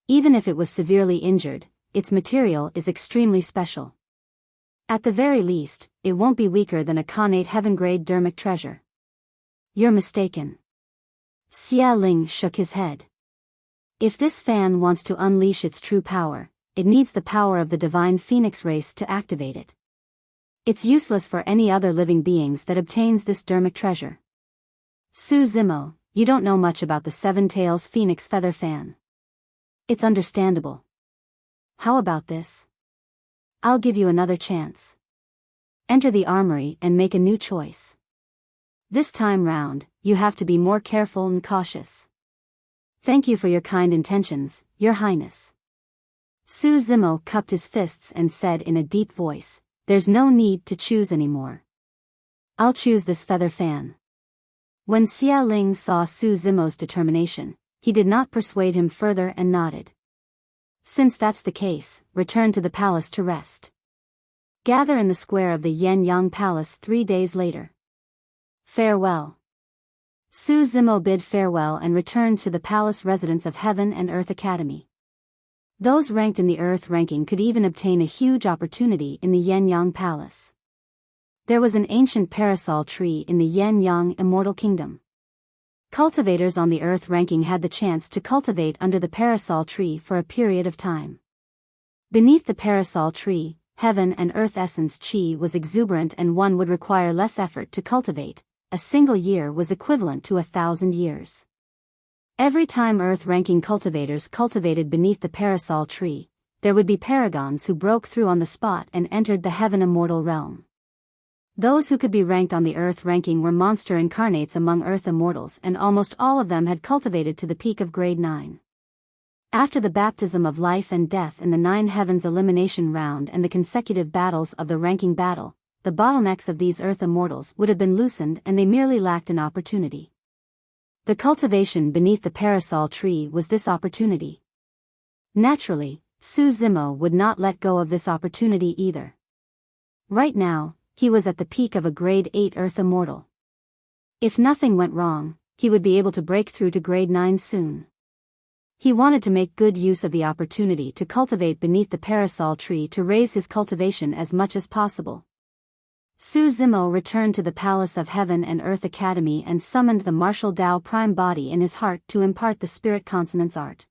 Even if it was severely injured, its material is extremely special. At the very least, it won't be weaker than a connate heaven-grade dermic treasure. You're mistaken. Xia Ling shook his head. If this fan wants to unleash its true power, it needs the power of the divine phoenix race to activate it. It's useless for any other living beings that obtains this dermic treasure. Su Zimo, you don't know much about the 7 Tails Phoenix feather fan. It's understandable. How about this? I'll give you another chance. Enter the armory and make a new choice. This time round, you have to be more careful and cautious. Thank you for your kind intentions, Your Highness. Su Zimo cupped his fists and said in a deep voice, "There's no need to choose anymore. I'll choose this feather fan." When Xia Ling saw Su Zimo's determination, he did not persuade him further and nodded. Since that's the case, return to the palace to rest. Gather in the square of the Yan-Yang Palace 3 days later. Farewell. Su Zimo bid farewell and returned to the palace residence of Heaven and Earth Academy. Those ranked in the Earth ranking could even obtain a huge opportunity in the Yan-Yang Palace. There was an ancient parasol tree in the Yan-Yang Immortal Kingdom. Cultivators on the Earth ranking had the chance to cultivate under the parasol tree for a period of time. Beneath the parasol tree, Heaven and Earth essence chi was exuberant and one would require less effort to cultivate. A single year was equivalent to 1,000 years. Every time Earth-ranking cultivators cultivated beneath the parasol tree, there would be paragons who broke through on the spot and entered the Heaven Immortal realm. Those who could be ranked on the Earth ranking were monster incarnates among Earth Immortals, and almost all of them had cultivated to the peak of grade 9. After the baptism of life and death in the 9 Heavens elimination round and the consecutive battles of the ranking battle, the bottlenecks of these Earth Immortals would have been loosened and they merely lacked an opportunity. The cultivation beneath the parasol tree was this opportunity. Naturally, Su Zimo would not let go of this opportunity either. Right now, he was at the peak of a grade 8 Earth Immortal. If nothing went wrong, he would be able to break through to grade 9 soon. He wanted to make good use of the opportunity to cultivate beneath the parasol tree to raise his cultivation as much as possible. Su Zimo returned to the Palace of Heaven and Earth Academy and summoned the martial Tao Prime Body in his heart to impart the spirit consonance art.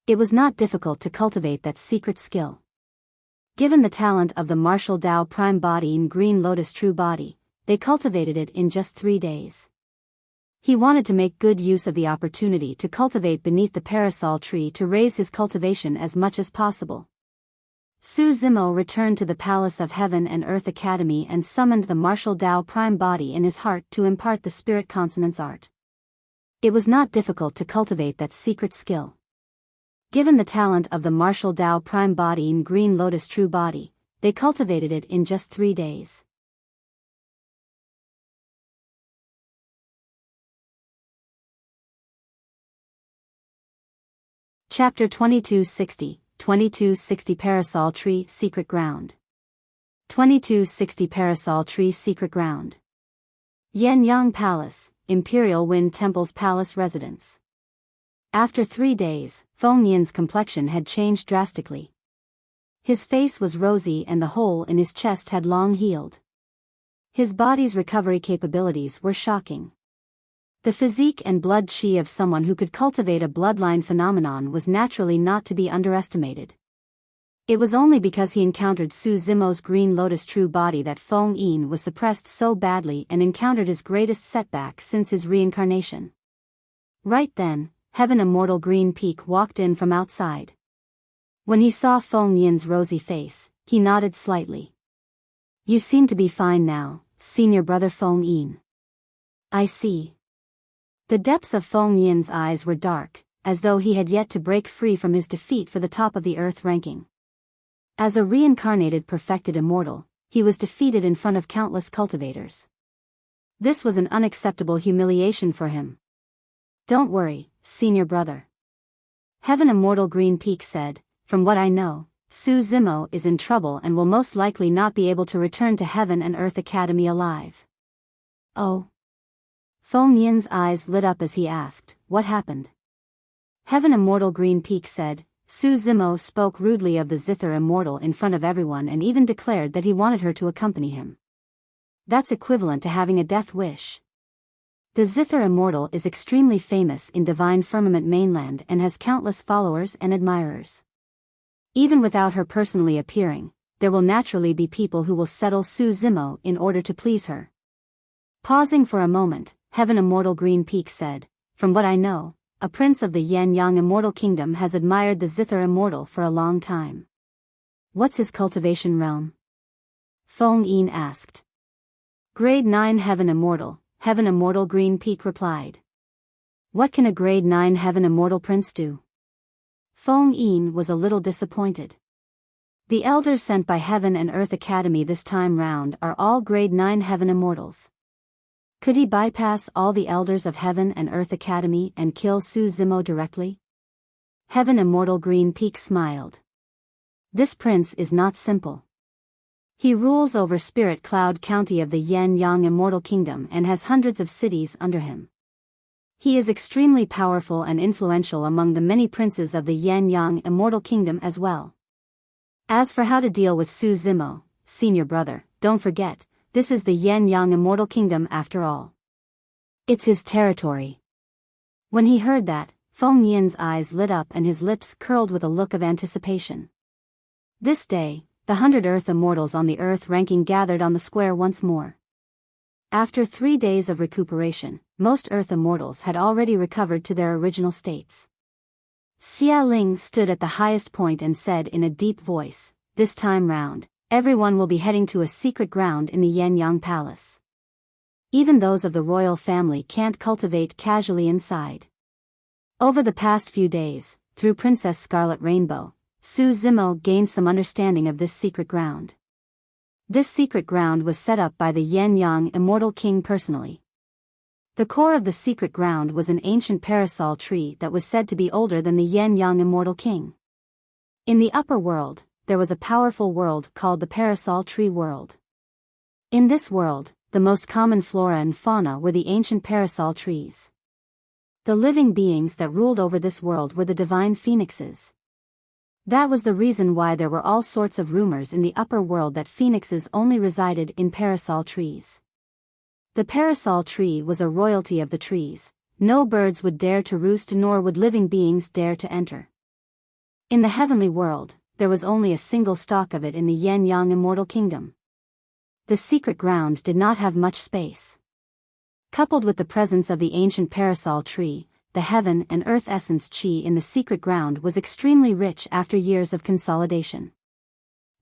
It was not difficult to cultivate that secret skill. Given the talent of the martial Tao prime body in green lotus true body, they cultivated it in just 3 days. He wanted to make good use of the opportunity to cultivate beneath the parasol tree to raise his cultivation as much as possible. Su Zimo returned to the Palace of Heaven and Earth Academy and summoned the martial Tao prime body in his heart to impart the spirit consonance art. It was not difficult to cultivate that secret skill. Given the talent of the martial Tao prime body in green lotus true body, they cultivated it in just 3 days. Chapter 2260, 2260 Parasol Tree Secret Ground. 2260 Parasol Tree Secret Ground. Yanyang Palace, Imperial Wind Temple's palace residence. After 3 days, Feng Yin's complexion had changed drastically. His face was rosy and the hole in his chest had long healed. His body's recovery capabilities were shocking. The physique and blood qi of someone who could cultivate a bloodline phenomenon was naturally not to be underestimated. It was only because he encountered Su Zimo's green lotus true body that Feng Yin was suppressed so badly and encountered his greatest setback since his reincarnation. Right then, Heaven Immortal Green Peak walked in from outside. When he saw Feng Yin's rosy face, he nodded slightly. "You seem to be fine now, senior brother Feng Yin." "I see." The depths of Feng Yin's eyes were dark, as though he had yet to break free from his defeat for the top of the earth ranking. As a reincarnated perfected immortal, he was defeated in front of countless cultivators. This was an unacceptable humiliation for him. "Don't worry, senior brother," Heaven Immortal Green Peak said. "From what I know, Su Zimo is in trouble and will most likely not be able to return to Heaven and Earth Academy alive." "Oh." Feng Yin's eyes lit up as he asked, "What happened?" Heaven Immortal Green Peak said, "Su Zimo spoke rudely of the Zither Immortal in front of everyone and even declared that he wanted her to accompany him. That's equivalent to having a death wish. The Zither Immortal is extremely famous in Divine Firmament mainland and has countless followers and admirers. Even without her personally appearing, there will naturally be people who will settle Su Zimo in order to please her." Pausing for a moment, Heaven Immortal Green Peak said, "From what I know, a prince of the Yanyang Immortal Kingdom has admired the Zither Immortal for a long time." "What's his cultivation realm?" Feng Yin asked. "Grade 9 Heaven Immortal," Heaven Immortal Green Peak replied. "What can a Grade 9 Heaven Immortal prince do?" Feng Yin was a little disappointed. The elders sent by Heaven and Earth Academy this time round are all Grade 9 Heaven Immortals. Could he bypass all the elders of Heaven and Earth Academy and kill Su Zimo directly? Heaven Immortal Green Peak smiled. "This prince is not simple. He rules over Spirit Cloud County of the Yanyang Immortal Kingdom and has hundreds of cities under him. He is extremely powerful and influential among the many princes of the Yanyang Immortal Kingdom as well. As for how to deal with Su Zimo, senior brother, don't forget, this is the Yanyang Immortal Kingdom after all. It's his territory." When he heard that, Feng Yin's eyes lit up and his lips curled with a look of anticipation. This day, the 100 Earth Immortals on the Earth ranking gathered on the square once more. After 3 days of recuperation, most Earth Immortals had already recovered to their original states. Xia Ling stood at the highest point and said in a deep voice, "This time round, everyone will be heading to a secret ground in the Yanyang Palace. Even those of the royal family can't cultivate casually inside." Over the past few days, through Princess Scarlet Rainbow, Su Zimo gained some understanding of this secret ground. This secret ground was set up by the Yanyang Immortal King personally. The core of the secret ground was an ancient parasol tree that was said to be older than the Yanyang Immortal King. In the upper world, there was a powerful world called the Parasol Tree World. In this world, the most common flora and fauna were the ancient parasol trees. The living beings that ruled over this world were the divine phoenixes. That was the reason why there were all sorts of rumors in the upper world that phoenixes only resided in parasol trees. The parasol tree was a royalty of the trees. No birds would dare to roost nor would living beings dare to enter. In the heavenly world, there was only a single stalk of it in the Yin-Yang immortal kingdom. The secret ground did not have much space. Coupled with the presence of the ancient parasol tree, the heaven and earth essence qi in the secret ground was extremely rich after years of consolidation.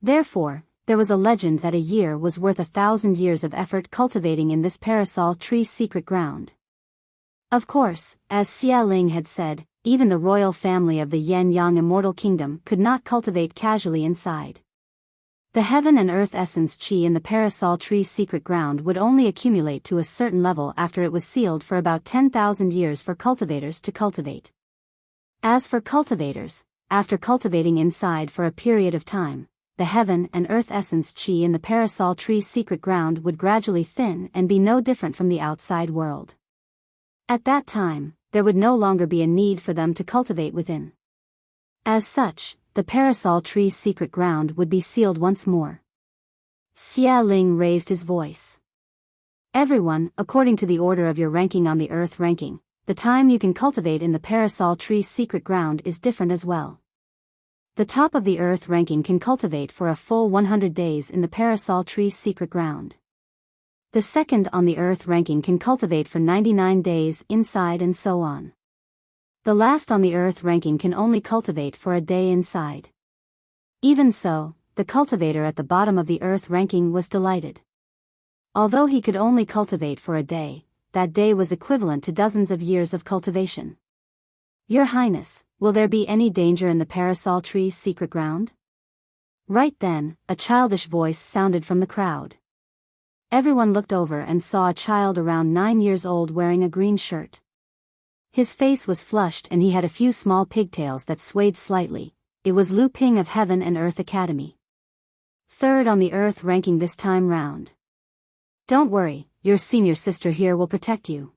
Therefore, there was a legend that a year was worth 1,000 years of effort cultivating in this parasol tree's secret ground. Of course, as Xia Ling had said, even the royal family of the Yin-Yang immortal kingdom could not cultivate casually inside. The heaven and earth essence qi in the parasol tree's secret ground would only accumulate to a certain level after it was sealed for about 10,000 years for cultivators to cultivate. As for cultivators, after cultivating inside for a period of time, the heaven and earth essence qi in the parasol tree's secret ground would gradually thin and be no different from the outside world. At that time, there would no longer be a need for them to cultivate within. As such, the parasol tree's secret ground would be sealed once more. Xia Ling raised his voice. Everyone, according to the order of your ranking on the earth ranking, the time you can cultivate in the parasol tree's secret ground is different as well. The top of the earth ranking can cultivate for a full 100 days in the parasol tree's secret ground. The second on the earth ranking can cultivate for 99 days inside and so on. The last on the earth ranking can only cultivate for a day inside. Even so, the cultivator at the bottom of the earth ranking was delighted. Although he could only cultivate for a day, that day was equivalent to dozens of years of cultivation. Your Highness, will there be any danger in the parasol tree's secret ground? Right then, a childish voice sounded from the crowd. Everyone looked over and saw a child around 9 years old wearing a green shirt. His face was flushed and he had a few small pigtails that swayed slightly. It was Lu Ping of Heaven and Earth Academy. Third on the earth ranking this time round. Don't worry, your senior sister here will protect you.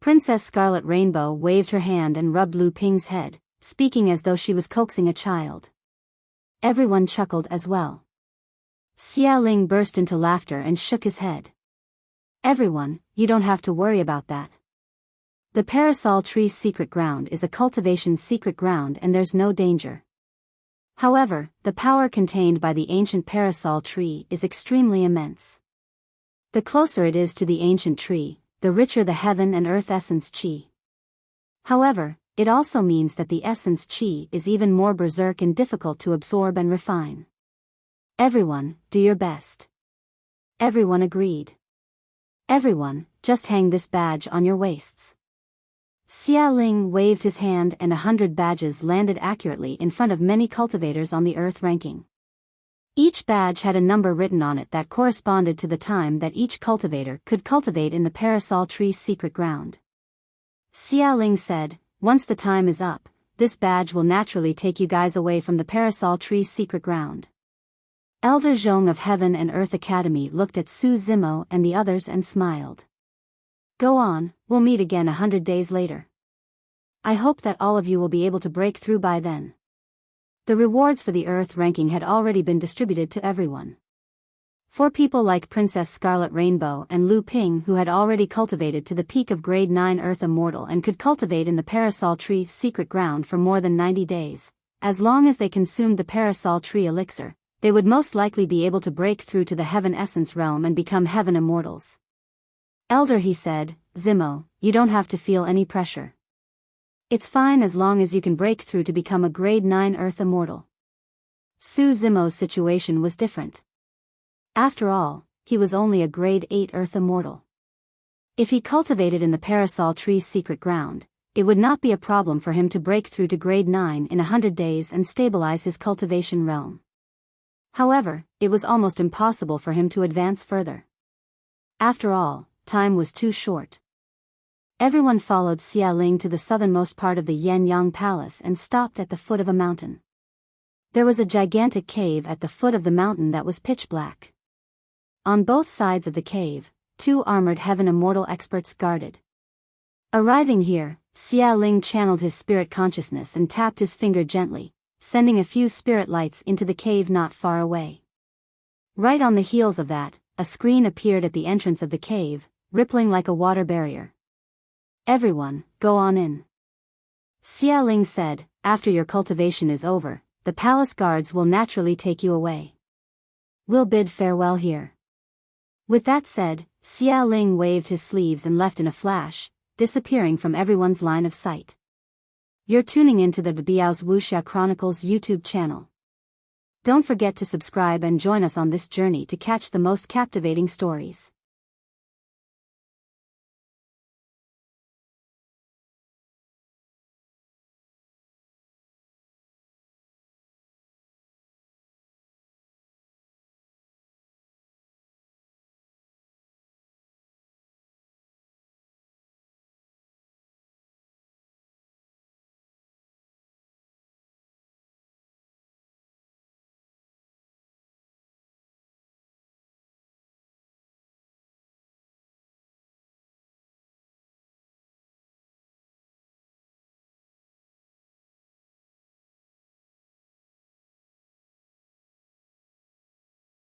Princess Scarlet Rainbow waved her hand and rubbed Lu Ping's head, speaking as though she was coaxing a child. Everyone chuckled as well. Xia Ling burst into laughter and shook his head. Everyone, you don't have to worry about that. The parasol tree's secret ground is a cultivation secret ground and there's no danger. However, the power contained by the ancient parasol tree is extremely immense. The closer it is to the ancient tree, the richer the heaven and earth essence qi. However, it also means that the essence qi is even more berserk and difficult to absorb and refine. Everyone, do your best. Everyone agreed. Everyone, just hang this badge on your waists. Xia Ling waved his hand and 100 badges landed accurately in front of many cultivators on the earth ranking. Each badge had a number written on it that corresponded to the time that each cultivator could cultivate in the parasol tree's secret ground. Xia Ling said, once the time is up, this badge will naturally take you guys away from the parasol tree's secret ground. Elder Zhong of Heaven and Earth Academy looked at Su Zimo and the others and smiled. Go on, we'll meet again 100 days later. I hope that all of you will be able to break through by then. The rewards for the Earth ranking had already been distributed to everyone. For people like Princess Scarlet Rainbow and Lu Ping who had already cultivated to the peak of grade 9 Earth Immortal and could cultivate in the parasol tree secret ground for more than 90 days, as long as they consumed the parasol tree elixir, they would most likely be able to break through to the Heaven Essence realm and become Heaven Immortals. Elder, he said, Zimo, you don't have to feel any pressure. It's fine as long as you can break through to become a grade 9 Earth Immortal. Su Zimo's situation was different. After all, he was only a grade 8 Earth Immortal. If he cultivated in the parasol tree's secret ground, it would not be a problem for him to break through to grade 9 in 100 days and stabilize his cultivation realm. However, it was almost impossible for him to advance further. After all, time was too short. Everyone followed Xia Ling to the southernmost part of the Yin-Yang Palace and stopped at the foot of a mountain. There was a gigantic cave at the foot of the mountain that was pitch black. On both sides of the cave, 2 armored Heaven Immortal experts guarded. Arriving here, Xia Ling channeled his spirit consciousness and tapped his finger gently, sending a few spirit lights into the cave not far away. Right on the heels of that, a screen appeared at the entrance of the cave, rippling like a water barrier. Everyone, go on in. Xia Ling said, after your cultivation is over, the palace guards will naturally take you away. We'll bid farewell here." With that said, Xia Ling waved his sleeves and left in a flash, disappearing from everyone's line of sight. You're tuning into the Biyao's Wuxia Chronicles YouTube channel. Don't forget to subscribe and join us on this journey to catch the most captivating stories.